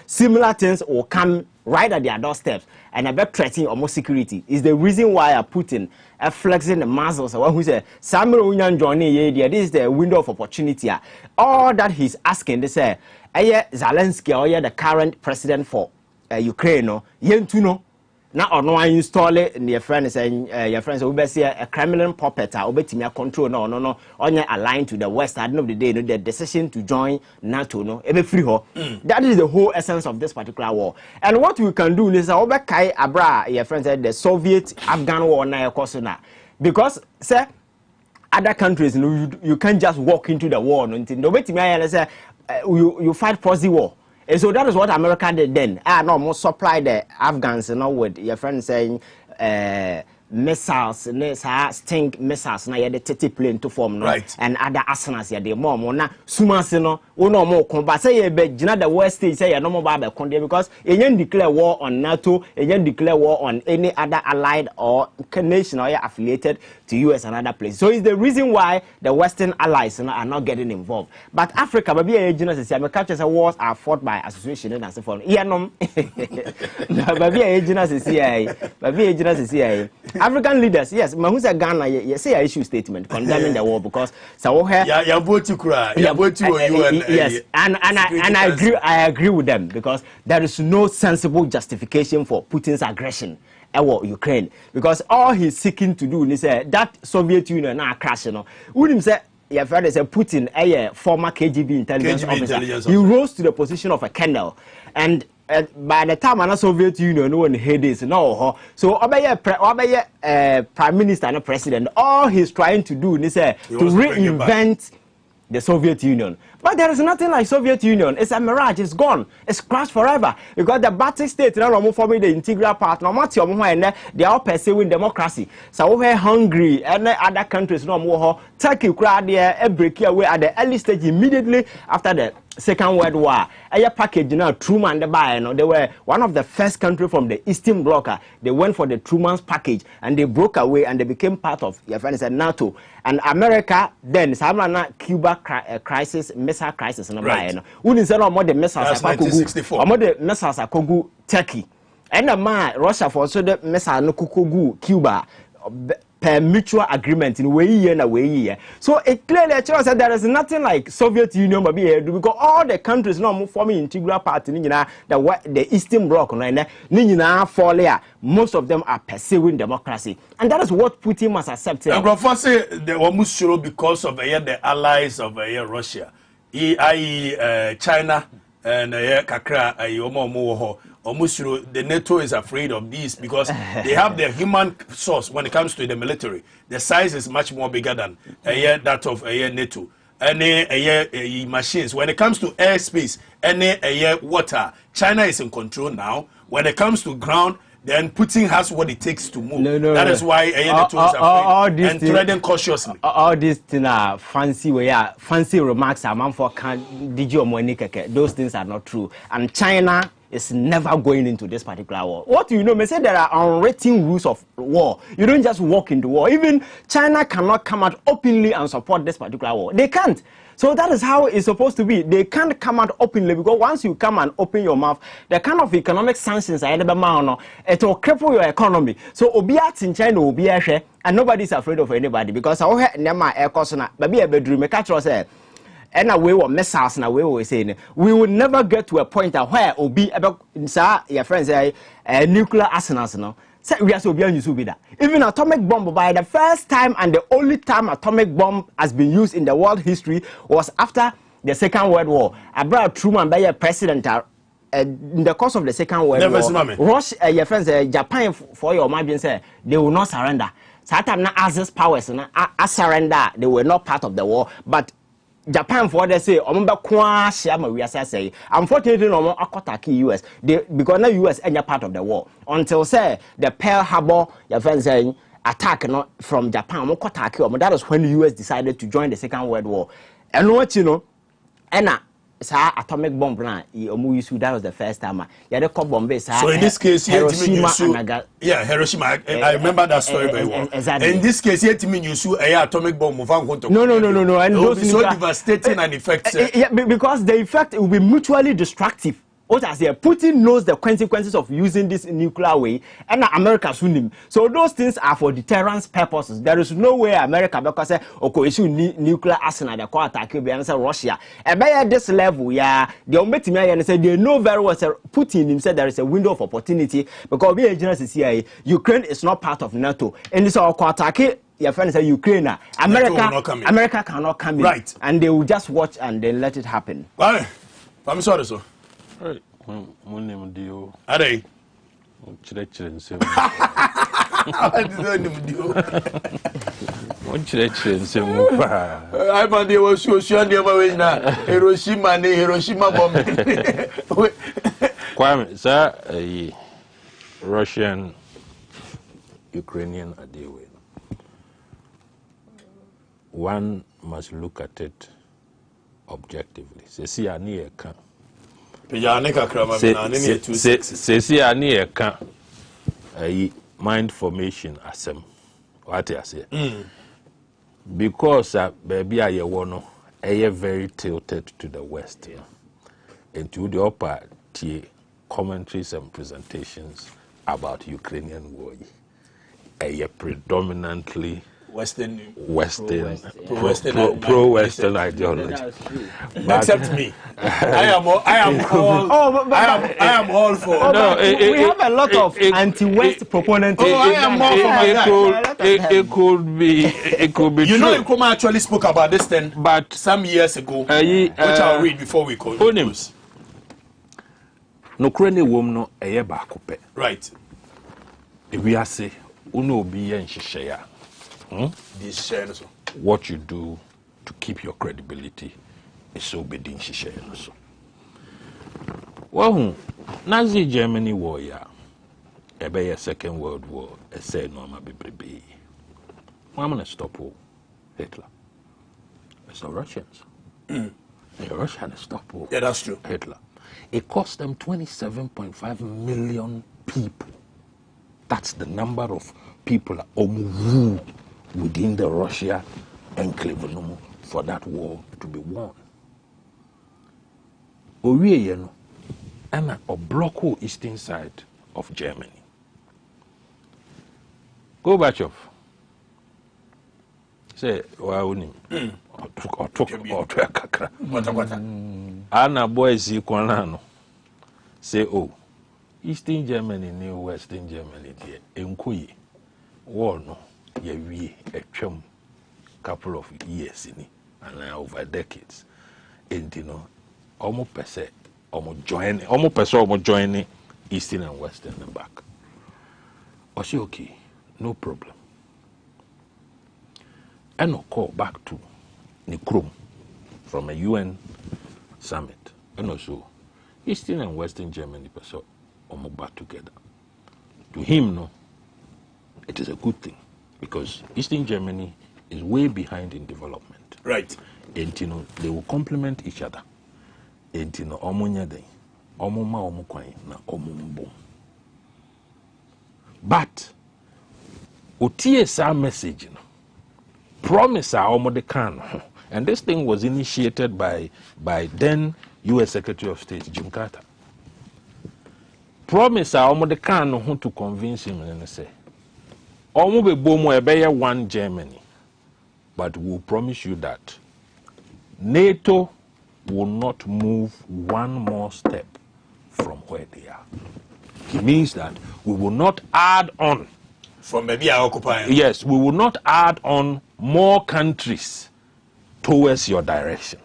similar things will come right at their doorsteps and about threatening almost security is the reason why Putin flexing the muscles who said Samuel Unyan Johnny this is the window of opportunity. All that he's asking they say Zelensky or the current president for Ukraine no now or no install it in your friends and your friends will be a Kremlin puppet or betimia control no on your aligned to the West at the end of the day, the decision to join NATO no every free that is the whole essence of this particular war. And what we can do is Obekai Abra your friends said the Soviet Afghan war na kosona because say other countries you can't just walk into the war no betimia say you fight proxy war. And so that is what America did then. No more supply the Afghans, you know, with your friend saying missiles, stink missiles, na yede tete plane to form no, and other arsenals yede more na sumanse no, no more combat. Say ye be jina the West stage say ye no more ba konde because ye declare war on NATO, ye declare war on any other allied or nation or affiliated to US and other places. So it's the reason why the Western allies are not getting involved. But Africa, maybe a general say, captures wars are fought by association and so forth. Yeah, no, maybe a general say, maybe a general say, African leaders, yes, Mahusa Ghana, yes, say issue statement condemning the war because so yes, and I agree with them because there is no sensible justification for Putin's aggression at Ukraine because all he's seeking to do is that Soviet Union now crash, you know. Wouldn't say your friend is a Putin, a former KGB intelligence officer. He rose to the position of a colonel, and by the time the Soviet Union no one had this no, so prime minister and president, all he's trying to do is to reinvent the Soviet Union. But there is nothing like Soviet Union. It's a mirage. It's gone. It's crashed forever. Because the Baltic states now forming the integral part. They are all pursuing democracy. So we're Hungary and other countries no more. Turkey break away at the early stage immediately after the Second World War. A package, you know, Truman the buy, you know, they were one of the first countries from the Eastern Bloc. They went for the Truman's package and they broke away and they became part of your friends at NATO. And America then Cuba crisis, missile crisis in the buy. Wouldn't say no more the missiles are 1964. More the missiles are Kogu Turkey. And the Russia for so the missile no Kogu Cuba. Per mutual agreement in way and a way. So it clearly shows that there is nothing like Soviet Union but because all the countries now forming integral part in the Eastern Bloc most of them are pursuing democracy. And that is what Putin must accept. And say they almost sure because of the allies of Russia, i.e. China and Kakra almost the NATO is afraid of these because they have the human source when it comes to the military. The size is much more bigger than that of NATO. Any machines. When it comes to airspace, any water, China is in control now. When it comes to ground, then Putin has what it takes to move. That is why NATO is afraid and treading cautiously. All these things are fancy remarks. Those things are not true. And China is never going into this particular war. What do you know? They say there are unwritten rules of war. You don't just walk into war. Even China cannot come out openly and support this particular war. They can't. So that is how it's supposed to be. They can't come out openly because once you come and open your mouth, the kind of economic sanctions it will cripple your economy. So obiat in China will be and nobody is afraid of anybody because I heard Nema air cost maybe a bedroom say. And away what missiles and away we saying we will never get to a point where Obi your friends say nuclear arsenals no. Say we are so that. Even atomic bomb by the first time and the only time atomic bomb has been used in the world history was after the Second World War. Abranaaso Truman by a president in the course of the Second World War. Russia, your friends, Japan for your margin say they will not surrender. So that time Axis powers surrender. They were not part of the war, but Japan for they say unfortunately no attack US because now US any part of the war until say the Pearl Harbor your friends saying attack from Japan attack that is when the US decided to join the Second World War and what you know and atomic bomb that was the first time so in this case Hiroshima I remember that story very well. Exactly. In this case atomic bomb no and it will be so devastating and effective because the effect will be mutually destructive. What I say, Putin knows the consequences of using this nuclear way, and America soon him. So those things are for deterrence purposes. There is no way America because say, okay, issue nuclear arsenal the call attack Russia. And by this level, yeah, the and say they know very well. Putin himself there is a window of opportunity because we agents is here. Ukraine is not part of NATO, and it's our attack. Your friend say Ukraine, America cannot come in, right? And they will just watch and then let it happen. Well, I'm sorry, sir. Right. My name is Dio. Are they? Hiroshima bomb. Kwame, sir, a Russian Ukrainian Adewe, one must look at it objectively. See, I need a can. Mind formation asem. What I say? Because baby, I want very tilted to the West here, and to the upper tier commentaries and presentations about Ukrainian war. Predominantly Western pro-Western ideology. Except me, I am all for. We have a lot of anti-West proponents. I am more for it could be. You know, Nkrumah actually spoke about this thing, but some years ago, which I'll read before we call him. No crane woman no eye bakope. Right. We are say uno be en share. What you do to keep your credibility is so bedin share so. Well, Nazi Germany war ya. Ebe Second World War, say no ma be brebe. I'm gonna stop Hitler. It's the Russians. The Russians stop Yeah, that's true. Hitler. It cost them 27.5 million people. That's the number of people within the Russia enclave for that war to be won. And a block eastern side of Germany. Gorbachev say, Anna boys say, oh, Eastern Germany, New Western Germany, dear, Nkuyi, war no, we a couple of years in it, and over decades. And you know, almost per se, almost joining Eastern and Western and back. I say, okay, no problem. And I'll call back to Nkrumah from a UN summit. And also, Eastern and Western Germany person almost back together. To him, no, it is a good thing because Eastern Germany is way behind in development. Right. And you know, they will complement each other. And you know, but OTSR message, promise our and this thing was initiated by then U.S. Secretary of State Jim Carter. Promise our to convince him and say, one Germany, but we'll promise you that NATO will not move one more step from where they are. It means that we will not add on. From maybe I occupy. Yes, we will not add on more countries towards your direction.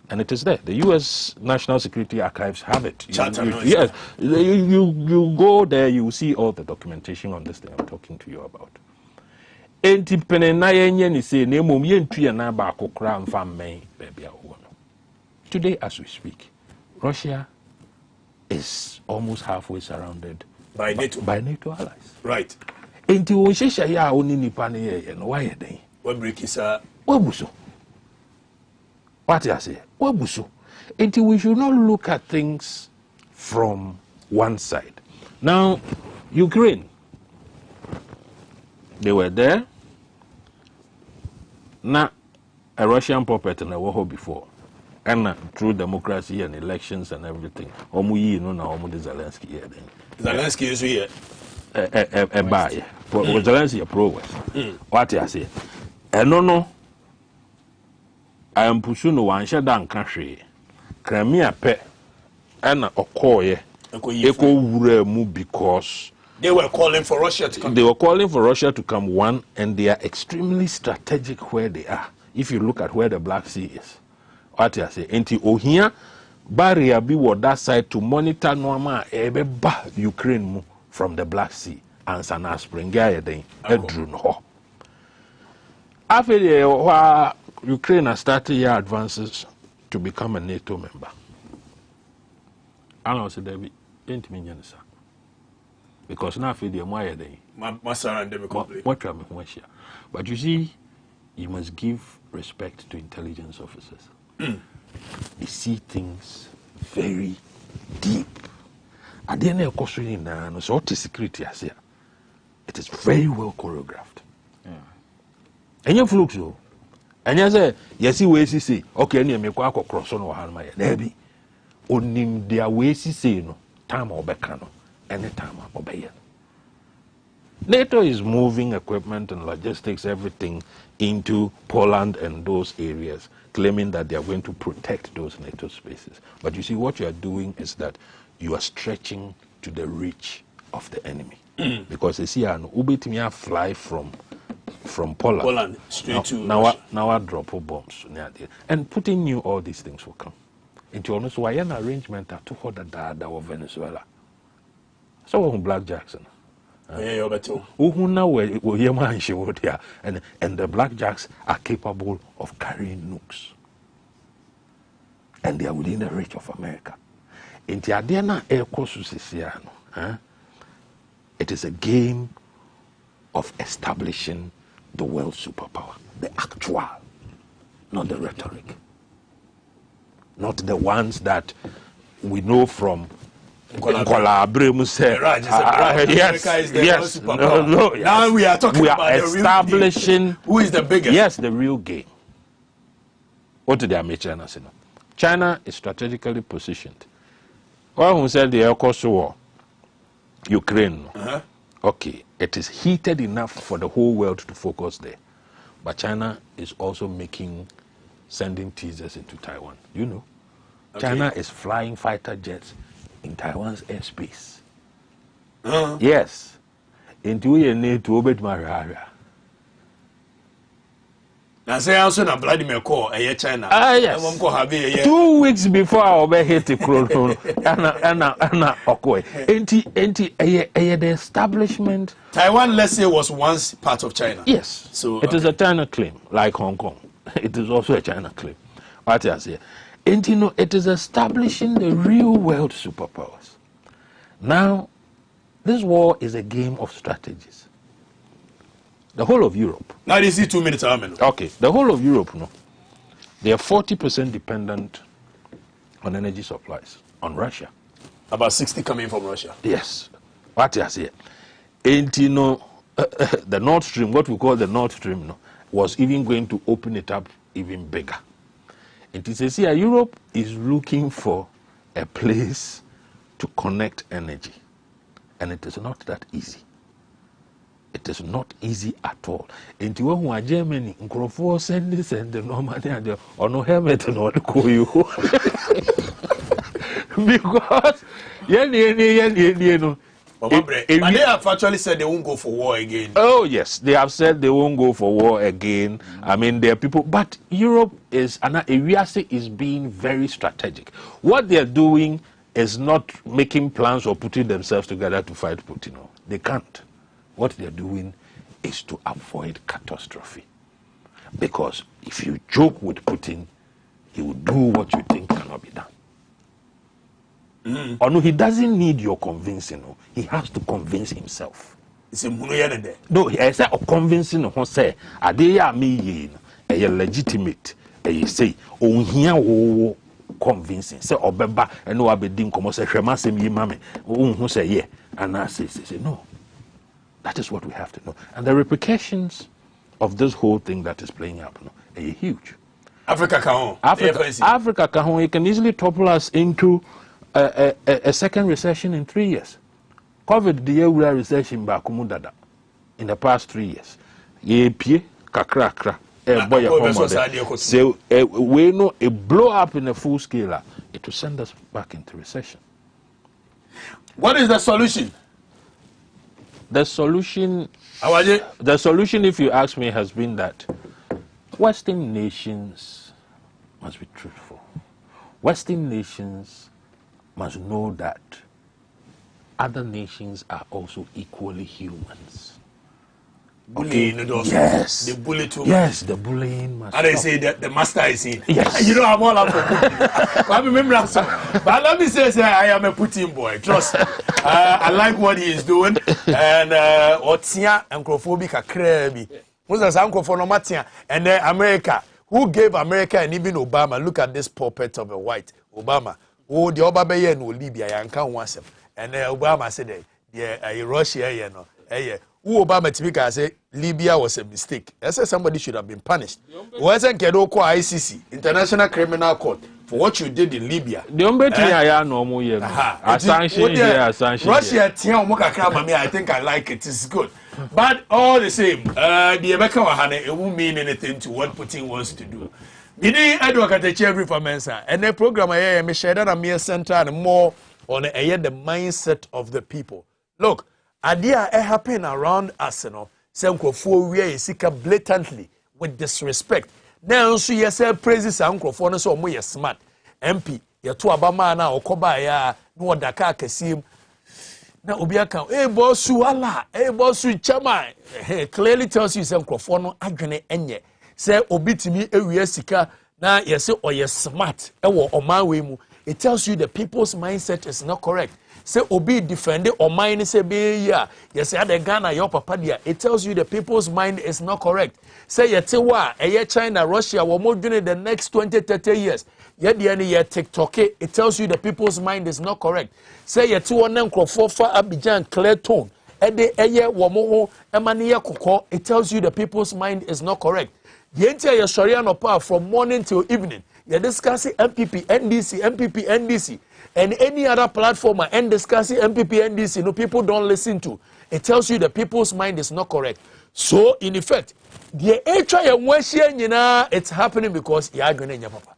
And it is there. The U.S. National Security Archives have it. Yes, you go there, you will see all the documentation on this thing I'm talking to you about. Today, as we speak, Russia is almost halfway surrounded by NATO allies. Right. Until we say, "Ya only Nipan and why are they?" When break is Wabuso. What I say? Wabuso. Until we should not look at things from one side. Now, Ukraine, they were there. Now, a Russian puppet and a war before. And through democracy and elections and everything, Zelensky here. Zelensky is here. A buy. Zelensky a pro-West. What I say? No. I am pushing one shut down country. Crimea pet and a Okoye. Echo because they were calling for Russia to come. They were calling for Russia to come, one, and they are extremely strategic where they are. If you look at where the Black Sea is. What I say, enti ohia barrier be what that side to monitor normal Ukraine from the Black Sea and Sana Spring then edrun ho. After Ukraine has started your advances to become a NATO member. And I said, David, Because now I feel the more day. What But you see, you must give respect to intelligence officers. They see things very deep. At the end of the so security as here. It is very well choreographed. And you flux so. And you say, yes, we see, okay, and you make a cross on Ohana. There be only their ways say no time or becano, any time obey. NATO is moving equipment and logistics, everything into Poland and those areas, claiming that they are going to protect those NATO spaces. But you see, what you are doing is that you are stretching to the reach of the enemy. Because you see, an Ubitimia fly from Poland straight to now I drop bombs near there. And Putin knew all these things will come. Into honest, why an arrangement to hold the dada of Venezuela. So Black Jackson. And the blackjacks are capable of carrying nukes. And they are within the reach of America. In Tiadena Air Cosusisiano, it is a game of establishing the world superpower, the actual, not the rhetoric. Not the ones that we know from yes. No, now we are talking about establishing the real game. Who is the biggest? Yes, the real game. What did they make China say? China is strategically positioned. One who said the Cost War, Ukraine. Okay, it is heated enough for the whole world to focus there. But China is also sending teasers into Taiwan. You know, China is flying fighter jets in Taiwan's airspace. Yes. Into a need to obey my area. Now say also na Vladimir call China. Yes. 2 weeks before I obey hit the chrono and okay. The establishment. Taiwan, let's say, was once part of China. Yes. So it is a China claim, like Hong Kong. It is also a China claim. What I say. And you know, it is establishing the real world superpowers. Now, this war is a game of strategies. The whole of Europe. Now you see 2 minutes. Okay, the whole of Europe, no, they are 40% dependent on energy supplies on Russia. About 60 coming from Russia. Yes. What I say. And you know, the Nord Stream, what we call the Nord Stream, no, was even going to open it up even bigger. It is here, Europe is looking for a place to connect energy. And it is not that easy. It is not easy at all. And you want Germany, Nkrumah send this and the Normandy or no helmet and all you. Because you know. But they have actually said they won't go for war again. Oh, yes. They have said they won't go for war again. I mean, there are people. But Europe is being very strategic. What they are doing is not making plans or putting themselves together to fight Putin. No, they can't. What they are doing is to avoid catastrophe. Because if you joke with Putin, he will do what you think cannot be done. Or no, he doesn't need your convincing. No. He has to convince himself. No, he said convincing who say, "Adeya me ye legitimate." He say, "Oh here convincing." Say obeba and no abedin komo say hwema sem yi mame. Who say yeah, and I say no. That is what we have to know, and the repercussions of this whole thing that is playing out, no, are huge. Africa Cajon, it can easily topple us into a second recession in 3 years. COVID, the year we are recession back in the past 3 years. Ye pie kakra so we know a blow up in a full scale. It will send us back into recession. What is the solution? The solution, if you ask me, has been that Western nations must be truthful. Western nations must know that other nations are also equally humans. bullying. Yes. The bully too. Yes, the bullying must. And they say that the master is in. Yes. You know, I'm all up for Putin. I remember that. But let me say, I am a Putin boy. Trust me. I like what he is doing. And Otia and Nkrumah Krebi. Most of Nkrumah and then America. Who gave America and even Obama? Look at this puppet of a white Obama. Oh, the Obama no Libya. I can't want him. And Obama said, yeah, Russia, you know, who Obama speaker say Libya was a mistake. I said somebody should have been punished. Wasn't Kedoko ICC, International Criminal Court, for what you did in Libya. The Umbeti no more year. Assange Assange. I think I like it. It's good. But all the same, the America Wahane, it won't mean anything to what Putin wants to do. Mini advocate every for Mensa. And the program I am shared on mere center and more on the mindset of the people. Look, idea happen around us, you know. Some Nkrumah we seek blatantly with disrespect. Now, so you say praises Nkrumah so more smart. MP, you to Obama na Okoba ya no Dakar Kasim. Na Obiaka, bossu Allah, bossu Chama. Clearly tells you some Nkrumah no adwene enye. Say obitimi ewie sika na yesi oye smart. Ewo omanwe mu. It tells you the people's mindset is not correct. Say obi defend or mine say be ya. You say the Ghana your papa dia. It tells you the people's mind is not correct. Say yetewa China, Russia, we more doing the next 20-30 years. Yet the any year TikTok. It tells you the people's mind is not correct. Say yetewa Nkrumah for Abidjan clear tone. Ede eye womo emania koko. It tells you the people's mind is not correct. The entire Sharia no power from morning till evening. You're discussing MPP, NDC, MPP, NDC, and any other platform and discussing MPP, NDC, no people don't listen to. It tells you the people's mind is not correct. So, in effect, the it's happening because you're going to papa.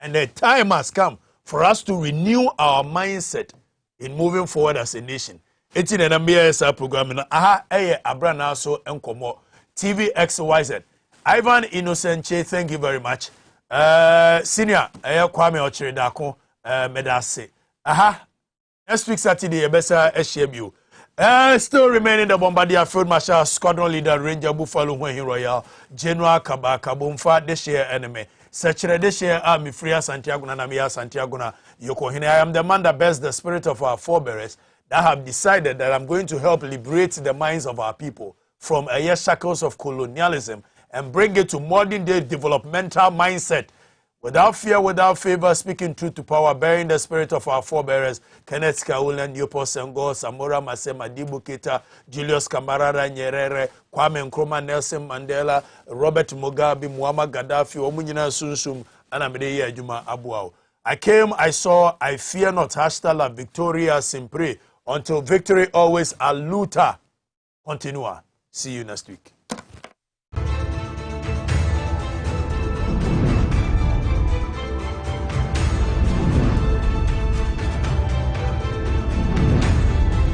And the time has come for us to renew our mindset in moving forward as a nation. It's in an MBS program. Abranaaso Nkrumah, Tvxyz. Ivan Innocente, thank you very much. Senior, Kwame Ochiridako, Medase. Next week Saturday, Ebesa HMU. Still remaining the Bombardier Field Marshal, Squadron Leader, Ranger Buffalo, Wayne Royal, General Kabaka, Bumfa, this year enemy. Searchere this year, Army Freya Santiago, Namia Santiago, Yokohine. I am the man that bears the spirit of our forebears that have decided that I'm going to help liberate the minds of our people from shackles of colonialism and bring it to modern day developmental mindset. Without fear, without favor, speaking truth to power, bearing the spirit of our forebearers, Kenneth Kaula, Newport Senghor, Samora Masema, Dibu Keita, Julius Camarada Nyerere, Kwame Nkrumah, Nelson Mandela, Robert Mugabe, Muammar Gaddafi, Omunyina Sunsum, and Amedeye Juma Abuao. I came, I saw, I fear not, hasta la victoria sempre, until victory always a luta. Continua. See you next week.